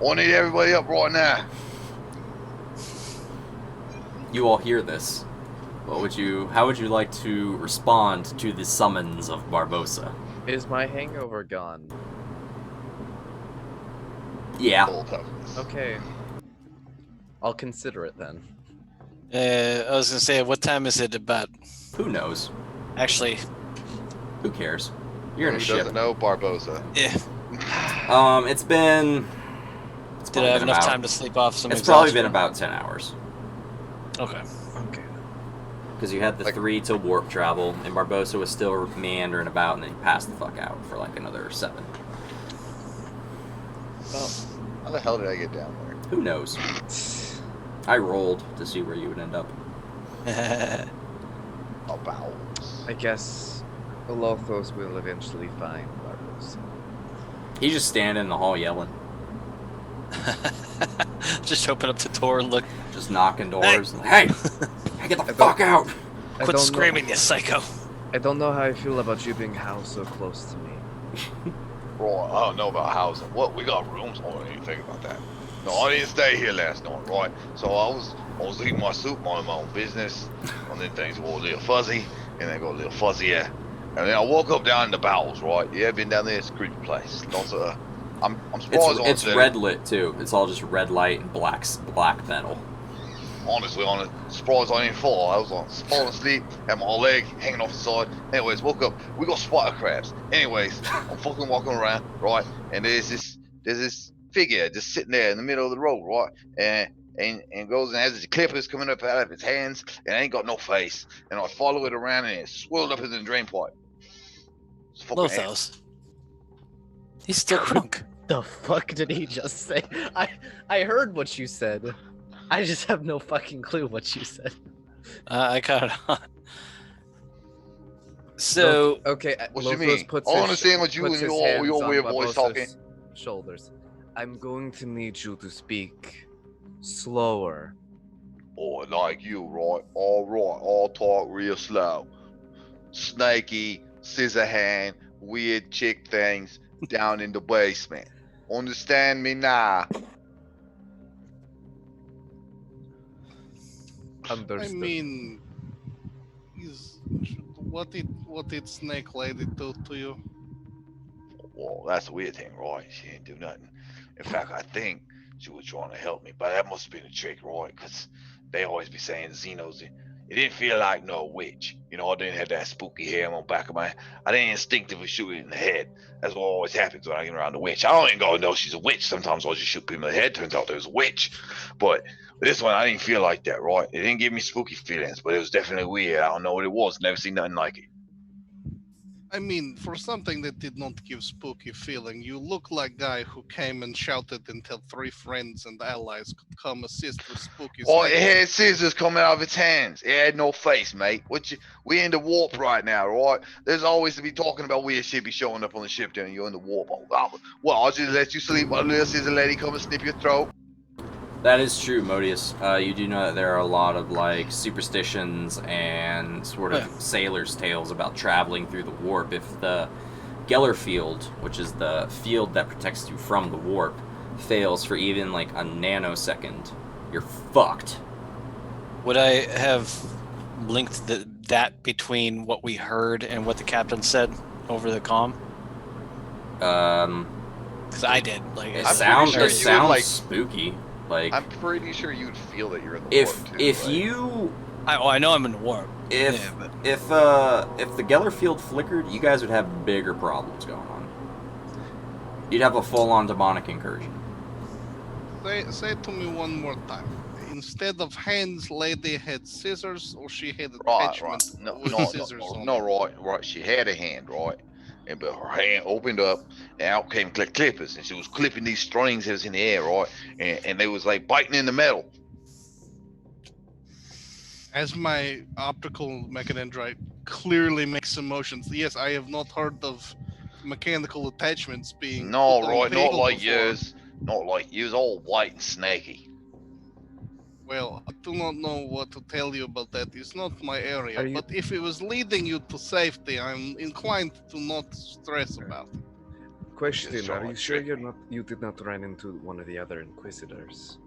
S5: I need everybody up right now.
S1: You all hear this. How would you like to respond to the summons of Barbosa?
S4: Is my hangover gone?
S1: Yeah.
S5: Full toughness.
S4: Okay. I'll consider it then.
S2: I was gonna say, what time is it about?
S1: Who knows?
S2: Actually,
S1: Who cares? You're in a
S5: Who
S1: ship.
S5: doesn't know Barbosa?
S2: yeah.
S1: It's been...
S2: Did I have enough time to sleep off some
S1: It's probably been
S2: exhaustion?
S1: about 10 hours.
S2: Okay.
S4: Okay.
S1: Because you had the
S5: Like-
S1: 3 to warp travel, and Barbosa was still meandering about, and then he passed the fuck out for like another 7.
S5: Well, how the hell did I get down there?
S1: Who knows? I rolled to see where you would end up.
S5: About.
S4: I guess Lothos will eventually find Barbosa.
S1: He's just standing in the hall yelling,
S2: Just open up the door and look.
S1: just knocking doors. Hey, get the fuck out!
S4: I
S2: Quit
S4: don't
S2: screaming,
S4: know,
S2: you psycho.
S4: I don't know how I feel about you being housed so close to me.
S6: Right, I don't know about housing. What, we got rooms? I don't even think about that. No, I didn't stay here last night, right? So I was eating my soup, minding my own business, and then things go a little fuzzy, and then go a little fuzzier. And then I woke up down in the bowels, right? Yeah, been down there, it's a creepy place. Lots of, I'm surprised
S1: It's red lit too. It's all just red light and black metal.
S6: Honestly, surprised I didn't fall. I was falling asleep, had my leg hanging off the side. Anyways, woke up. We got spider crabs. Anyways, I'm fucking walking around, right? And there's this figure just sitting there in the middle of the road, right? And goes and has his clippers coming up out of his hands, and ain't got no face. And I follow it around, and it's swirled up in the drain pipe. It's fucking
S2: Lothos. He's still drunk.
S4: The fuck did he just say? I heard what you said. I just have no fucking clue what you said.
S2: I caught it on. So,
S4: Okay,
S6: What you
S4: Lothos
S6: mean?
S4: puts
S6: I
S4: his-
S6: understand what you
S4: puts
S6: and
S4: his
S6: your
S4: hands on
S6: weird voice talking.
S4: Barbosa's shoulders. I'm going to need you to speak slower.
S6: Or like you, right? All right, I'll talk real slow. Snaky, scissor hand, weird chick things down in the basement. Understand me now?
S4: Understood.
S3: I mean, what did Snake Lady do to you?
S6: Well, that's the weird thing, right? She didn't do nothing. In fact, I think she was trying to help me, but that must have been a trick, right? Because they always be saying Xenos. It didn't feel like no witch. You know, I didn't have that spooky hair on the back of my. I didn't instinctively shoot it in the head. That's what always happens when I get around the witch. I don't even go know she's a witch. Sometimes I'll just shoot people in the head. Turns out there's a witch. But this one, I didn't feel like that, right? It didn't give me spooky feelings, but it was definitely weird. I don't know what it was. Never seen nothing like it.
S3: I mean, for something that did not give spooky feeling, you look like guy who came and shouted until 3 friends and allies could come assist with spooky.
S6: Oh, it
S3: Snake.
S6: had scissors coming out of its hands. It had no face, mate. We in the warp right now, right? There's always to be talking about weird shit be showing up on the ship there, and you're in the warp. Well, I'll just let you sleep while a little scissor lady come and snip your throat.
S1: That is true, Modius. You do know that there are a lot of like superstitions and sort of sailors' tales about traveling through the warp. If the Geller field, which is the field that protects you from the warp, fails for even like a nanosecond, you're fucked.
S2: would I have linked that between what we heard and what the captain said over the comm? Because I did. Like,
S1: It
S6: I'm
S1: sounds
S6: pretty sure you would, like-
S1: spooky. Like
S6: I'm pretty sure you'd feel that you're in the
S1: if
S6: warp too,
S1: if
S6: right?
S1: you
S2: I know I'm in the warp.
S1: if
S2: Yeah, but-
S1: if the Geller field flickered, you guys would have bigger problems going on. You'd have a full-on demonic incursion.
S3: Say it to me one more time. Instead of hands, lady had scissors, or she had
S6: Right.
S3: attachment
S6: No,
S3: with
S6: no,
S3: scissors on
S6: no,
S3: it?
S6: right. She had a hand, right? And but her hand opened up, and out came clippers, and she was clipping these strings that was in the air, right? And they was like biting in the metal.
S3: As my optical mechanandrite clearly makes emotions. Yes, I have not heard of mechanical attachments being
S6: No,
S3: put on
S6: right, not
S3: people
S6: like
S3: before.
S6: yours. Not like yours, all white and snaky.
S3: Well, I do not know what to tell you about that. It's not my area.
S4: Are you-
S3: But if it was leading you to safety, I'm inclined to not stress about it.
S4: Question:
S6: Just
S4: Are
S6: trying
S4: you
S6: to
S4: sure
S6: trick me.
S4: you did not run into one of the other Inquisitors?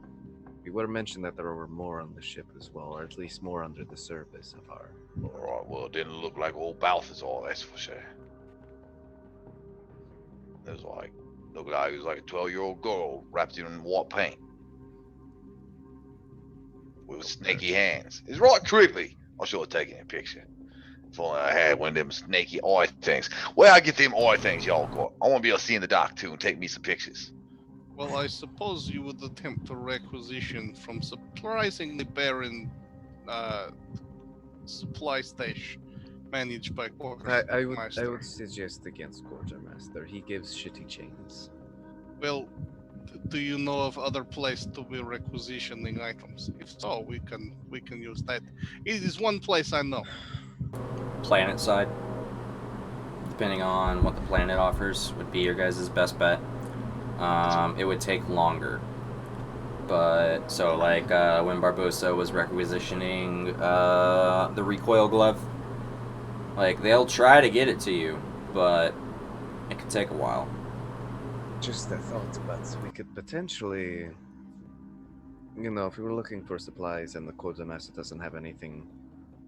S4: We were mentioned that there were more on the ship as well, or at least more under the surface of our.
S6: All right, well, it didn't look like old Balthazar, that's for sure. It was like, looked like he was like a 12-year-old girl wrapped in white paint. With snaky hands. It's right creepy. I should have taken a picture. If only I had one of them snaky eye things. Where I get them eye things y'all got? I want to be able to see in the dark too and take me some pictures.
S3: Well, I suppose you would attempt to requisition from surprisingly barren supply stash managed by
S4: I
S3: Quartermaster.
S4: would suggest against Quartermaster. He gives shitty chains.
S3: Well, do you know of other place to be requisitioning items? If so, we can use that. It is one place I know.
S1: Planet side, depending on what the planet offers, would be your guys' best bet. It would take longer. But, so like when Barbosa was requisitioning the recoil glove, like they'll try to get it to you, but it could take a while.
S4: Just a thought, but we could potentially, you know, if we were looking for supplies and the Quartermaster doesn't have anything,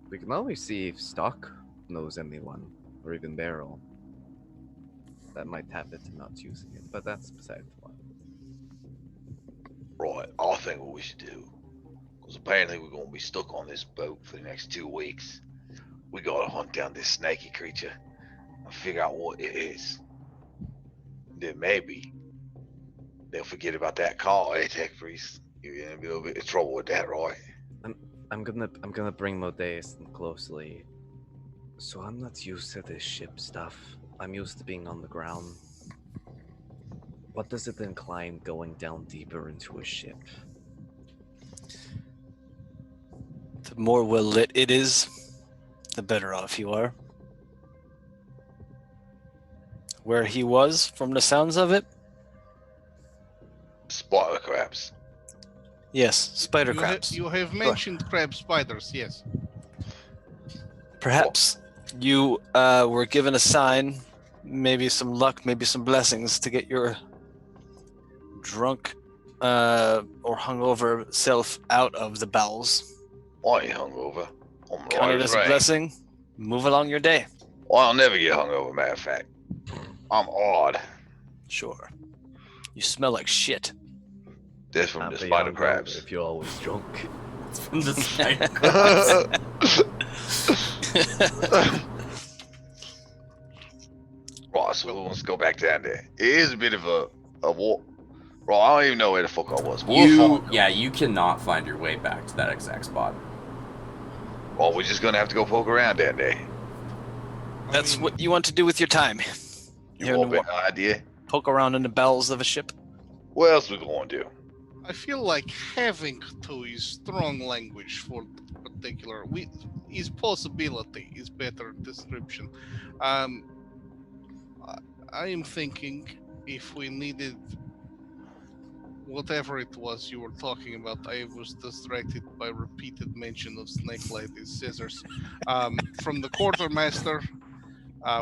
S4: we can always see if Stock knows anyone, or even Barrel, that might have it and not using it, but that's beside the point.
S6: Right, I think what we should do, because apparently we're going to be stuck on this boat for the next 2 weeks. We got to hunt down this snaky creature and figure out what it is. Then maybe they'll forget about that call, eh, Tech Priest? You're in a little bit of trouble with that, right?
S4: I'm gonna bring Modeus in closely. So I'm not used to this ship stuff. I'm used to being on the ground. What does it incline going down deeper into a ship?
S2: The more well lit it is, the better off you are. Where he was, from the sounds of it?
S6: Spider crabs.
S2: Yes, spider crabs.
S3: You have mentioned crab spiders, yes.
S2: Perhaps you were given a sign, maybe some luck, maybe some blessings to get your drunk or hungover self out of the bowels.
S6: I ain't hungover. I'm
S2: Count it as a blessing. Move along your day.
S6: Well, I'll never get hungover, matter of fact. I'm odd.
S2: Sure. You smell like shit.
S6: That's from
S4: Not
S6: the
S4: be
S6: spider
S4: hungover
S6: crabs.
S4: If you're always drunk.
S1: From the spider crabs.
S6: Right, so let's go back down there. It is a bit of a walk. Right, I don't even know where the fuck I was.
S1: You cannot find your way back to that exact spot.
S6: Well, we're just gonna have to go poke around down there.
S2: That's what you want to do with your time.
S6: You want an idea?
S2: Poke around in the bowels of a ship.
S6: What else we gonna do?
S3: I feel like having to is strong language for particular. Is possibility is better description. I am thinking if we needed whatever it was you were talking about, I was distracted by repeated mention of snake ladies scissors. From the quartermaster,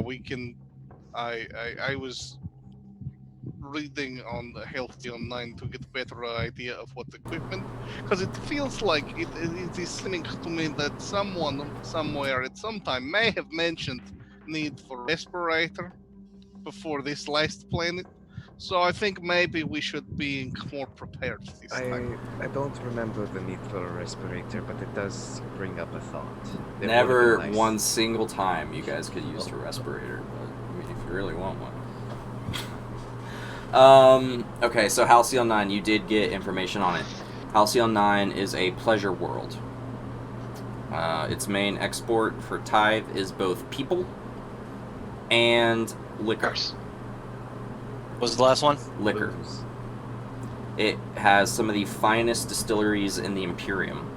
S3: we can. I was reading on the Healthy Online to get a better idea of what equipment, because it feels like it is seeming to me that someone somewhere at some time may have mentioned need for respirator before this last planet. So I think maybe we should be more prepared this time.
S4: I don't remember the need for a respirator, but it does bring up a thought. It
S1: Never
S4: would've been nice.
S1: one single time you guys could use a respirator, but I mean, if you really want one. Okay, so Halcyon 9, you did get information on it. Halcyon 9 is a pleasure world. Its main export for Tithe is both people and liquor.
S2: What was the last one?
S1: Liquor.
S4: Booze.
S1: It has some of the finest distilleries in the Imperium.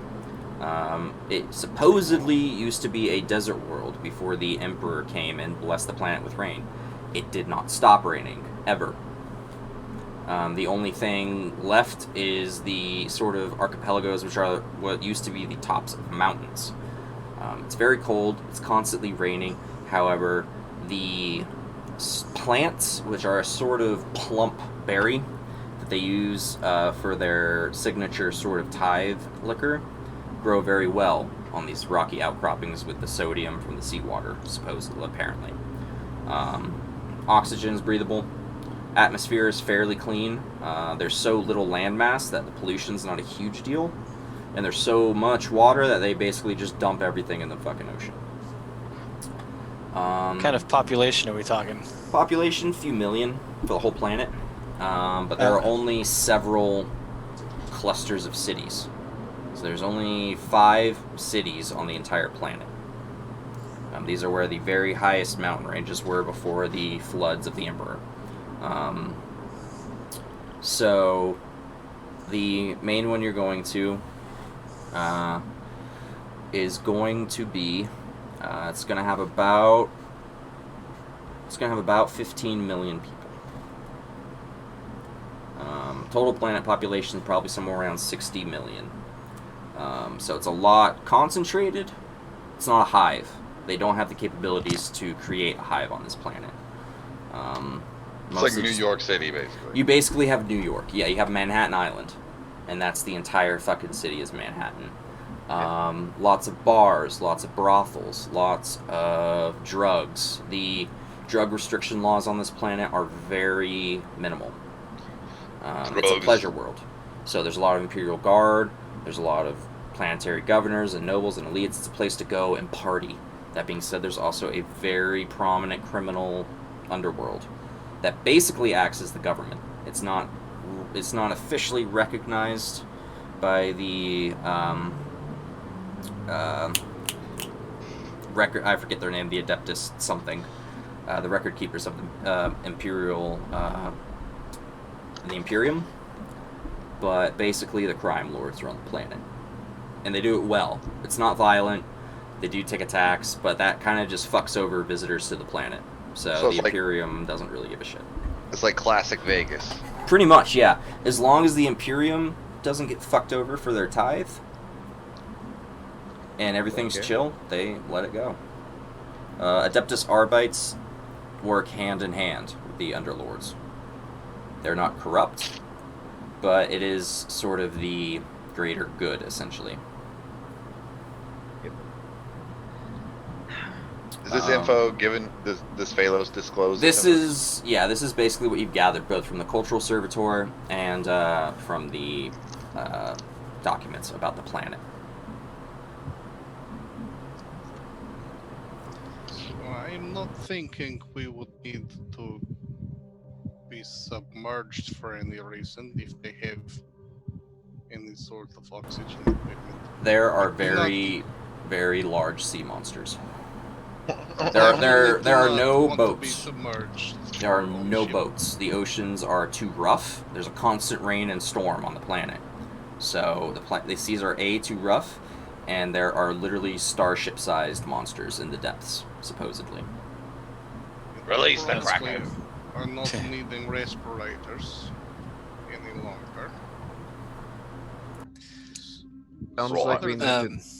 S1: It supposedly used to be a desert world before the Emperor came and blessed the planet with rain. It did not stop raining, ever. The only thing left is the sort of archipelagos, which are what used to be the tops of mountains. It's very cold, it's constantly raining. However, the plants, which are a sort of plump berry that they use for their signature sort of Tithe liquor, grow very well on these rocky outcroppings with the sodium from the seawater, supposedly, apparently. Oxygen is breathable. Atmosphere is fairly clean. There's so little landmass that the pollution's not a huge deal. And there's so much water that they basically just dump everything in the fucking ocean.
S2: What kind of population are we talking?
S1: Population, few million for the whole planet. But there are only several clusters of cities. So there's only 5 cities on the entire planet. These are where the very highest mountain ranges were before the floods of the Emperor. So the main one you're going to is going to be it's going to have about 15 million people. Total planet population is probably somewhere around 60 million. So it's a lot concentrated. It's not a hive. They don't have the capabilities to create a hive on this planet.
S5: It's like New York City, basically.
S1: You basically have New York. Yeah, you have Manhattan Island, and that's the entire fucking city is Manhattan. Lots of bars, lots of brothels, lots of drugs. The drug restriction laws on this planet are very minimal. It's a pleasure world. So there's a lot of Imperial Guard, there's a lot of planetary governors and nobles and elites. It's a place to go and party. That being said, there's also a very prominent criminal underworld that basically acts as the government. It's not officially recognized by the record. I forget their name. The Adeptus something. The record keepers of the Imperial, the Imperium. But basically, the crime lords run the planet, and they do it well. It's not violent. They do take attacks, but that kind of just fucks over visitors to the planet. So the Imperium doesn't really give a shit.
S5: It's like classic Vegas.
S1: Pretty much, yeah. As long as the Imperium doesn't get fucked over for their tithe, and everything's chill, they let it go. Adeptus Arbites work hand in hand with the Underlords. They're not corrupt, but it is sort of the greater good, essentially.
S5: Is this info given? This Phalos disclosed?
S1: This is basically what you've gathered both from the Cultural Servitor and from the documents about the planet.
S3: So I'm not thinking we would need to be submerged for any reason if they have any sort of oxygen equipment.
S1: There are very, very large sea monsters. There are no boats. There are no boats. The oceans are too rough. There's a constant rain and storm on the planet. So the seas are too rough, and there are literally starship-sized monsters in the depths, supposedly.
S6: Release the Kraken.
S3: Are not needing respirators any longer.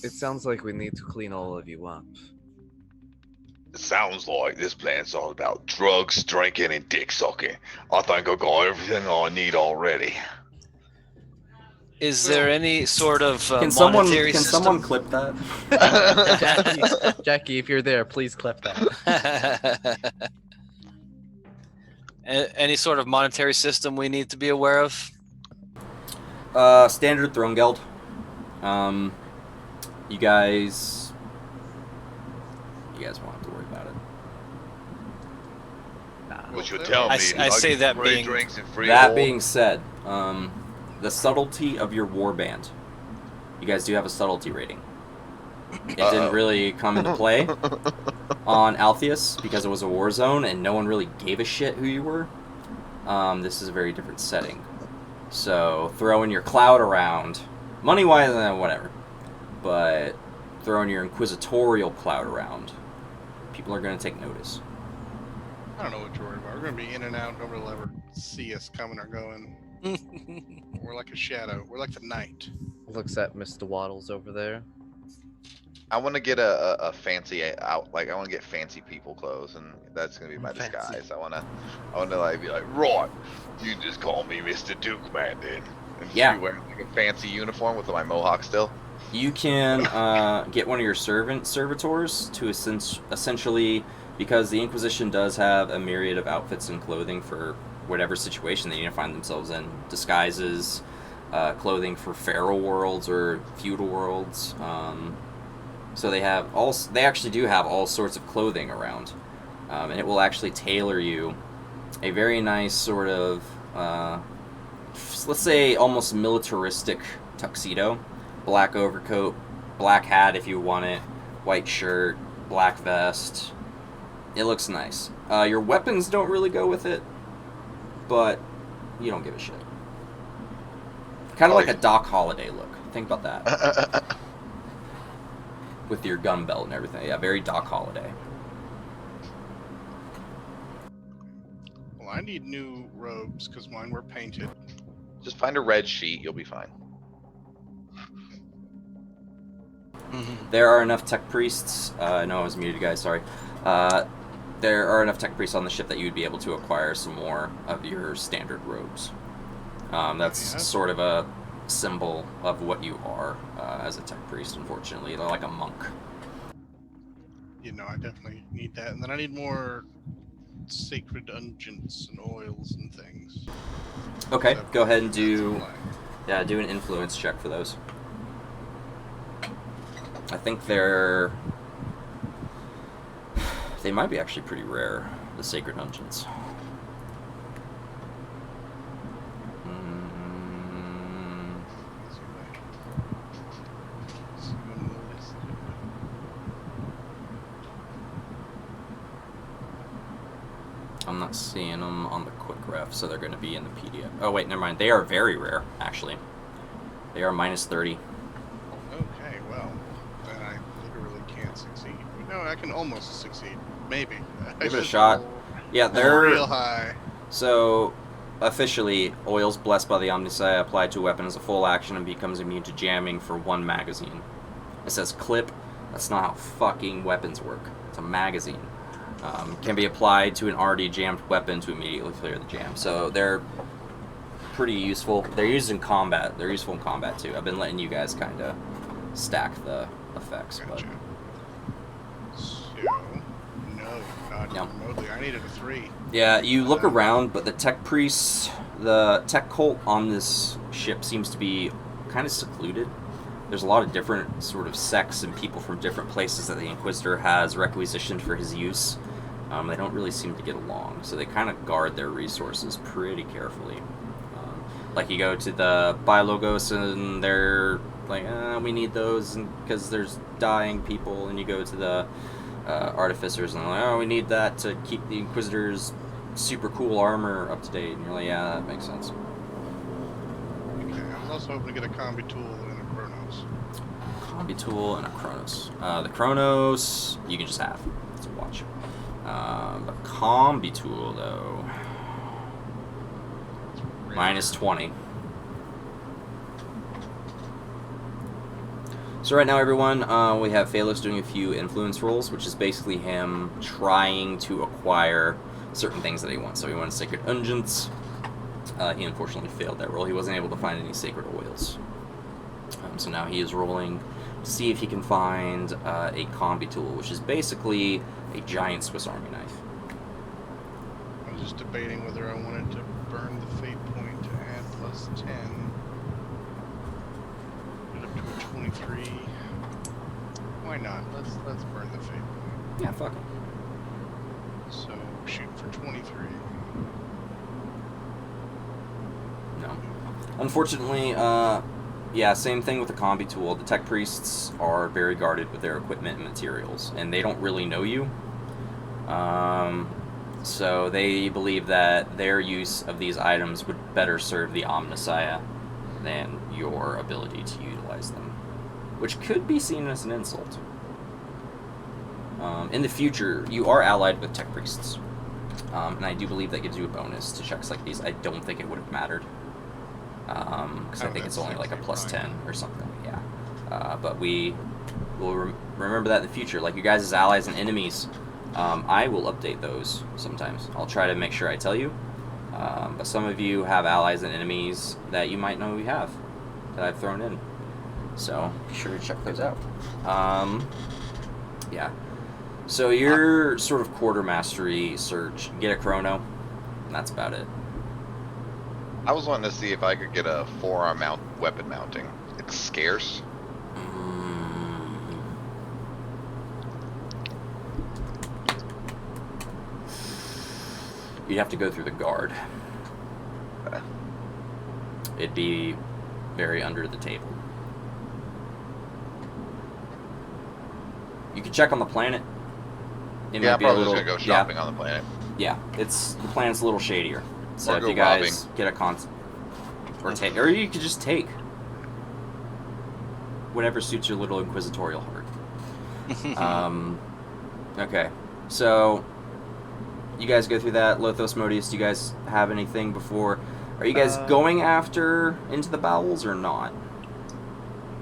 S4: It sounds like we need to clean all of you up.
S6: It sounds like this planet's all about drugs, drinking, and dick sucking. I think I got everything I need already.
S2: Is there any sort of
S1: Can
S2: monetary
S1: someone
S2: system?
S1: clip that?
S4: Jackie, if you're there, please clip that.
S2: Any sort of monetary system we need to be aware of?
S1: Standard Throne Guild. You guys won't have to worry about it.
S6: What you're telling me?
S2: I say that
S6: free
S2: being
S6: drinks and free
S1: That
S6: oil?
S1: being said, the subtlety of your warband. You guys do have a subtlety rating. It didn't really come into play on Altheus because it was a war zone and no one really gave a shit who you were. This is a very different setting. So throwing your clout around, money-wise, whatever. But throwing your inquisitorial clout around, people are going to take notice.
S3: I don't know what you're worried about. We're gonna be in and out. Nobody will ever see us coming or going. We're like a shadow. We're like the night.
S4: Looks at Mr. Waddles over there.
S5: I want to get a fancy out. Like I want to get fancy people clothes, and that's gonna be my
S4: Fancy.
S5: disguise. I want to like be like, right, you can just call me Mr. Duke, man, then. And just
S1: Yeah.
S5: be wearing like a fancy uniform with my mohawk still.
S1: You can get one of your servitors to essentially, because the Inquisition does have a myriad of outfits and clothing for whatever situation they need to find themselves in. Disguises, clothing for feral worlds or feudal worlds. So they actually do have all sorts of clothing around. And it will actually tailor you a very nice sort of, let's say almost militaristic tuxedo. Black overcoat, black hat if you want it, white shirt, black vest. It looks nice. Your weapons don't really go with it, but you don't give a shit. Kind of like a Doc Holliday look. Think about that. With your gun belt and everything. Yeah, very Doc Holliday.
S3: Well, I need new robes because mine were painted.
S6: Just find a red sheet, you'll be fine.
S1: There are enough tech priests. I know I was muted, guys. Sorry. There are enough tech priests on the ship that you would be able to acquire some more of your standard robes. That's sort of a symbol of what you are as a tech priest, unfortunately. They're like a monk.
S3: You know, I definitely need that. And then I need more sacred unguents and oils and things.
S1: Okay,
S3: So
S1: go ahead and
S3: that's
S1: do
S3: fine.
S1: do an influence check for those. I think they might be actually pretty rare, the sacred unguents. I'm not seeing them on the quick ref, so they're going to be in the PDF. Oh wait, never mind. They are very rare, actually. They are -30.
S3: Okay, well, then I literally can't succeed. No, I can almost succeed. Maybe.
S1: Give it a shot. Yeah, they're
S3: real high.
S1: So, officially, oils blessed by the Omnissiah applied to a weapon as a full action and becomes immune to jamming for 1 magazine. It says clip. That's not how fucking weapons work. It's a magazine. Can be applied to an already jammed weapon to immediately clear the jam. So they're pretty useful. They're used in combat. They're useful in combat too. I've been letting you guys kind of stack the effects.
S3: Gotcha.
S1: But
S3: So, no, not
S1: Yeah.
S3: remotely. I needed a 3.
S1: yeah, you look around, but the tech priests, the tech cult on this ship seems to be kind of secluded. There's a lot of different sort of sects and people from different places that the Inquisitor has requisitioned for his use. They don't really seem to get along, so they kind of guard their resources pretty carefully. Like you go to the Bilogos and they're like, we need those because there's dying people, and you go to the Artificers and they're like, we need that to keep the Inquisitor's super cool armor up to date, and you're like, yeah, that makes sense.
S3: Okay, I was also hoping to get a combi tool and a Chronos.
S1: Combi tool and a Chronos. The Chronos you can just have. It's a watch. The combi tool though, -20. So right now, everyone, we have Phalos doing a few influence rolls, which is basically him trying to acquire certain things that he wants. So he wanted sacred unguents. He unfortunately failed that roll. He wasn't able to find any sacred oils. So now he is rolling to see if he can find a combi tool, which is basically a giant Swiss Army knife.
S3: I was just debating whether I wanted to burn the fate point to add +10. Get up to a 23. Why not? Let's burn the fate point.
S1: Yeah, fuck it.
S3: So shoot for 23.
S1: No. Unfortunately, yeah, same thing with the combi tool. The tech priests are very guarded with their equipment and materials, and they don't really know you. So they believe that their use of these items would better serve the Omnissiah than your ability to utilize them, which could be seen as an insult. In the future, you are allied with tech priests, and I do believe that gives you a bonus to checks like these. I don't think it would have mattered, because I think it's only like a +10 or something. Yeah, but we will remember that in the future. Like you guys as allies and enemies, I will update those sometimes. I'll try to make sure I tell you. But some of you have allies and enemies that you might know we have that I've thrown in. So be sure to check those out. Yeah. So your sort of quartermastery search, get a chrono, and that's about it.
S6: I was wanting to see if I could get a forearm weapon mounting. It's scarce.
S1: You'd have to go through the guard. It'd be very under the table. You could check on the planet. It
S5: Yeah,
S1: might
S5: I'm
S1: be a
S5: probably
S1: little,
S5: just gonna go shopping on the planet.
S1: Yeah, it's the planet's a little shadier. So
S5: Or
S1: if
S5: go
S1: you guys
S5: robbing.
S1: get a or you could just take whatever suits your little inquisitorial heart. Okay, so you guys go through that. Lothos, Modius, do you guys have anything before? Are you guys going after Into the Bowels or not?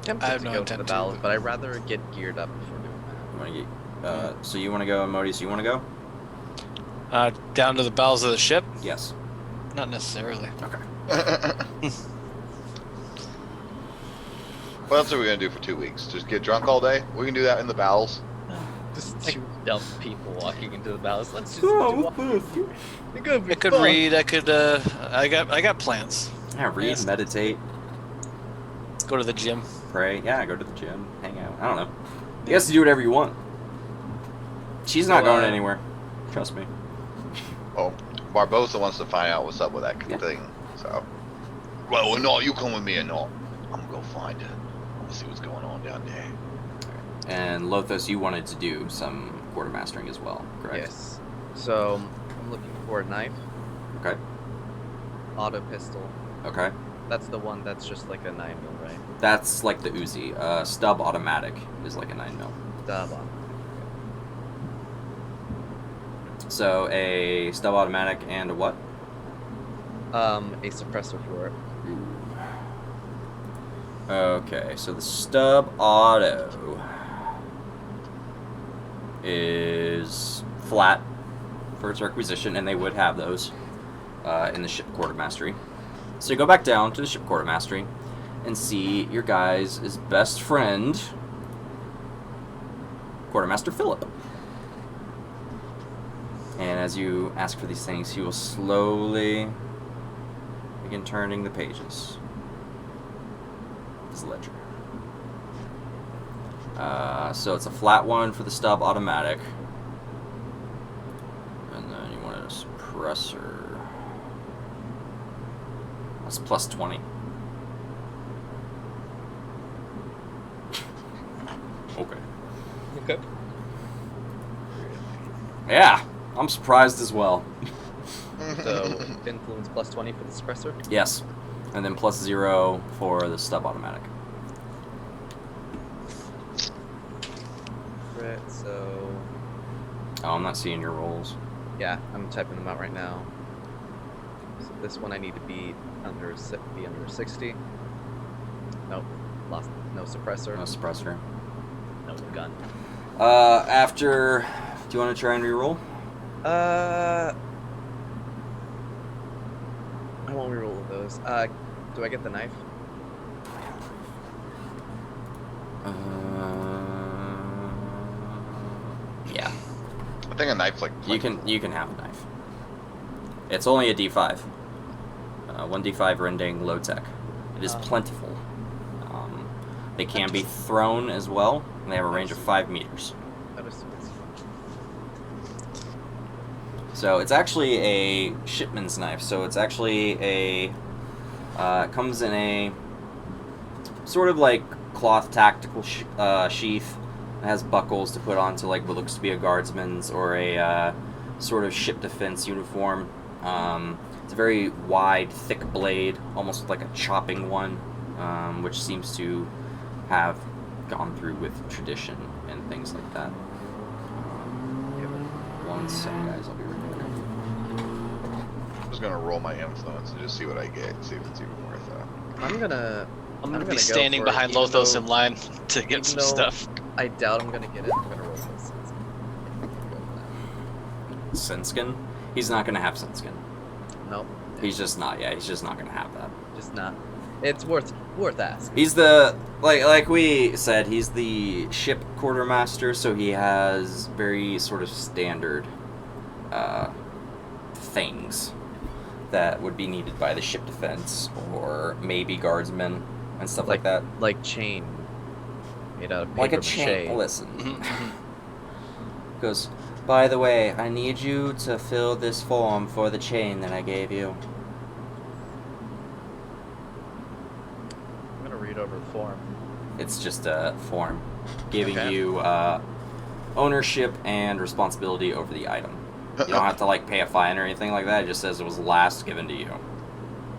S4: Tempted
S2: I have
S4: to
S2: no
S4: go to
S2: intent
S4: the
S2: to,
S4: battles,
S2: but-
S4: but I'd rather get geared up before doing that.
S1: You want to get, so you want to go, Modius, you want to go?
S2: Down to the bowels of the ship?
S1: Yes.
S2: Not necessarily.
S1: Okay.
S5: What else are we gonna do for 2 weeks? Just get drunk all day? We can do that in the bowels.
S4: Just two dumb people walking into the battles. Let's just
S1: Oh,
S4: It could be
S2: I could
S4: fun.
S2: read. I could. I got plans.
S1: yeah, read,
S2: Yes.
S1: meditate,
S2: Go to the gym.
S1: pray. Yeah, go to the gym, hang out. I don't know. You guys can do whatever you want. She's not going anywhere. Trust me.
S5: Oh, Barbosa wants to find out what's up with that
S1: Yeah.
S5: thing. So, well, no, you come with me or not? I'm gonna go find her. I'm gonna see what's going on down there.
S1: And Lothos, you wanted to do some quartermastering as well, correct?
S4: Yes. So I'm looking for a knife,
S1: Okay.
S4: auto pistol.
S1: Okay.
S4: That's the one that's just like a 9mm, right?
S1: That's like the Uzi. Stub automatic is like a 9mm.
S4: Double.
S1: So a stub automatic and a what?
S4: A suppressor for it.
S1: Okay, so the stub auto is flat for its requisition, and they would have those in the ship quartermastery. So you go back down to the ship quartermastery and see your guys' best friend, Quartermaster Philip. And as you ask for these things, he will slowly begin turning the pages. His ledger. So it's a flat one for the stub automatic. And then you wanted a suppressor. That's plus 20. Okay.
S4: Okay.
S1: Yeah, I'm surprised as well.
S4: So influence plus 20 for the suppressor.
S1: Yes. And then plus 0 for the stub automatic.
S4: Right. So
S1: Oh, I'm not seeing your rolls.
S4: yeah, I'm typing them out right now. So this one I need to be under 60. Nope. Lost. No suppressor.
S1: No suppressor.
S4: No gun.
S1: After, do you want to try and reroll?
S4: I won't reroll those. Do I get the knife?
S1: Yeah.
S5: I think a knife's like
S1: You can have a knife. It's only a D5. 1D5 rending low tech. It is plentiful. They can be thrown as well, and they have a range of 5 meters.
S4: That is sweet.
S1: So it's actually a shipman's knife. So it's actually a it comes in a sort of like cloth tactical sheath. It has buckles to put onto like what looks to be a guardsman's or a sort of ship defense uniform. It's a very wide, thick blade, almost like a chopping one, which seems to have gone through with tradition and things like that. One sec, guys. I'll be right back.
S5: I'm just gonna roll my influence and just see what I get, see if it's even worth it.
S4: I'm gonna
S2: be
S4: go
S2: standing
S4: for it,
S2: behind
S4: even
S2: Lothos
S4: though
S2: in line to get
S4: even
S2: some
S4: though-
S2: stuff.
S4: I doubt I'm gonna get it. I'm gonna roll this.
S1: Senskin? He's not gonna have Senskin.
S4: Nope.
S1: He's just not. Yeah, he's just not gonna have that.
S4: Just not. It's worth asking.
S1: He's the like we said. He's the ship quartermaster, so he has very sort of standard things that would be needed by the ship defense or maybe guardsmen and stuff like that.
S4: Like chain made out of paper
S1: Like a
S4: mache.
S1: chain. Listen.
S2: Mhm.
S1: Goes. By the way, I need you to fill this form for the chain that I gave you.
S4: I'm gonna read over the form.
S1: It's just a form giving
S4: Okay.
S1: you, ownership and responsibility over the item. You don't have to like pay a fine or anything like that. It just says it was last given to you.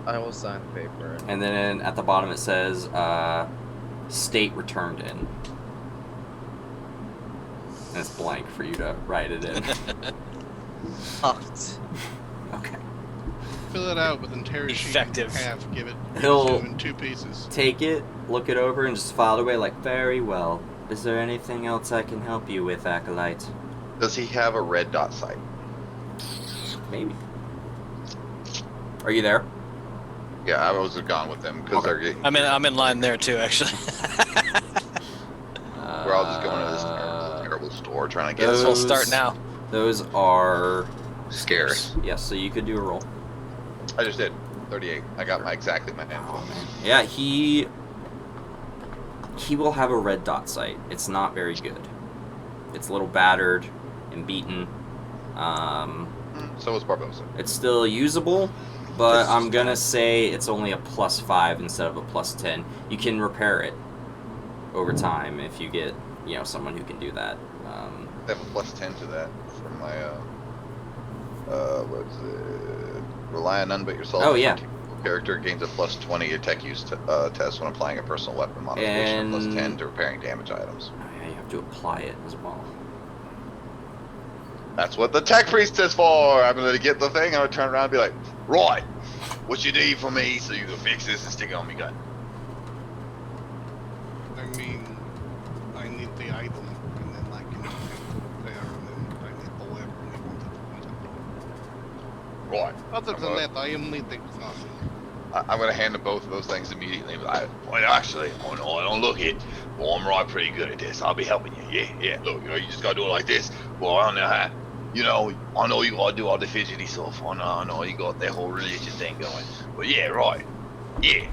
S4: I will sign the paper.
S1: And then at the bottom it says state returned in. And it's blank for you to write it in.
S4: Fucked.
S1: Okay.
S3: Fill it out with entire sheet
S2: Effective.
S3: in half. Give it
S1: He'll-
S3: to him in 2 pieces.
S1: Take it, look it over, and just file it away like, very well. Is there anything else I can help you with, Acolyte?
S5: Does he have a red dot sight?
S1: Maybe. Are you there?
S5: Yeah, I was gone with them because they're getting.
S2: I'm in line there too, actually.
S5: We're all just going to this terrible store trying to get
S2: We'll
S1: Those-
S2: start now.
S1: Those are
S5: scares.
S1: Yes, so you could do a roll.
S5: I just did 38. I got exactly my handful.
S1: Oh, man. Yeah, he will have a red dot sight. It's not very good. It's a little battered and beaten.
S5: So is Barbosa.
S1: It's still usable, but I'm gonna say it's only a +5 instead of a +10. You can repair it over time if you get, someone who can do that.
S5: I have a +10 to that from my what is it? Rely on none but yourself.
S1: Oh, yeah.
S5: Character gains a +20 attack use test when applying a personal weapon modification,
S1: And-
S5: +10 to repairing damage items.
S1: Oh, yeah, you have to apply it as well.
S5: That's what the tech priest is for. I'm gonna get the thing. I'm gonna turn around and be like, right, what you need from me so you can fix this and stick it on me gun.
S3: I mean, I need the item, and then I can put it there, and then I need the weapon we wanted.
S5: Right.
S3: Other
S5: I'm
S3: than
S5: gonna-
S3: that, I am needing nothing.
S5: I'm gonna hand them both of those things immediately. Well, actually, I don't look it. Well, I'm right pretty good at this. I'll be helping you. Yeah. Look, you just gotta do it like this. Well, I don't know how. I know you gotta do all the fidgety stuff. I know you got that whole religion thing going. But yeah, right. Yeah.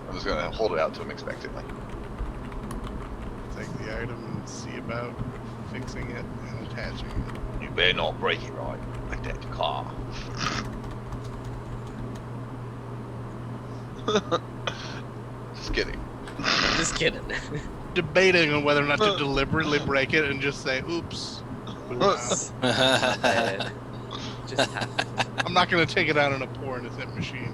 S5: I'm just gonna hold it out to him expectantly.
S3: Take the item and see about fixing it and attaching it.
S5: You better not break it, right? Like that car. Just kidding.
S4: Just kidding.
S3: Debating on whether or not to deliberately break it and just say, oops.
S4: Oops. Bad. Just happened.
S3: I'm not going to take it out on a poor innocent machine.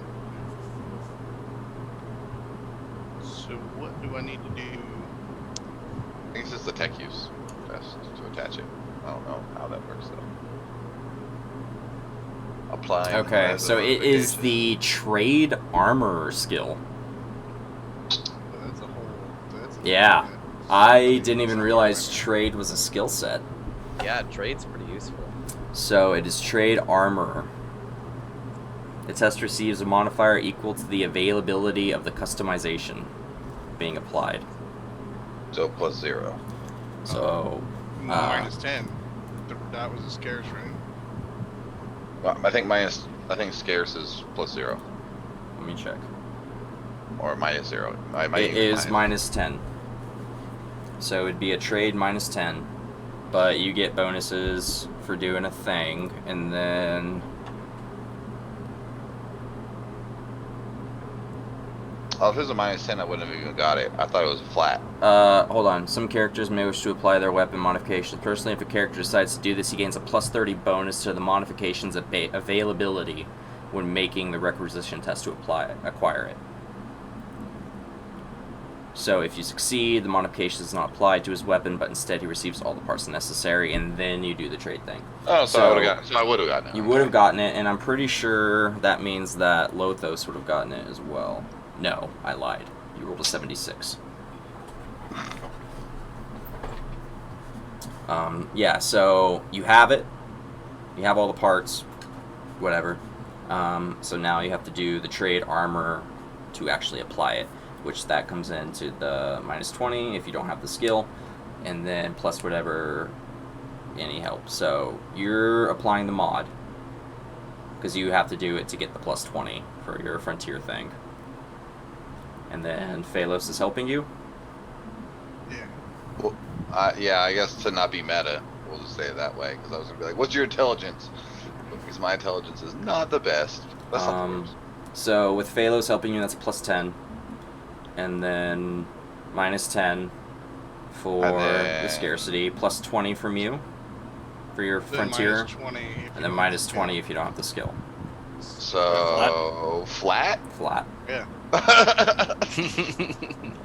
S3: So what do I need to do?
S5: I think it's just the tech use test to attach it. I don't know how that works though. Applying.
S1: Okay,
S5: as a
S1: so it is
S5: modification.
S1: the trade armor skill.
S3: That's a whole... That's a
S1: Yeah. I didn't even realize trade was a skill set.
S4: Yeah, trade's pretty useful.
S1: So it is trade armor. The test receives a modifier equal to the availability of the customization being applied.
S5: So +0.
S1: So
S3: minus 10. That was a scarce ring.
S5: Well, I think scarce is +0
S1: let me check.
S5: or -0. I might
S1: It
S5: even
S1: is -10. So it'd be a trade -10, but you get bonuses for doing a thing, and then
S5: Oh, if it was a -10, I wouldn't have even got it. I thought it was flat.
S1: hold on. Some characters may wish to apply their weapon modifications. Personally, if a character decides to do this, he gains a +30 bonus to the modification's availability when making the requisition test to acquire it. So if you succeed, the modification is not applied to his weapon, but instead he receives all the parts necessary, and then you do the trade thing.
S5: Oh,
S1: So-
S5: I would have gotten it.
S1: You would have gotten it, and I'm pretty sure that means that Lothos would have gotten it as well. No, I lied. You rolled a 76. Yeah, so you have it. You have all the parts, whatever. So now you have to do the trade armor to actually apply it, which that comes into the -20 if you don't have the skill, and then plus whatever any help. So you're applying the mod because you have to do it to get the +20 for your frontier thing. And then Phalos is helping you.
S3: Yeah.
S5: Yeah, I guess to not be meta, we'll just say it that way, because I was gonna be like, "What's your intelligence?" Because my intelligence is not the best. That's not the worst.
S1: So with Phalos helping you, that's a +10, and then -10 for
S5: And
S1: the
S5: then-
S1: scarcity, plus 20 from you for your
S3: Then
S1: frontier,
S3: minus 20. if you
S1: and then
S3: don't
S1: minus
S3: have
S1: 20 if you don't have the skill.
S5: So flat.
S1: Flat.
S3: Yeah.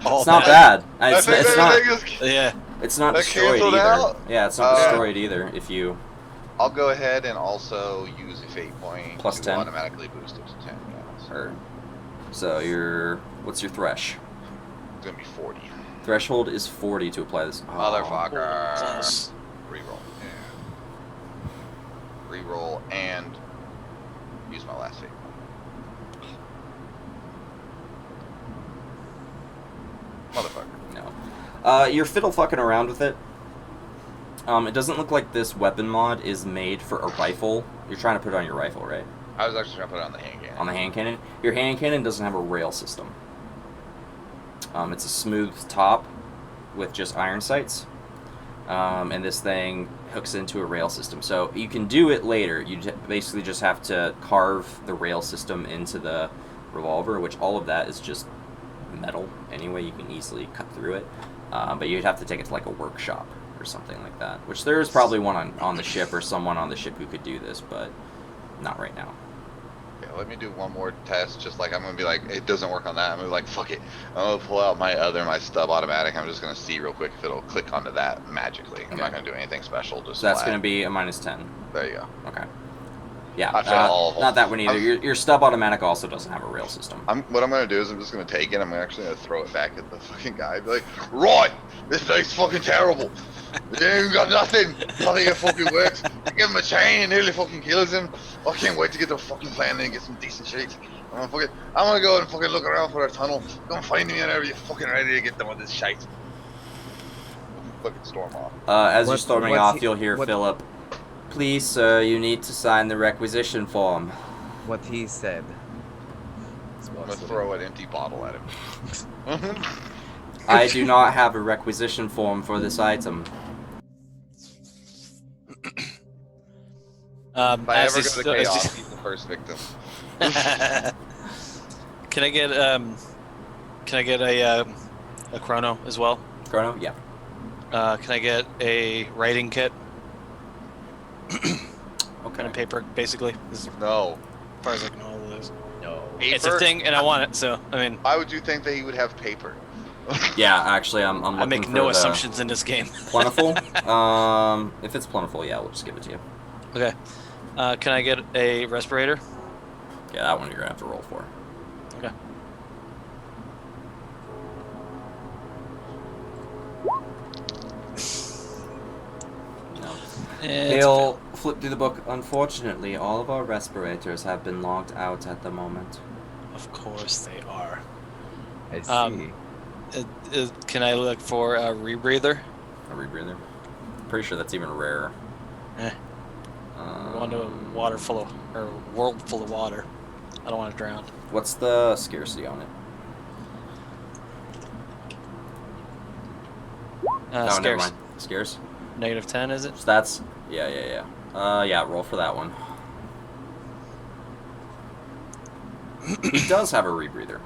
S2: All
S1: It's not
S2: that.
S1: bad.
S5: I
S1: It's,
S5: think
S1: it's not.
S5: everything is.
S2: Yeah.
S1: It's not
S5: that
S1: destroyed
S5: canceled
S1: either.
S5: out?
S1: Yeah, it's not
S5: Uh,
S1: destroyed either. If you
S5: I'll go ahead and also use a fate point
S1: Plus
S5: to
S1: 10?
S5: automatically boost it to 10. Yeah, so
S1: or so your what's your thresh?
S5: it's gonna be 40.
S1: Threshold is 40 to apply this. Oh,
S5: Motherfucker.
S2: Close.
S5: Reroll.
S3: Yeah.
S5: Reroll and use my last fate. Motherfucker.
S1: No. You're fiddle fucking around with it. It doesn't look like this weapon mod is made for a rifle. You're trying to put it on your rifle, right?
S5: I was actually trying to put it on the hand cannon.
S1: On the hand cannon. Your hand cannon doesn't have a rail system. It's a smooth top with just iron sights. And this thing hooks into a rail system. So you can do it later. You basically just have to carve the rail system into the revolver, which all of that is just metal anyway. You can easily cut through it. But you'd have to take it to like a workshop or something like that. Which there is probably one on the ship or someone on the ship who could do this, but not right now.
S5: Yeah, let me do one more test. Just like I'm gonna be like, it doesn't work on that. I'm gonna be like, fuck it. I'm gonna pull out my stub automatic. I'm just gonna see real quick if it'll click onto that magically. I'm not
S1: Okay.
S5: gonna do anything special. Just
S1: So that's
S5: flat.
S1: going to be a minus 10.
S5: There you go.
S1: Okay. Yeah,
S5: I tried all of them.
S1: not that one either.
S5: I'm-
S1: Your stub automatic also doesn't have a rail system.
S5: What I'm gonna do is I'm just gonna take it. I'm actually gonna throw it back at the fucking guy. Be like, right, this thing's fucking terrible. They ain't even got nothing. Nothing that fucking works. I give him a chain and nearly fucking kills him. I can't wait to get the fucking plan and get some decent shit. I'm gonna go and fucking look around for a tunnel. Come find me whenever you're fucking ready to get done with this shite. Fucking storm off.
S1: As you're
S4: What-
S1: storming
S4: what's
S1: off,
S4: he-
S1: you'll hear
S4: what-
S1: Philip. Please, sir, you need to sign the requisition form.
S4: What he said.
S5: I'm gonna throw an empty bottle at him.
S1: I do not have a requisition form for this item.
S5: If I
S2: as
S5: ever
S2: he's
S5: go to
S2: sto- as
S5: chaos,
S2: he's-
S5: he's the first victim.
S2: Can I get a chrono as well?
S1: Chrono? Yeah.
S2: Can I get a writing kit, pen
S1: Okay.
S2: and paper, basically? This is as
S5: No.
S2: far as I can hold this.
S4: No.
S2: It's a
S5: Paper?
S2: thing, and I want it. So I mean,
S5: Why would you think that he would have paper?
S1: Yeah, actually, I'm looking
S2: I make
S1: for
S2: no
S1: the
S2: assumptions in this game.
S1: Plentiful? If it's plentiful, yeah, we'll just give it to you.
S2: Okay. Can I get a respirator?
S1: Yeah, that one you're gonna have to roll for.
S2: Okay.
S1: No.
S2: It's
S1: He'll flip through the book. Unfortunately, all of our respirators have been logged out at the moment.
S2: of course they are.
S4: I see.
S2: Um, Can I look for a rebreather?
S1: A rebreather. Pretty sure that's even rarer.
S2: Eh. I want a water full of, or a world full of water. I don't want to drown.
S1: What's the scarcity on it? Never
S2: Scarce.
S1: mind. Scarce.
S2: -10, is it?
S1: So that's yeah. Yeah, roll for that one. He does have a rebreather.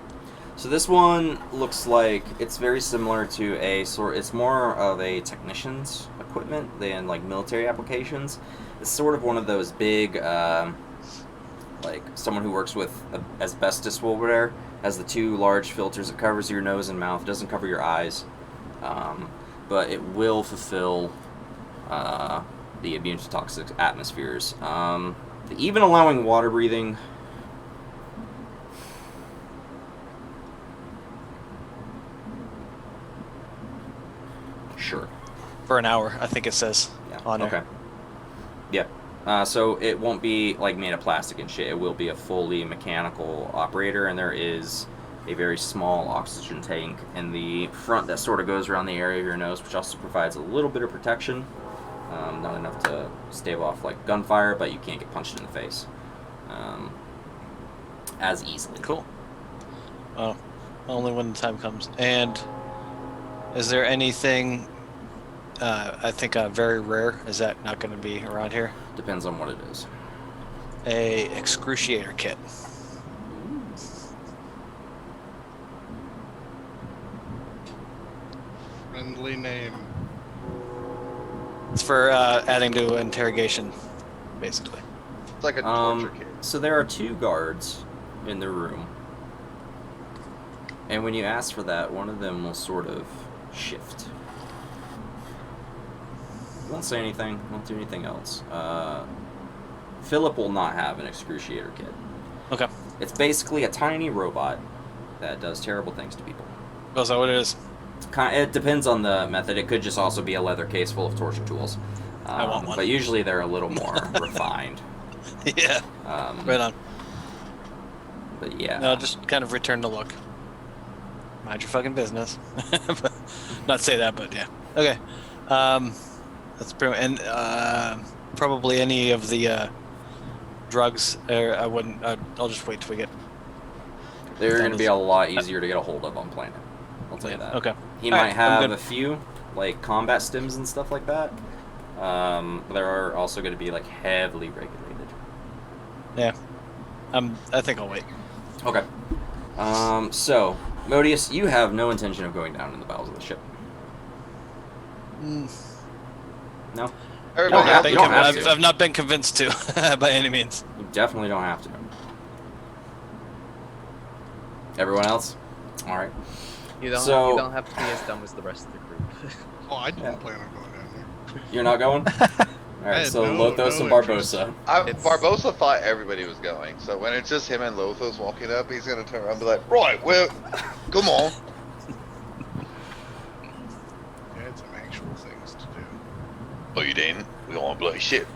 S1: So this one looks like it's very similar to a sort. It's more of a technician's equipment than like military applications. It's sort of one of those big, like someone who works with asbestos will wear. Has the two large filters. It covers your nose and mouth. It doesn't cover your eyes, but it will fulfill the immune to toxic atmospheres. Even allowing water breathing. Sure.
S2: For an hour, I think it says
S1: Yeah.
S2: on there.
S1: Okay. Yeah. So it won't be like made of plastic and shit. It will be a fully mechanical operator, and there is a very small oxygen tank in the front that sort of goes around the area of your nose, which also provides a little bit of protection. Not enough to stave off like gunfire, but you can't get punched in the face as easily.
S2: Cool. Oh, only when the time comes. And is there anything? I think very rare. Is that not going to be around here?
S1: Depends on what it is.
S2: A excruciator kit.
S3: friendly name.
S2: It's for adding to interrogation, basically.
S5: It's like a torture kit.
S1: So there are 2 guards in the room. And when you ask for that, one of them will sort of shift. Won't say anything, won't do anything else. Philip will not have an excruciator kit.
S2: Okay.
S1: It's basically a tiny robot that does terrible things to people.
S2: Oh, is that what it is?
S1: It depends on the method. It could just also be a leather case full of torture tools.
S2: I want one.
S1: But usually they're a little more refined.
S2: Yeah. Right on.
S1: But yeah.
S2: No, just kind of return the look. Mind your fucking business. Not say that, but yeah. Okay. That's pretty. And probably any of the drugs. I wouldn't. I'll just wait till we get.
S1: They're going to be a lot easier to get a hold of on planet. I'll tell you that.
S2: Okay.
S1: He
S2: All
S1: might
S2: right, I'm
S1: have
S2: good.
S1: a few, like combat stims and stuff like that. But there are also going to be like heavily regulated.
S2: Yeah. I think I'll wait.
S1: Okay. So Modius, you have no intention of going down in the bowels of the ship. No.
S5: Everybody
S1: have
S5: else
S1: to.
S5: is
S1: You don't have to.
S2: I've not been convinced to, by any means.
S1: You definitely don't have to. Everyone else? All right.
S4: You don't.
S1: So-
S4: You don't have to be as dumb as the rest of the group.
S3: Oh, I didn't
S1: Yeah.
S3: plan on going down there.
S1: You're not going? All right.
S3: had
S1: So
S3: no
S1: Lothos and
S3: interest.
S1: Barbosa.
S4: It's-
S5: Barbosa thought everybody was going, so when it's just him and Lothos walking up, he's gonna turn around and be like, "Right, well, come on."
S3: Yeah, had some actual things to do.
S6: Oh, you didn't? We on a bloody ship.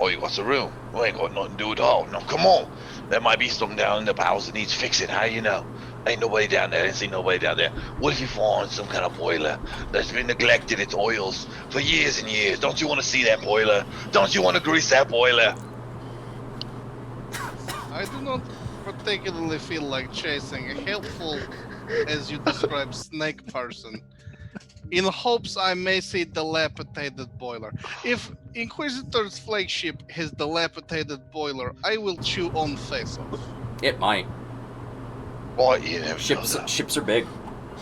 S6: Oh, you got the room. We ain't got nothing to do at all. No, come on. There might be something down in the bowels that needs fixing. How you know? Ain't nobody down there. I didn't see nobody down there. What if you find some kind of boiler that's been neglected its oils for years and years? Don't you want to see that boiler? Don't you want to grease that boiler?
S3: I do not particularly feel like chasing a helpful, as you describe, snake person, in hopes I may see dilapidated boiler. If Inquisitor's flagship has dilapidated boiler, I will chew on face off.
S1: It might.
S6: Right, you never know.
S1: Ships
S6: though.
S1: ships are big.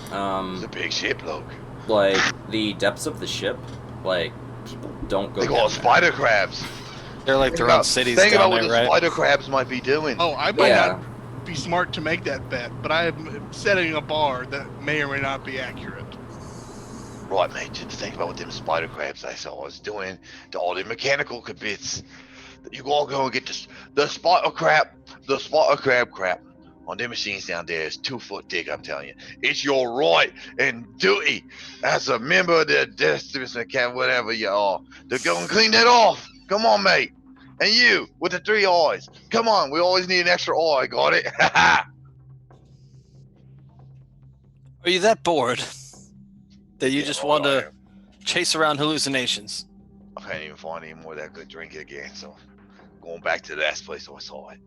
S6: It's a big ship, look.
S1: Like the depths of the ship, like people don't go
S6: They
S1: down
S6: got
S1: there.
S6: spider crabs.
S2: They're like their own cities
S6: Think
S2: down
S6: about what
S2: there,
S6: the
S2: right?
S6: spider crabs might be doing.
S3: Oh, I might
S1: Yeah.
S3: not be smart to make that bet, but I am setting a bar that may or may not be accurate.
S6: Right, mate, just think about what them spider crabs I saw was doing to all the mechanical bits. You all go and get the spider crab crap on them machines down there is 2 foot thick, I'm telling you. It's your right and duty as a member of the Destiny's Mechanic, whatever you are, to go and clean that off. Come on, mate. And you, with the 3 eyes. Come on, we always need an extra eye, got it?
S2: Are you that bored that you just want to chase around hallucinations?
S6: I can't even find any more of that good drink again, so going back to the last place I saw it.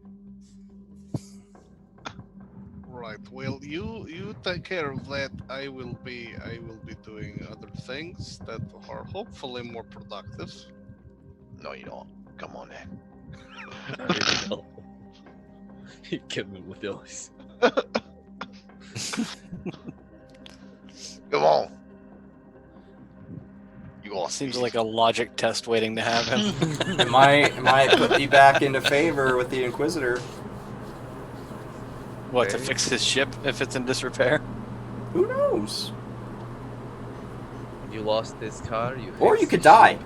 S3: Right. Well, you take care of that. I will be doing other things that are hopefully more productive.
S6: No, you don't. Come on, then.
S4: You kill me with those.
S6: Come on. You all
S2: Seems like a logic test waiting to happen.
S1: It might put you back into favor with the Inquisitor.
S2: What, to
S4: Okay.
S2: fix his ship if it's in disrepair?
S1: Who knows?
S4: You lost this car. You.
S1: Or
S4: fixed
S1: you could
S4: it.
S1: die.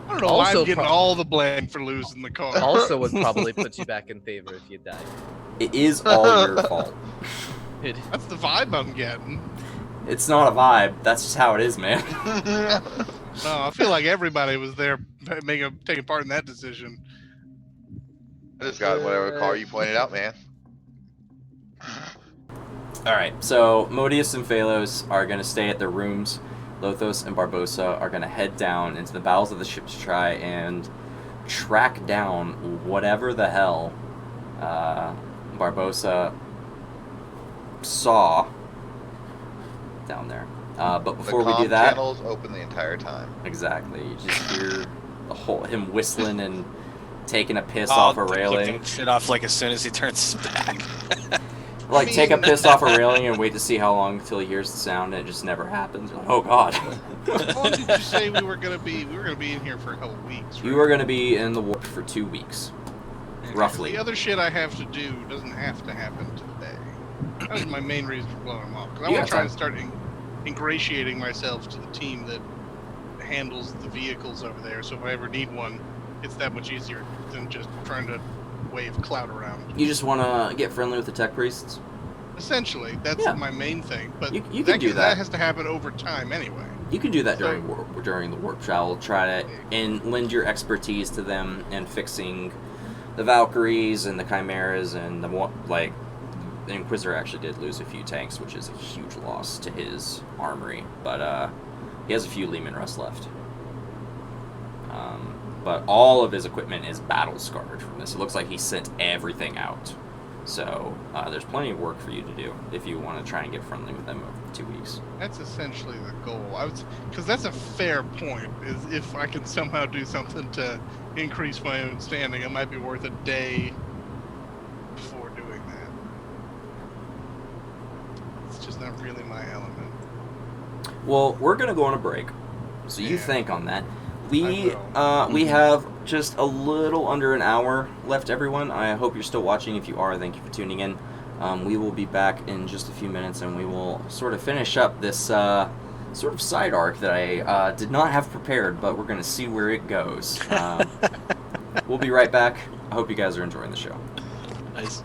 S3: I don't know.
S4: Also
S3: I'm getting
S4: pro-
S3: all the blame for losing the car.
S4: Also, would probably put you back in favor if you died.
S1: It is all your fault.
S4: It,
S3: That's the vibe I'm getting.
S1: It's not a vibe. That's just how it is, man.
S3: No, I feel like everybody was there taking part in that decision.
S5: I just got whatever car you pointed out, man.
S1: All right. So Modius and Phalos are gonna stay at their rooms. Lothos and Barbosa are gonna head down into the bowels of the ship to try and track down whatever the hell Barbosa saw down there. But before
S5: the
S1: we do
S5: comm
S1: that,
S5: channel's open the entire time.
S1: exactly, you just hear him whistling and taking a piss off a railing.
S2: Flicking shit off like as soon as he turns his back.
S1: like take a
S3: mean-
S1: piss off a railing and wait to see how long until he hears the sound, and it just never happens. You're like, oh God.
S3: How long did you say we were gonna be? We were gonna be in here for a couple weeks. Right?
S1: You are going to be in the warp for 2 weeks, roughly.
S3: The other shit I have to do doesn't have to happen today. That was my main reason for blowing them off. Because I
S1: You
S3: want
S1: got
S3: to try
S1: time.
S3: to start ingratiating myself to the team that handles the vehicles over there. So if I ever need one, it's that much easier than just trying to wave cloud around.
S1: You just want to get friendly with the tech priests?
S3: Essentially, that's
S1: Yeah.
S3: my main thing. But
S1: You can do that.
S3: That has to happen over time anyway.
S1: You can do that
S3: So-
S1: during the warp travel. Try to and lend your expertise to them in fixing the Valkyries and the Chimeras and the Inquisitor actually did lose a few tanks, which is a huge loss to his armory. But he has a few Lehman Russ left. But all of his equipment is battle scarred from this. It looks like he sent everything out. So there's plenty of work for you to do if you want to try and get friendly with them over 2 weeks.
S3: That's essentially the goal. Because that's a fair point. Is if I can somehow do something to increase my own standing, it might be worth a day before doing that. It's just not really my element.
S1: Well, we're gonna go on a break, so you
S3: Yeah.
S1: think on that.
S3: I
S1: We
S3: will.
S1: we have just a little under an hour left, everyone. I hope you're still watching. If you are, thank you for tuning in. We will be back in just a few minutes, and we will sort of finish up this sort of side arc that I did not have prepared, but we're gonna see where it goes. We'll be right back. I hope you guys are enjoying the show.
S2: Nice.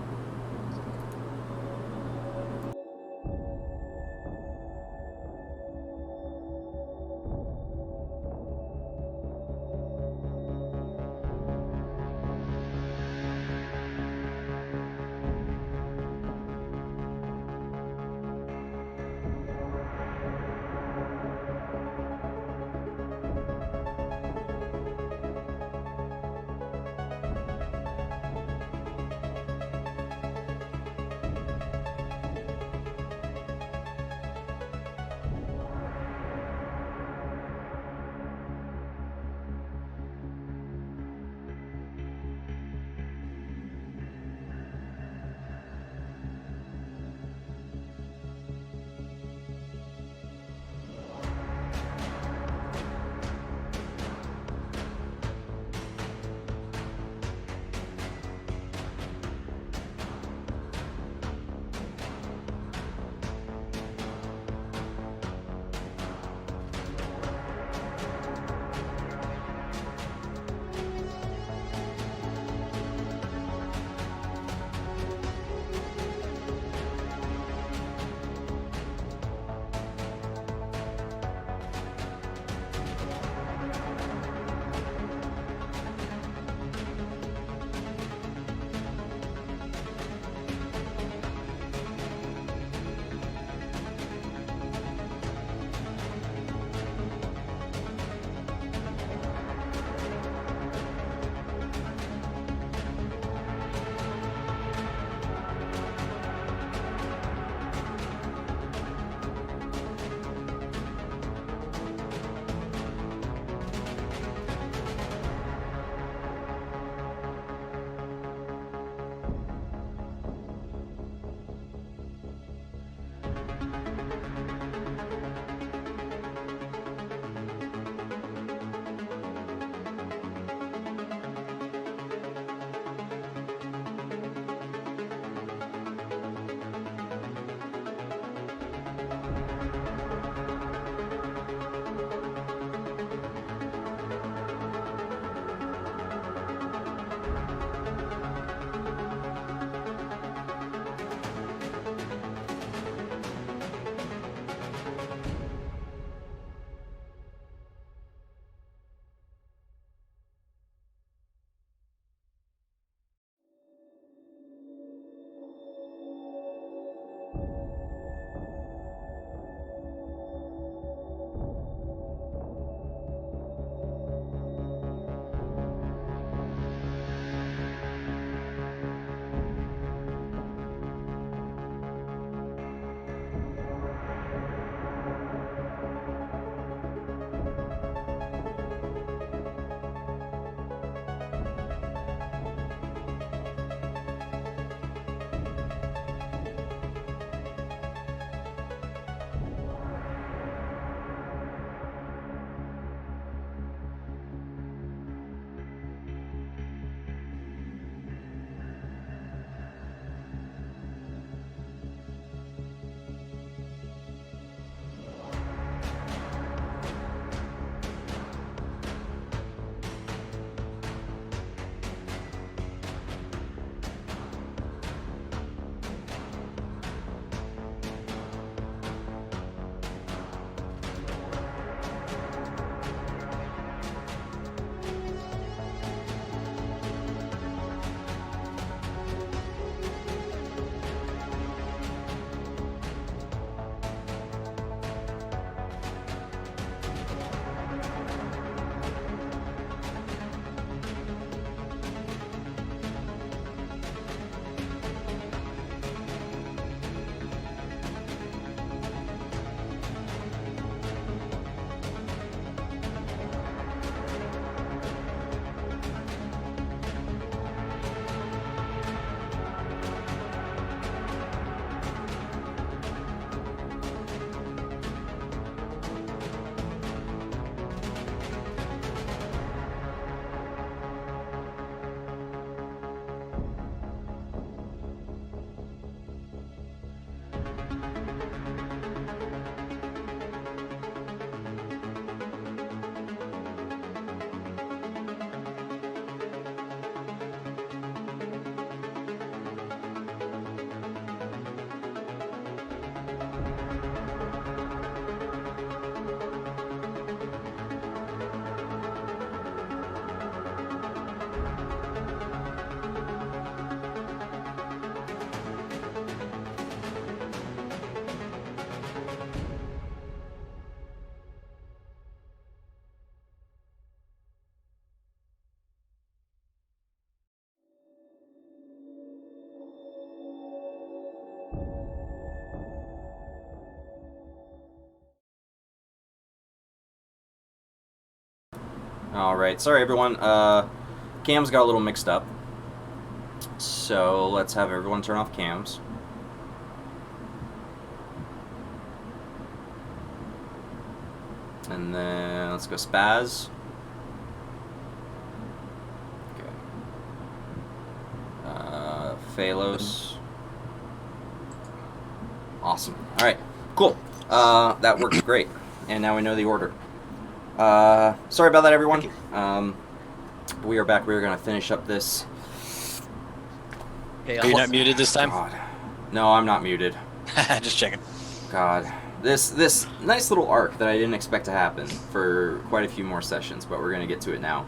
S1: Alright, sorry everyone. Cams got a little mixed up. So let's have everyone turn off cams. And then let's go Spaz. Okay. Phalos. Awesome. Alright, cool. That works great. And now we know the order. Sorry about that, everyone. We are back. We are going to finish up this.
S4: Hey,
S2: Are you not muted this time?
S1: God. No, I'm not muted.
S2: Just checking.
S1: God. This nice little arc that I didn't expect to happen for quite a few more sessions, but we're going to get to it now.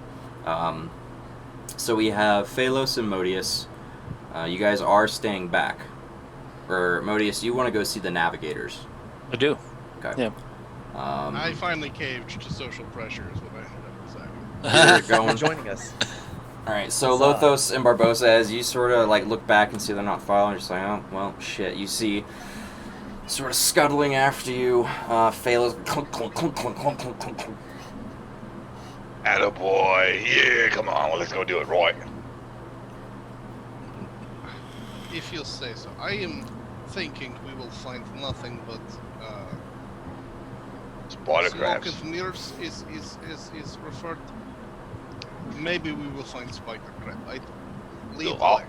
S1: So we have Phalos and Modius. You guys are staying back. Or, Modius, you want to go see the Navigators.
S2: I do.
S1: Okay.
S2: Yeah.
S3: I finally caved to social pressure is what I ended up deciding.
S1: You're going.
S4: joining us.
S1: Alright, so
S4: Huzzah.
S1: Lothos and Barbosa, as you sort of like look back and see they're not following, you're just like, oh, well, shit. You see sort of scuttling after you, Phalos. Clunk, clunk, clunk, clunk, clunk, clunk, clunk, clunk.
S6: Attaboy. Yeah, come on. Well, let's go do it right.
S3: If you say so. I am thinking we will find nothing but
S6: Spider
S3: smoke
S6: crabs.
S3: and mirrors is referred. Maybe we will find spider crab. I leave
S6: Look, I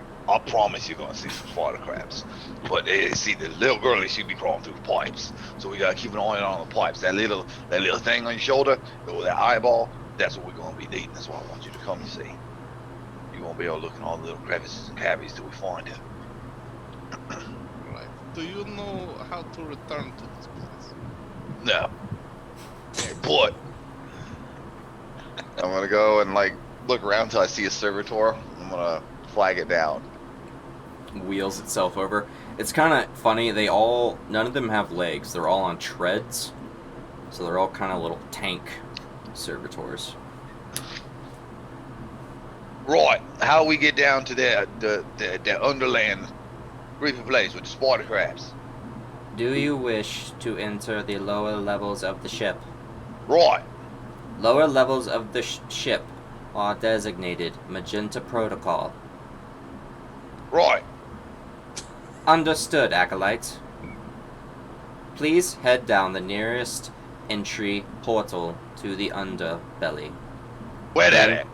S6: promise you're gonna see some spider crabs. But see, the little girlie, she be crawling through the pipes, so we gotta keep an eye on the pipes. That little thing on your shoulder, or that eyeball, that's what we're gonna be needing. That's what I want you to come and see. You won't be able to look in all the little crevices and cavities till we find it.
S3: Right. Do you know how to return to this place?
S6: No. But
S5: I'm gonna go and like look around till I see a servitor. I'm gonna flag it down.
S1: Wheels itself over. It's kind of funny. None of them have legs. They're all on treads. So they're all kind of little tank servitors.
S6: right, how we get down to the underland creepy place with the spider crabs?
S1: Do you wish to enter the lower levels of the ship?
S6: Right.
S1: Lower levels of the ship are designated Magenta Protocol.
S6: Right.
S1: Understood, Acolyte. Please head down the nearest entry portal to the underbelly.
S6: Where that at?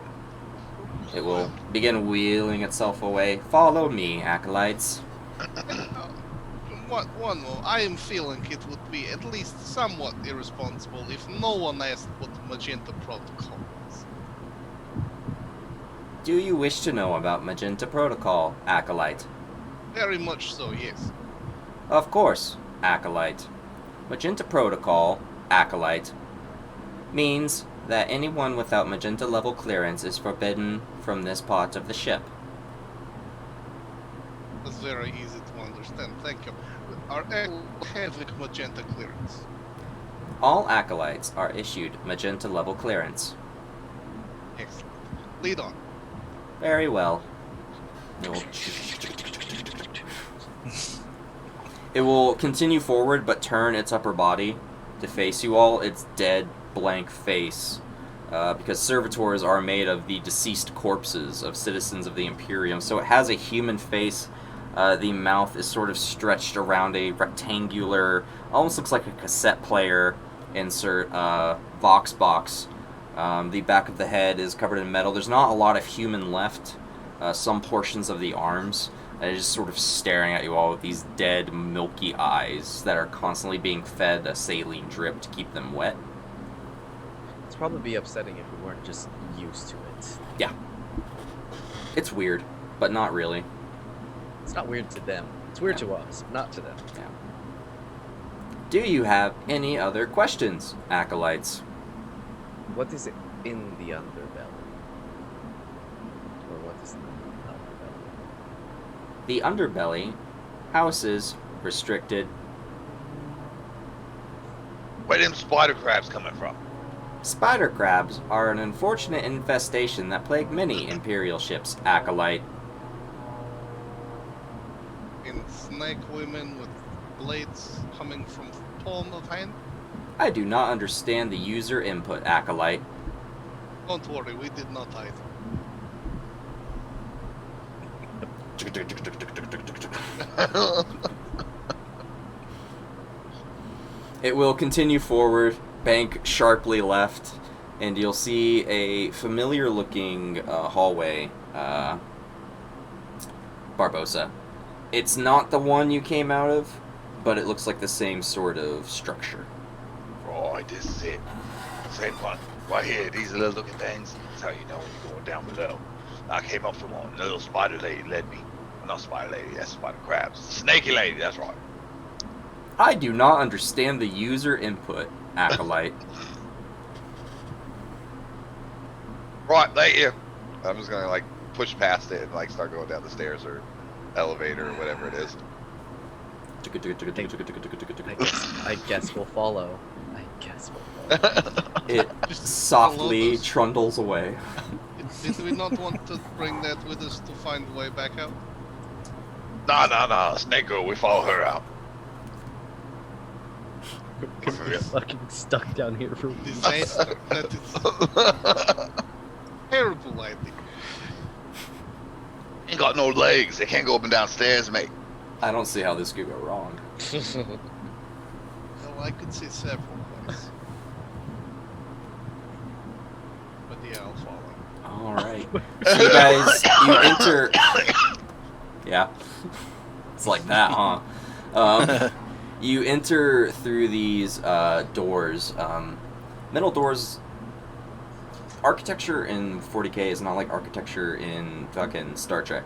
S1: It will begin wheeling itself away. Follow me, Acolytes.
S3: One more. I am feeling it would be at least somewhat irresponsible if no one asked what Magenta Protocol is.
S1: Do you wish to know about Magenta Protocol, Acolyte?
S3: Very much so, yes.
S1: Of course, Acolyte. Magenta Protocol, Acolyte, means that anyone without Magenta level clearance is forbidden from this part of the ship.
S3: That's very easy to understand. Thank you. Are having Magenta clearance?
S1: All Acolytes are issued Magenta level clearance.
S3: Excellent. Lead on.
S1: Very well. It will continue forward, but turn its upper body to face you all. Its dead, blank face. Because servitors are made of the deceased corpses of citizens of the Imperium, so it has a human face. The mouth is sort of stretched around a rectangular, almost looks like a cassette player insert Vox box. The back of the head is covered in metal. There's not a lot of human left. Some portions of the arms. And it's just sort of staring at you all with these dead, milky eyes that are constantly being fed a saline drip to keep them wet.
S4: It's probably be upsetting if we weren't just used to it.
S1: Yeah. It's weird, but not really.
S4: It's not weird to them. It's weird to us, not to them.
S1: Yeah. Do you have any other questions, Acolytes?
S4: What is it in the underbelly? Or what is the underbelly?
S1: The underbelly houses restricted.
S6: Where them spider crabs coming from?
S1: Spider crabs are an unfortunate infestation that plague many Imperial ships, Acolyte.
S3: In snake women with blades coming from palm of hand?
S1: I do not understand the user input, Acolyte.
S3: Don't worry, we did not hide.
S1: It will continue forward, bank sharply left, and you'll see a familiar-looking hallway, Barbosa. It's not the one you came out of, but it looks like the same sort of structure.
S6: Right, this is it. Same one. Right here, these little looking things. That's how you know when you're going down below. I came up from one. The little spider lady led me. Well, not spider lady, that's spider crabs. Snaky lady, that's right.
S1: I do not understand the user input, Acolyte.
S5: Right, right here. I'm just gonna like push past it and like start going down the stairs or elevator or whatever it is.
S4: I guess we'll follow. I guess we'll follow.
S1: It softly trundles away.
S3: Did we not want to bring that with us to find the way back out?
S6: Nah. Snake girl, we follow her out.
S4: We're fucking stuck down here for
S3: Disaster. That is terrible idea.
S5: Ain't got no legs. They can't go up and down stairs, mate.
S1: I don't see how this could go wrong.
S3: Well, I could see several ways. But yeah, I'll follow.
S1: Alright. So you guys, you enter... Yeah. It's like that, huh? You enter through these doors. Metal doors... Architecture in 40K is not like architecture in fucking Star Trek.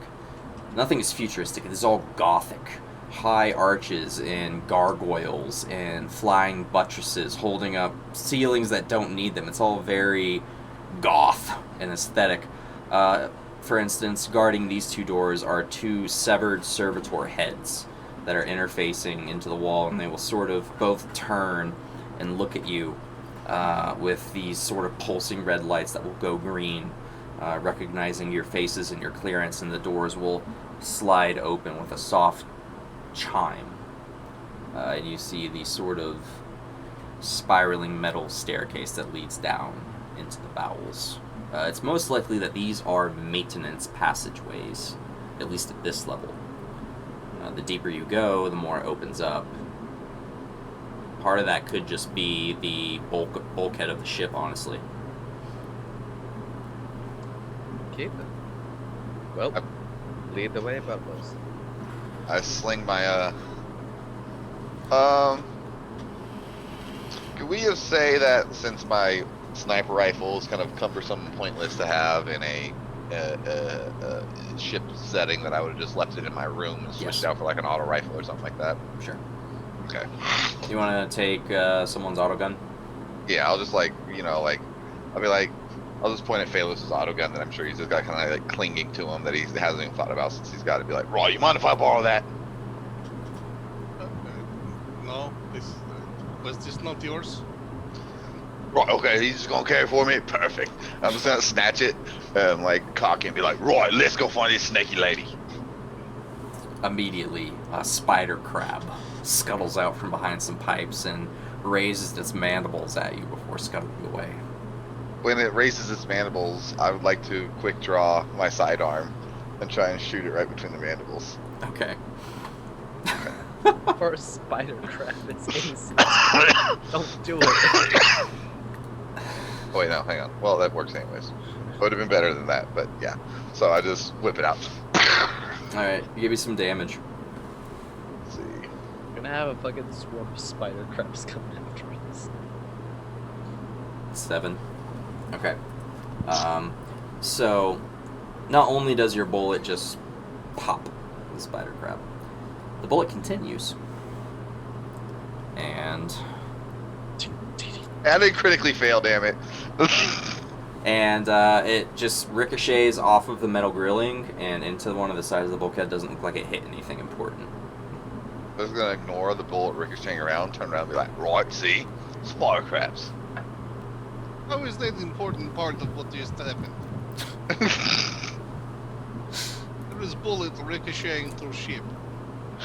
S1: Nothing is futuristic. It is all gothic. High arches and gargoyles and flying buttresses holding up ceilings that don't need them. It's all very goth and aesthetic. For instance, guarding these two doors are two severed servitor heads that are interfacing into the wall, and they will sort of both turn and look at you with these sort of pulsing red lights that will go green, recognizing your faces and your clearance, and the doors will slide open with a soft chime. And you see the sort of spiraling metal staircase that leads down into the bowels. It's most likely that these are maintenance passageways, at least at this level. The deeper you go, the more it opens up. Part of that could just be the bulkhead of the ship, honestly.
S4: Okay, then. Well, lead the way, Barbosa.
S5: I sling my Could we just say that since my sniper rifle is kind of cumbersome and pointless to have in a ship setting, that I would have just left it in my room and switched
S1: Yes.
S5: out for like an auto rifle or something like that?
S1: Sure.
S5: Okay.
S1: You want to take someone's auto gun?
S5: Yeah, I'll just like, you know, like, I'll be like, I'll just point at Phalos' auto gun that I'm sure he's just got kind of like clinging to him that he hasn't even thought about since he's got to be like, Roy, you mind if I borrow that?
S3: No, this was this not yours?
S5: Right, okay, he's just gonna carry it for me. Perfect. I'm just gonna snatch it and like cock it and be like, Roy, let's go find this snaky lady.
S1: Immediately, a spider crab scuttles out from behind some pipes and raises its mandibles at you before scuttling away.
S5: When it raises its mandibles, I would like to quick draw my sidearm and try and shoot it right between the mandibles.
S1: Okay.
S4: Or a spider crab, it's innocent. Don't do it.
S5: Oh wait, no, hang on. Well, that works anyways. It would have been better than that, but yeah. So I just whip it out.
S1: Alright, give me some damage.
S5: Let's see.
S4: We're gonna have a fucking swarm of spider crabs coming after us.
S1: 7. Okay. So, not only does your bullet just pop the spider crab, the bullet continues. And
S5: And they critically fail, damn it.
S1: it just ricochets off of the metal grilling and into one of the sides of the bulkhead. Doesn't look like it hit anything important.
S5: I was gonna ignore the bullet ricocheting around, turn around and be like, right, see? Spider crabs.
S3: How is that an important part of what just happened? There is bullet ricocheting through ship.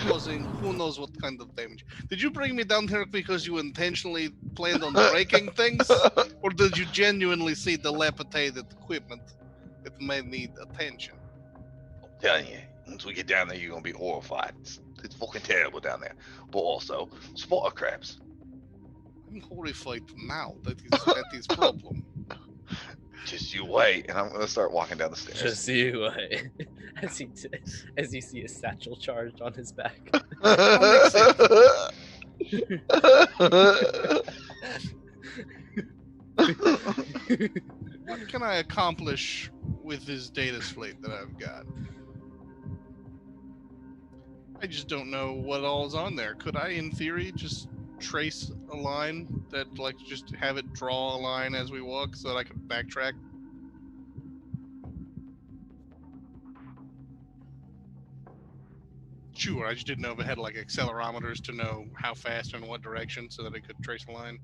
S3: causing who knows what kind of damage. Did you bring me down here because you intentionally planned on breaking things? Or did you genuinely see dilapidated equipment that may need attention?
S6: I'm telling you, once we get down there, you're gonna be horrified. It's fucking terrible down there. But also, spotter crabs.
S3: I'm horrified now. That is problem.
S6: Just you wait, and I'm gonna start walking down the stairs.
S4: Just you, as you see a satchel charged on his back.
S3: What can I accomplish with this data slate that I've got? I just don't know what all's on there. Could I, in theory, just trace a line that, like, just have it draw a line as we walk so that I can backtrack? Sure, I just didn't know if it had, like, accelerometers to know how fast and what direction so that it could trace a line.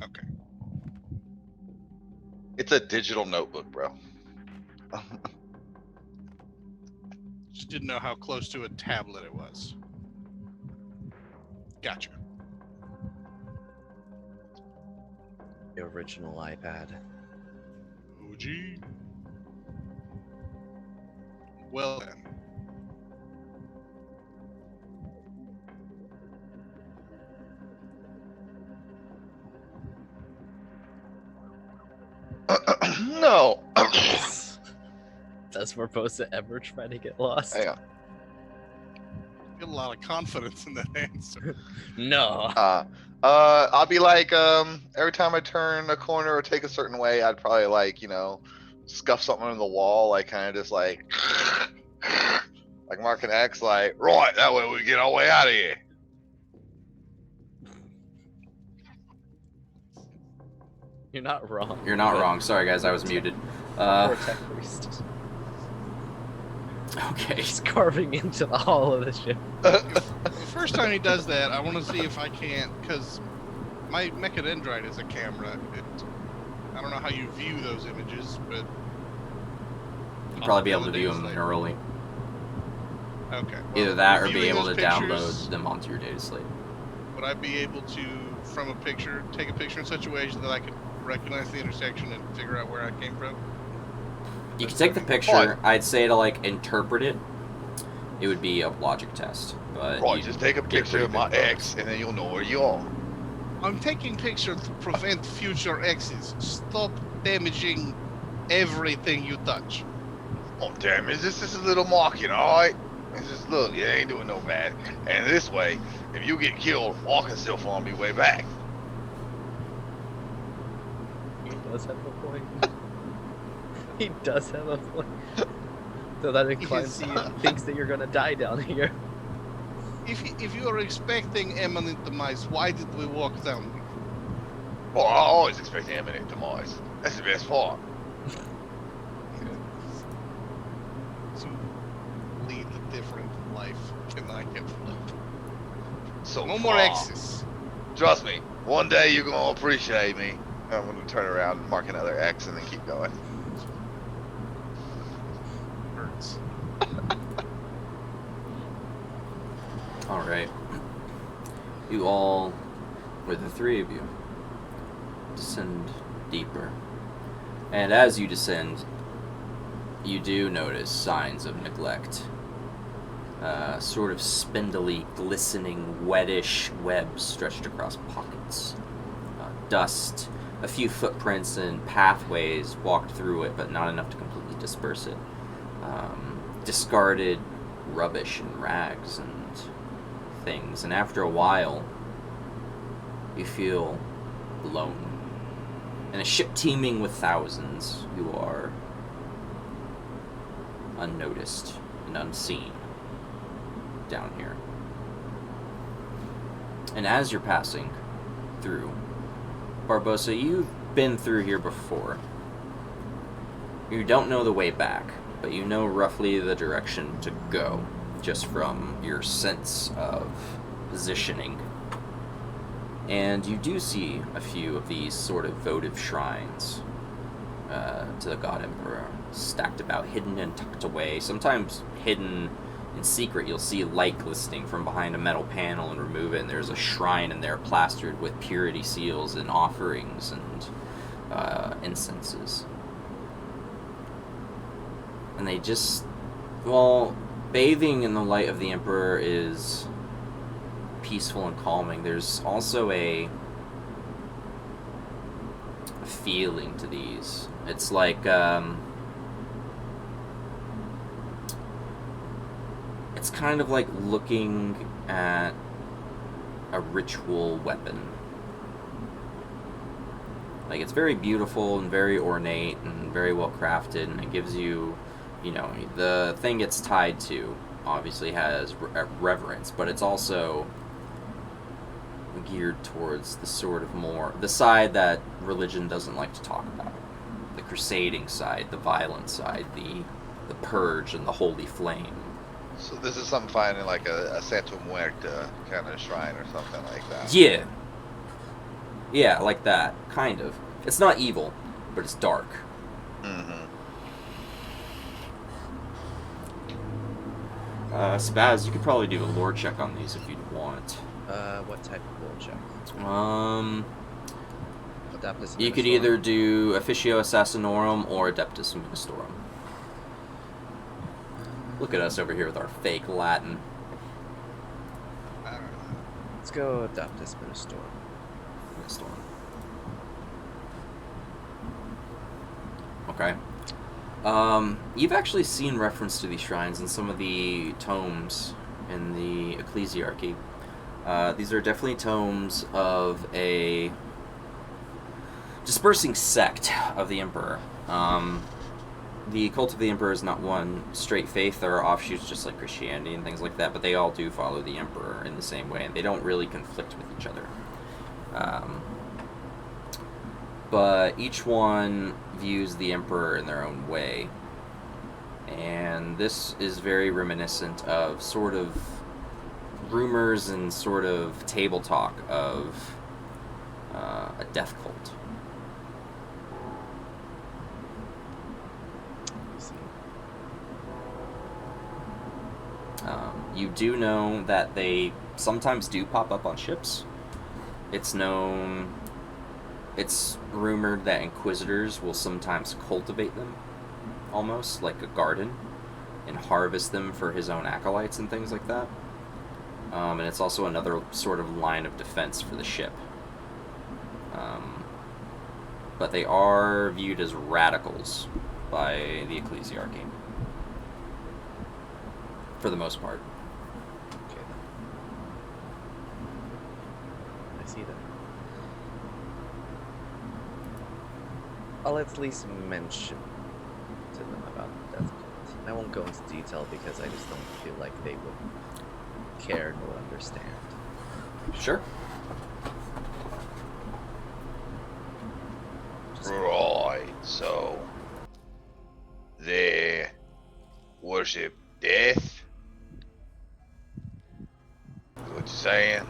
S3: Okay.
S5: It's a digital notebook, bro.
S3: Just didn't know how close to a tablet it was. Gotcha.
S4: The original iPad.
S3: OG. Well then.
S5: No.
S4: Does Barbosa ever try to get lost?
S5: Hang on.
S3: Get a lot of confidence in that answer.
S4: No.
S5: I'll be like, every time I turn a corner or take a certain way, I'd probably like, scuff something on the wall, like kind of just like marking X, like, right, that way we get our way out of here.
S4: You're not wrong.
S1: You're not wrong. Sorry, guys, I was muted.
S4: Poor tech priest.
S1: Okay.
S4: He's carving into the hull of the ship.
S3: The first time he does that, I want to see if I can't, because my Mechadendrite is a camera. I don't know how you view those images, but
S1: You'd probably be able to view them neurally.
S3: Okay.
S1: Either that or be
S3: viewing
S1: able to
S3: those pictures,
S1: download them onto your data slate.
S3: Would I be able to, from a picture, take a picture in such a way that I could recognize the intersection and figure out where I came from?
S1: You can take the picture. I'd say to like interpret it, it would be a logic test. But
S5: Right,
S1: you
S5: just take a
S1: get
S5: picture
S1: pretty
S5: of my
S1: good photos.
S5: X, and then you'll know where you are.
S3: I'm taking pictures to prevent future X's. Stop damaging everything you touch.
S5: Oh, damn, it's just a little marking, alright? It's just, look, you ain't doing no bad. And this way, if you get killed, I can still find me way back.
S4: He does have a point. He does have a point. So that inclines he thinks that you're gonna die down here.
S3: If you are expecting imminent demise, why did we walk down here?
S5: Well, I always expect imminent demise. That's the best part.
S3: To lead a different life than I have lived.
S5: So
S3: No more
S5: far.
S3: X's.
S5: Trust me, one day you're gonna appreciate me. I'm gonna turn around and mark another X and then keep going.
S3: Hurts.
S1: All right. You all, or the three of you, descend deeper. And as you descend, you do notice signs of neglect. Sort of spindly, glistening, wettish webs stretched across pockets. Dust, a few footprints and pathways walked through it, but not enough to completely disperse it. Discarded rubbish and rags and things. And after a while, you feel alone. In a ship teeming with thousands, you are unnoticed and unseen down here. And as you're passing through, Barbosa, you've been through here before. You don't know the way back, but you know roughly the direction to go, just from your sense of positioning. And you do see a few of these sort of votive shrines to the God Emperor, stacked about, hidden and tucked away, sometimes hidden In secret, you'll see light glistening from behind a metal panel and remove it, and there's a shrine in there plastered with purity seals and offerings and incenses. And they just, well, bathing in the light of the Emperor is peaceful and calming. There's also a feeling to these. It's like, it's kind of like looking at a ritual weapon. Like, it's very beautiful and very ornate and very well crafted, and it gives you, you know, the thing it's tied to obviously has reverence, but it's also geared towards the sort of more, the side that religion doesn't like to talk about. The crusading side, the violent side, the purge and the holy flame.
S5: So this is something finding like a Santa Muerta kind of shrine or something like that.
S1: Yeah. Yeah, like that, kind of. It's not evil, but it's dark.
S5: Mm-hmm.
S1: Spaz, you could probably do a lore check on these if you'd want.
S4: What type of lore check? Adeptus
S1: You could
S4: Ministorum?
S1: either do Officio Assassinorum or Adeptus Ministorum. Look at us over here with our fake Latin.
S4: Let's go Adeptus Ministorum.
S1: Ministorum. Okay. You've actually seen reference to these shrines in some of the tomes in the Ecclesiarchy. These are definitely tomes of a dispersing sect of the Emperor. The cult of the Emperor is not one straight faith. There are offshoots just like Christianity and things like that, but they all do follow the Emperor in the same way, and they don't really conflict with each other. But each one views the Emperor in their own way. And this is very reminiscent of sort of rumors and sort of table talk of a death cult. You do know that they sometimes do pop up on ships. It's rumored that Inquisitors will sometimes cultivate them, almost like a garden, and harvest them for his own acolytes and things like that. And it's also another sort of line of defense for the ship. But they are viewed as radicals by the Ecclesiarchy, for the most part.
S4: Okay, then. I see that. I'll at least mention to them about the death cult. I won't go into detail because I just don't feel like they would care nor understand.
S1: Sure.
S6: Right, so they worship death? Is what you're saying?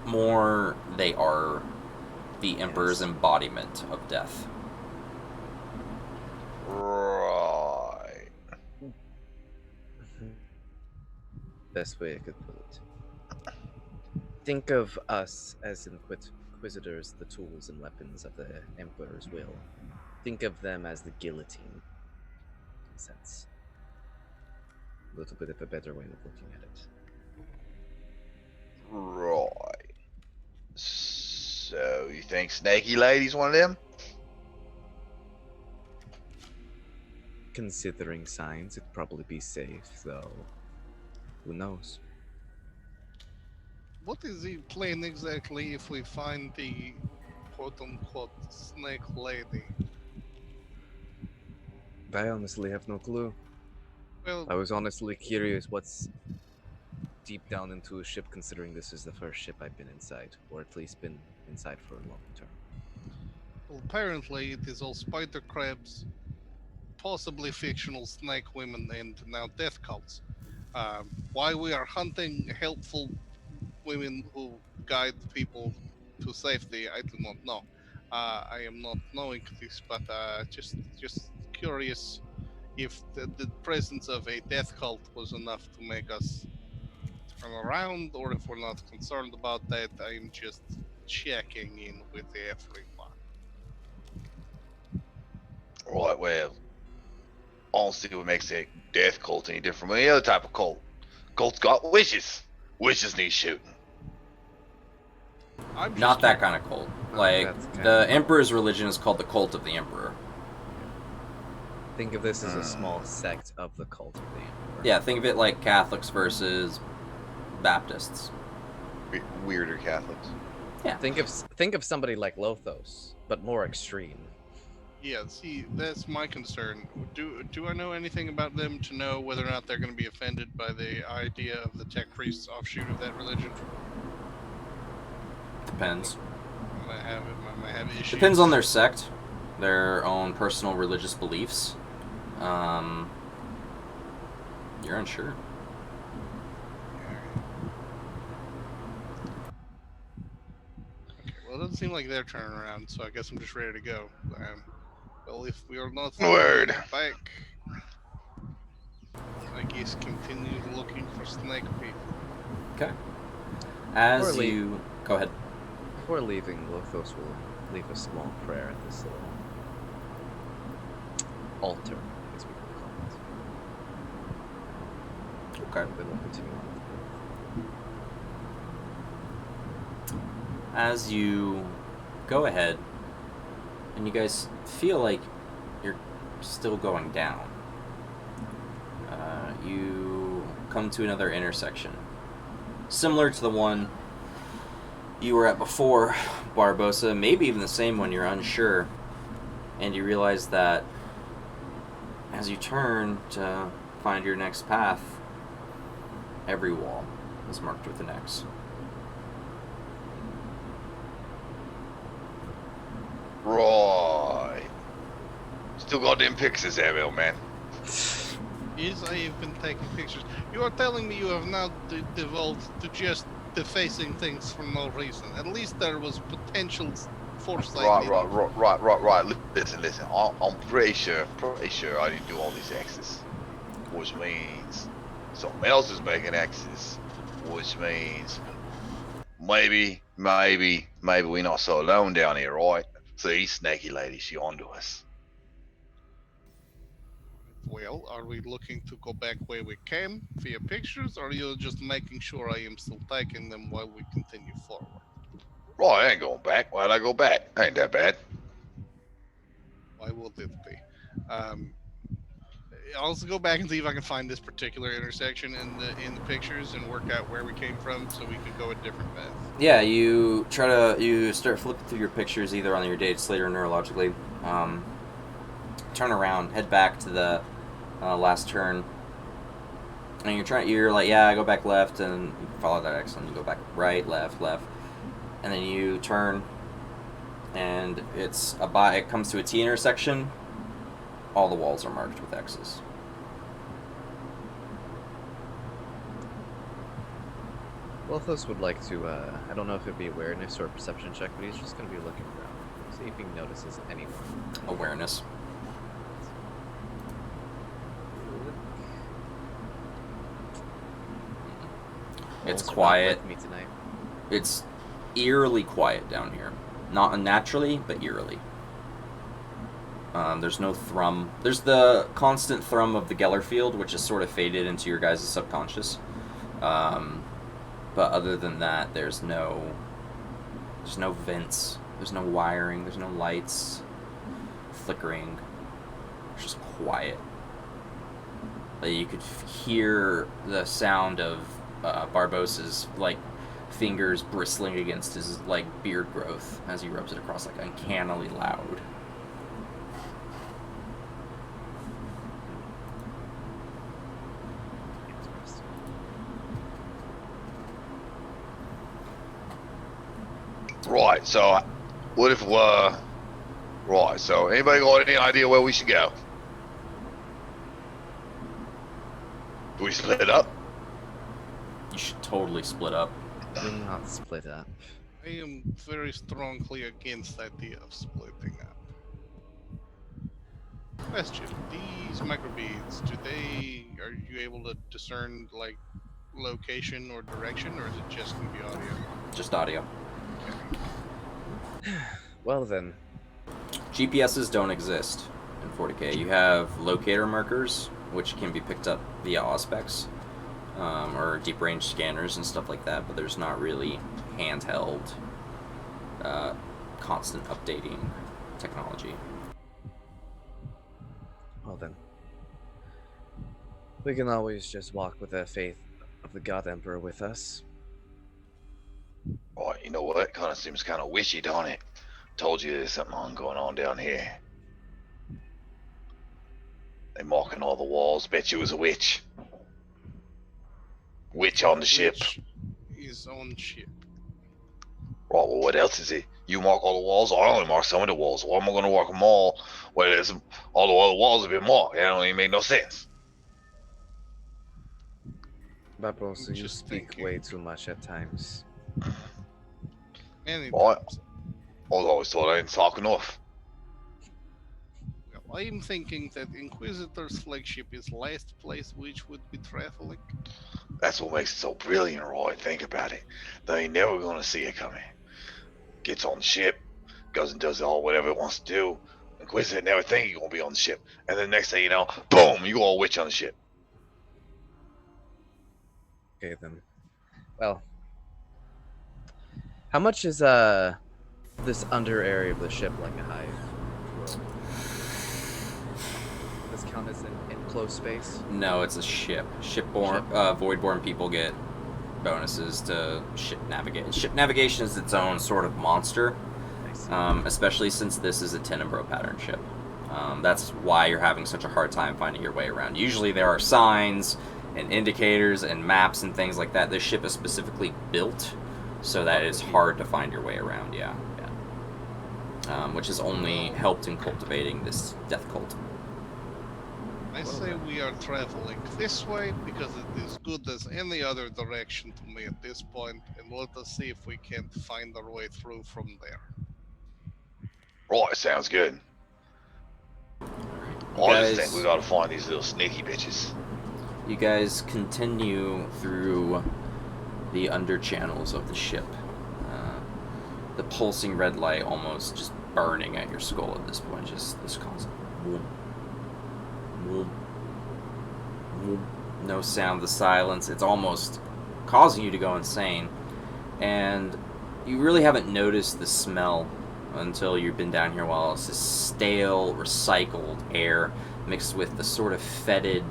S1: More, they are the Emperor's embodiment of death.
S6: Right.
S4: Best way I could put it. Think of us as Inquisitors, the tools and weapons of the Emperor's will. Think of them as the guillotine. In a sense. A little bit of a better way of looking at it.
S6: Right. So you think Snaky Lady's one of them?
S4: Considering signs, it'd probably be safe, though. Who knows?
S3: What is the plan exactly if we find the quote-unquote snake lady?
S4: I honestly have no clue.
S3: Well,
S4: I was honestly curious what's deep down into a ship, considering this is the first ship I've been inside, or at least been inside for a long term.
S3: well, apparently it is all spider crabs, possibly fictional snake women, and now death cults. Why we are hunting helpful women who guide people to safety, I do not know. I am not knowing this, but just curious if the presence of a death cult was enough to make us turn around, or if we're not concerned about that, I'm just checking in with everyone.
S6: Right, well, I don't see what makes a death cult any different from any other type of cult. Cults got wishes. Wishes need shooting.
S3: I'm just
S1: Not that kind of cult. Like,
S4: That's kind
S1: the
S4: of-
S1: Emperor's religion is called the Cult of the Emperor.
S4: Think of this as a small sect of the cult of the Emperor.
S1: Yeah, think of it like Catholics versus Baptists.
S5: Weirder Catholics.
S4: Think of somebody like Lothos, but more extreme.
S3: Yeah, see, that's my concern. Do I know anything about them to know whether or not they're going to be offended by the idea of the tech priests offshoot of that religion?
S1: Depends.
S3: I might have issues.
S1: Depends on their sect, their own personal religious beliefs. You're unsure.
S3: Okay, well, it doesn't seem like they're turning around, so I guess I'm just ready to go. Well, if we are not
S6: Word.
S3: back, I guess continue looking for snake people.
S1: Okay. As
S4: Or leave.
S1: you go ahead.
S4: Before leaving, Lothos will leave a small prayer at this little altar, as we can call it.
S1: Okay.
S4: Then we'll continue on with
S1: As you go ahead, and you guys feel like you're still going down, you come to another intersection, similar to the one you were at before, Barbosa, maybe even the same one, you're unsure, and you realize that as you turn to find your next path, every wall is marked with an X.
S6: Right. Still got them pictures there, Bill, man.
S3: Yes, I have been taking pictures. You are telling me you have now devolved to just defacing things for no reason. At least there was potential foresight.
S6: Right. Listen. I'm pretty sure I didn't do all these X's. Which means someone else is making X's. Which means maybe we're not so alone down here, right? See, snaky lady, she onto us.
S3: Well, are we looking to go back where we came via pictures, or are you just making sure I am still taking them while we continue forward?
S6: Right, I ain't going back. Why'd I go back? Ain't that bad.
S3: Why would it be? I'll also go back and see if I can find this particular intersection in the pictures and work out where we came from, so we could go a different path.
S1: Yeah, you start flipping through your pictures either on your data slate or neurologically. Turn around, head back to the last turn, and you're like, yeah, I go back left, and you follow that X, and you go back right, left, and then you turn, and it comes to a T intersection. All the walls are marked with X's.
S4: Lothos would like to, I don't know if it'd be awareness or perception check, but he's just going to be looking around. See if he notices anyone.
S1: Awareness. It's
S4: Rolls are not
S1: quiet.
S4: with me tonight.
S1: It's eerily quiet down here. Not unnaturally, but eerily. There's no thrum. There's the constant thrum of the Geller field, which is sort of faded into your guys' subconscious. But other than that, there's no vents. There's no wiring. There's no lights flickering. It's just quiet. Like you could hear the sound of Barbosa's fingers bristling against his beard growth as he rubs it across uncannily loud.
S6: Right, so what if right, so anybody got any idea where we should go? Do we split up?
S1: You should totally split up.
S4: Do not split up.
S3: I am very strongly against the idea of splitting up. Question: these microbeads, are you able to discern like location or direction, or is it just gonna be audio?
S1: Just audio.
S4: Well then,
S1: GPSs don't exist in 40K. You have locator markers, which can be picked up via Auspex, or deep range scanners and stuff like that, but there's not really handheld, constant updating technology.
S4: well then, we can always just walk with the faith of the God Emperor with us.
S6: Right, you know what? Kind of seems kind of wishy, don't it? Told you there's something going on down here. They marking all the walls. Bet you was a witch. Witch on the ship.
S3: Which is on ship.
S6: Right, well, what else is it? You mark all the walls? I only mark some of the walls. Why am I going to mark them all? Well, there's all the other walls have been marked. That don't even make no sense.
S4: Barbosa, you
S3: Just
S4: speak
S3: thinking.
S4: way too much at times.
S3: Many
S6: Right.
S3: times.
S6: I always thought I didn't talk enough.
S3: Well, I'm thinking that Inquisitor's flagship is last place which would be traveling.
S6: That's what makes it so brilliant, Roy. Think about it. They ain't never going to see it coming. Gets on the ship, goes and does all whatever it wants to do. Inquisitor never think you're going to be on the ship. And then next thing you know, boom, you all witch on the ship.
S4: Okay then. Well, how much is this under area of the ship like a hive? Does this count as an enclosed space?
S1: No, it's a ship. Voidborn people get bonuses to ship navigate. Ship navigation is its own sort of monster,
S4: I see.
S1: especially since this is a Tenebro pattern ship. That's why you're having such a hard time finding your way around. Usually there are signs and indicators and maps and things like that. This ship is specifically built so that it's hard to find your way around, yeah. Which has only helped in cultivating this death cult.
S3: I say we are traveling this way because it is good as any other direction to me at this point, and let us see if we can't find our way through from there.
S6: Right, sounds good.
S1: You
S6: I just
S1: guys-
S6: think we got to find these little sneaky bitches.
S1: You guys continue through the under channels of the ship. The pulsing red light almost just burning at your skull at this point. Just this constant. Whoop, whoop, whoop. No sound, the silence. It's almost causing you to go insane. And you really haven't noticed the smell until you've been down here a while. It's this stale, recycled air mixed with the sort of fetid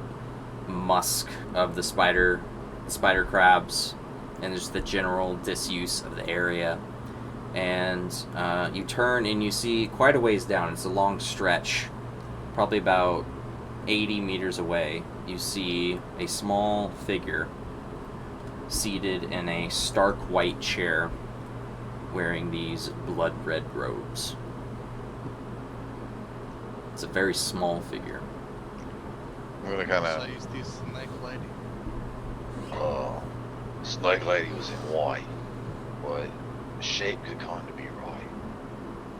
S1: musk of the spider crabs, and just the general disuse of the area. And you turn and you see quite a ways down. It's a long stretch, probably about 80 meters away. You see a small figure seated in a stark white chair, wearing these blood red robes. It's a very small figure.
S5: I'm gonna kind
S3: So
S5: of.
S3: is this snake lady?
S6: Oh, Snake Lady was in white, but the shape could kind of be right.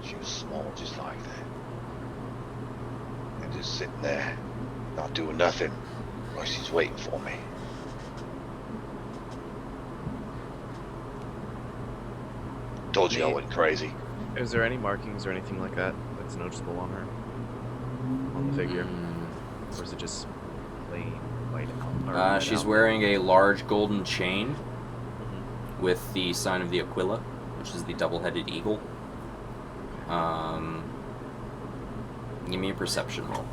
S6: She was small, just like that. And just sitting there, not doing nothing, while she's waiting for me. Told you I wasn't crazy.
S4: Is there any markings or anything like that that's noticeable on her? On the figure? Or is it just plain white out? or white
S1: She's
S4: out?
S1: wearing a large golden chain
S4: Mhm.
S1: with the sign of the Aquila, which is the double-headed eagle. Give me a perception roll.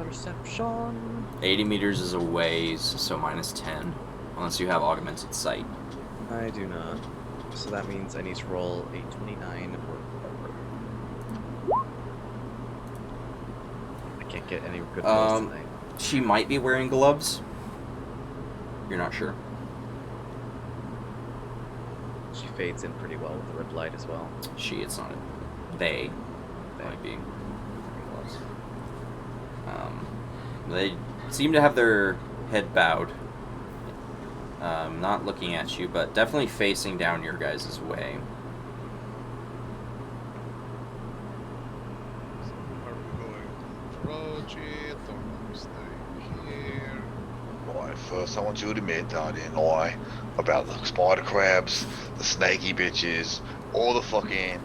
S4: Perception.
S1: 80 meters is a ways, so -10, unless you have augmented sight.
S4: I do not. So that means I need to roll a 29 or lower. I can't get any good rolls tonight.
S1: She might be wearing gloves. You're not sure.
S4: She fades in pretty well with the red light as well.
S1: It's not. They might be wearing gloves. They seem to have their head bowed. Not looking at you, but definitely facing down your guys' way.
S3: Are we going approach it, or do we stay here?
S6: Right, first I want you to admit that I didn't lie about the spider crabs, the snaky bitches, all the fucking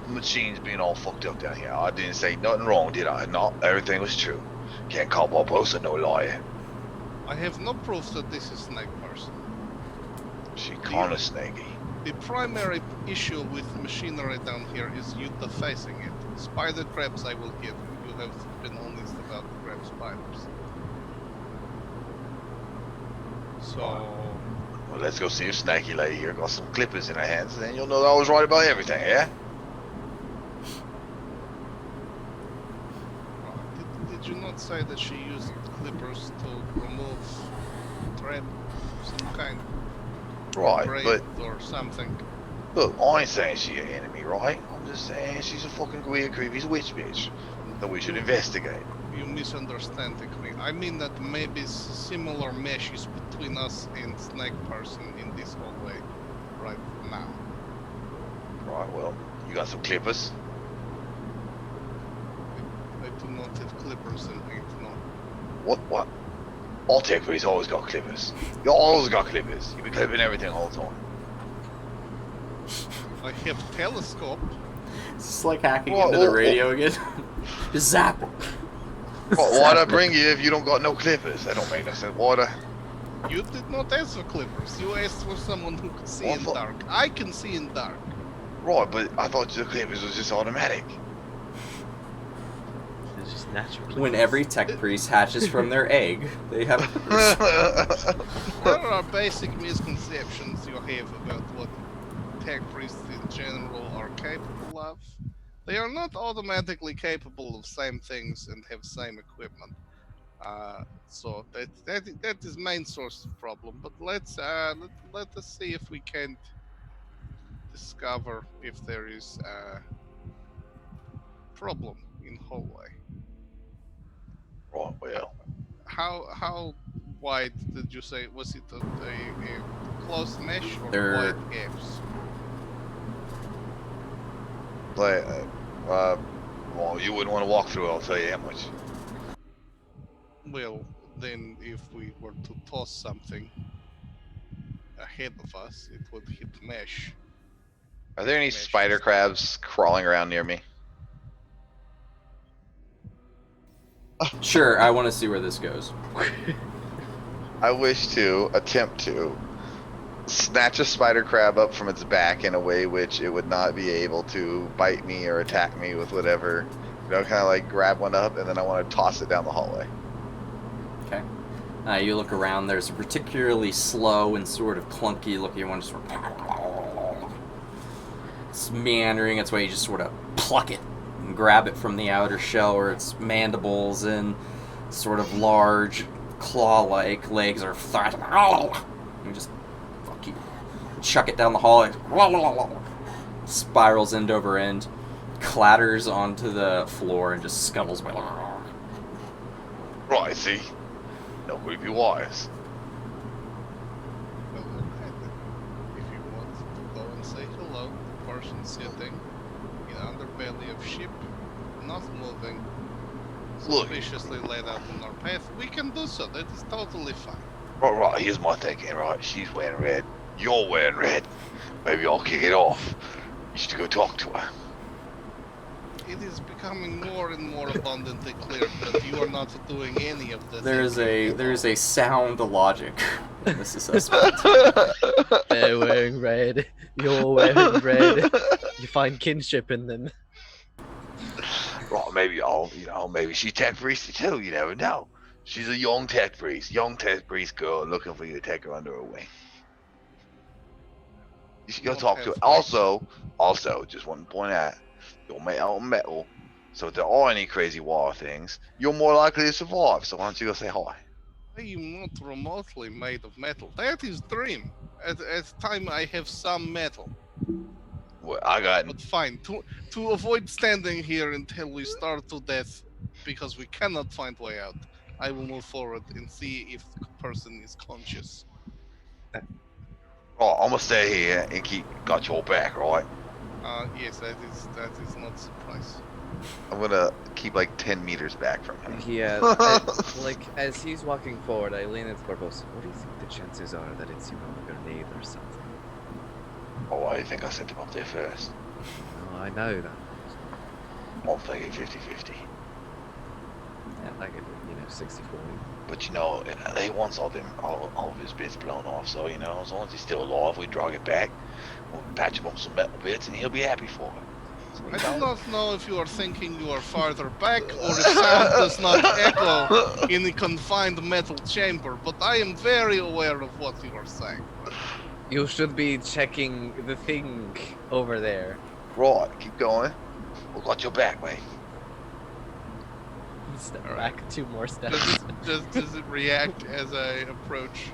S6: machines being all fucked up down here. I didn't say nothing wrong, did I? No, everything was true. Can't call Barbosa no liar.
S3: I have no proof that this is Snake Person.
S6: She kinda snaky.
S3: The primary issue with machinery down here is you defacing it. Spider crabs I will give you. You have been honest about the crab spiders. So,
S6: Well, let's go see if Snaky Lady here got some clippers in her hands, and then you'll know that I was right about everything, yeah?
S3: did you not say that she used clippers to remove thread of some kind?
S6: Right,
S3: Braid
S6: but
S3: or something.
S6: look, I ain't saying she an enemy, right? I'm just saying she's a fucking weird, creepy witch bitch that we should investigate.
S3: You misunderstanding me. I mean that maybe similar meshes between us and Snake Person in this hallway right now.
S6: Right, well, you got some clippers?
S3: I do not have clippers in it, no.
S6: What? All tech breeds always got clippers. You always got clippers. You be clipping everything all the time.
S3: I have telescope.
S1: It's just like hacking
S6: Well,
S1: into the
S6: well,
S1: radio again. Just zap it.
S6: Well, why'd I bring you if you don't got no clippers? That don't make no sense. Why'd I?
S3: You did not ask for clippers. You asked for someone who could see
S6: Well,
S3: in
S6: but-
S3: dark. I can see in dark.
S6: Right, but I thought the clippers was just automatic.
S4: It's just natural.
S1: When every tech priest hatches from their egg, they have clippers.
S3: There are basic misconceptions you have about what tech priests in general are capable of. They are not automatically capable of same things and have same equipment. So that is main source of problem. But let us see if we can discover if there is a problem in hallway.
S6: Right, well,
S3: How wide did you say? Was it a closed mesh or
S1: There-
S3: wide gaps?
S6: like, well, you wouldn't want to walk through it. I'll tell you that much.
S3: Well, then if we were to toss something ahead of us, it would hit mesh.
S5: Are there any
S3: Mesh.
S5: spider crabs crawling around near me?
S1: Sure, I want to see where this goes.
S5: I wish to attempt to snatch a spider crab up from its back in a way which it would not be able to bite me or attack me with whatever. You know, kind of like grab one up and then I want to toss it down the hallway.
S1: Okay. You look around. There's a particularly slow and sort of clunky looking one, just sort of it's meandering its way. You just sort of pluck it and grab it from the outer shell where its mandibles and sort of large claw-like legs are you just fuck you, chuck it down the hall. Spirals end over end, clatters onto the floor, and just scuttles by.
S6: Right, see? No creepy wires.
S3: Well, okay then. If you want to go and say hello to the person sitting in underbelly of ship, not moving,
S6: Look.
S3: suspiciously laid out on our path, we can do so. That is totally fine.
S6: Right, here's my thinking, right? She's wearing red. You're wearing red. Maybe I'll kick it off. You should go talk to her.
S3: It is becoming more and more abundantly clear that you are not doing any of the
S1: There
S3: things
S1: is a sound logic in this assessment.
S4: They're wearing red. You're wearing red. You find kinship in them.
S6: Right, maybe she's tech priest too. You never know. She's a young tech priest girl looking for you to take her under her wing. You should go
S3: Don't
S6: talk to her.
S3: have
S6: Also, just want to point out, you're made out of metal, so if there are any crazy wire things, you're more likely to survive. So why don't you go say hi?
S3: I am not remotely made of metal. That is dream. At time I have some metal.
S6: Well, I got
S3: But fine, to avoid standing here until we starve to death because we cannot find way out, I will move forward and see if the person is conscious.
S6: Oh, I'm gonna stay here and got your back, right?
S3: Yes, that is not surprise.
S5: I'm gonna keep like 10 meters back from him.
S4: Yeah, like as he's walking forward, I lean into Barbosa. What do you think the chances are that it's, you know, a grenade or something?
S6: Oh, I think I sent him up there first.
S4: No, I know that.
S6: I'm thinking 50-50.
S4: Yeah, I could, you know, 60-40.
S6: But you know, he wants all of his bits blown off. So you know, as long as he's still alive, we drag it back. We'll patch him up some metal bits, and he'll be happy for it. So,
S3: I do not know if you are thinking you are farther back or the sound does not echo in the confined metal chamber, but I am very aware of what you are saying.
S4: You should be checking the thing over there.
S6: Right, keep going. We got your back, mate.
S4: Step
S3: All
S4: back 2 more steps.
S3: Does it react as I approach?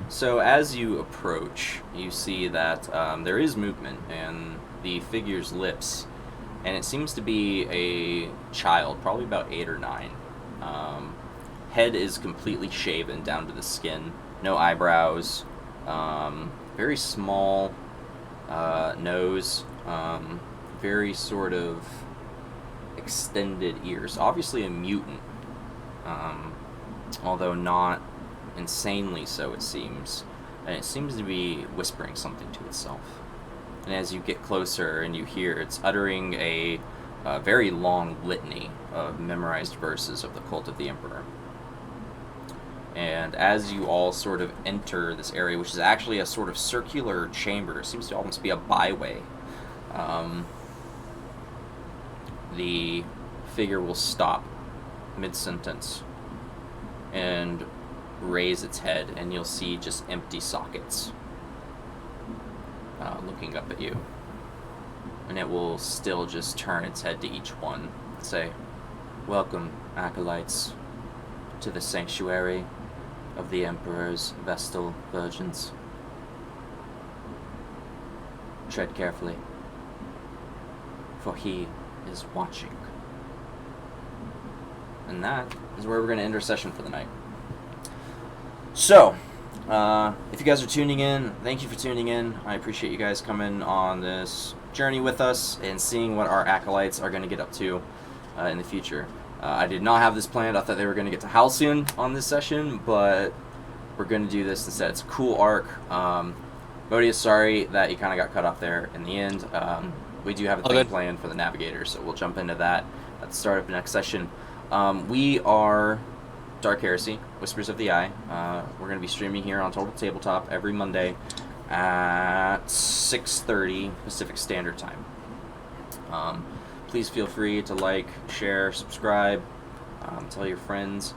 S1: So as you approach, you see that there is movement in the figure's lips, and it seems to be a child, probably about 8 or 9. Head is completely shaven down to the skin, no eyebrows, very small nose, very sort of extended ears. Obviously a mutant, although not insanely so, it seems. And it seems to be whispering something to itself. And as you get closer and you hear, it's uttering a very long litany of memorized verses of the Cult of the Emperor. And as you all sort of enter this area, which is actually a sort of circular chamber, it seems to almost be a byway, the figure will stop mid-sentence and raise its head, and you'll see just empty sockets looking up at you. And it will still just turn its head to each one and say, "Welcome, acolytes, to the sanctuary of the Emperor's Vestal Virgins. Tread carefully, for he is watching." And that is where we're going to end our session for the night. So, if you guys are tuning in, thank you for tuning in. I appreciate you guys coming on this journey with us and seeing what our acolytes are going to get up to in the future. I did not have this planned. I thought they were going to get to Halcyon on this session, but we're going to do this instead. It's a cool arc. Modius, sorry that you kind of got cut off there in the end. We do have a thing planned for the Navigator, so we'll jump into that at the start of the next session. We are Dark Heresy, Whispers of the Eye. We're going to be streaming here on Total Tabletop every Monday at 6:30 Pacific Standard Time. Please feel free to like, share, subscribe, tell your friends.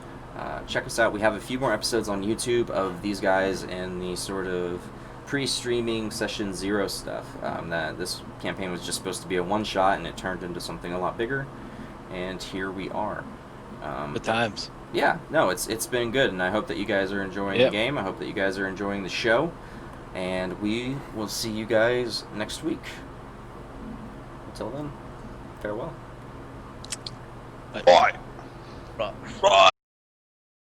S1: Check us out. We have a few more episodes on YouTube of these guys in the sort of pre-streaming Session 0 stuff. That this campaign was just supposed to be a one-shot, and it turned into something a lot bigger. And here we are.
S2: Good times.
S1: Yeah, no, it's been good, and I hope that you guys are enjoying the game. I hope that you guys are enjoying the show, and we will see you guys next week. Until then, farewell.
S6: Bye.
S4: Right.
S6: Bye.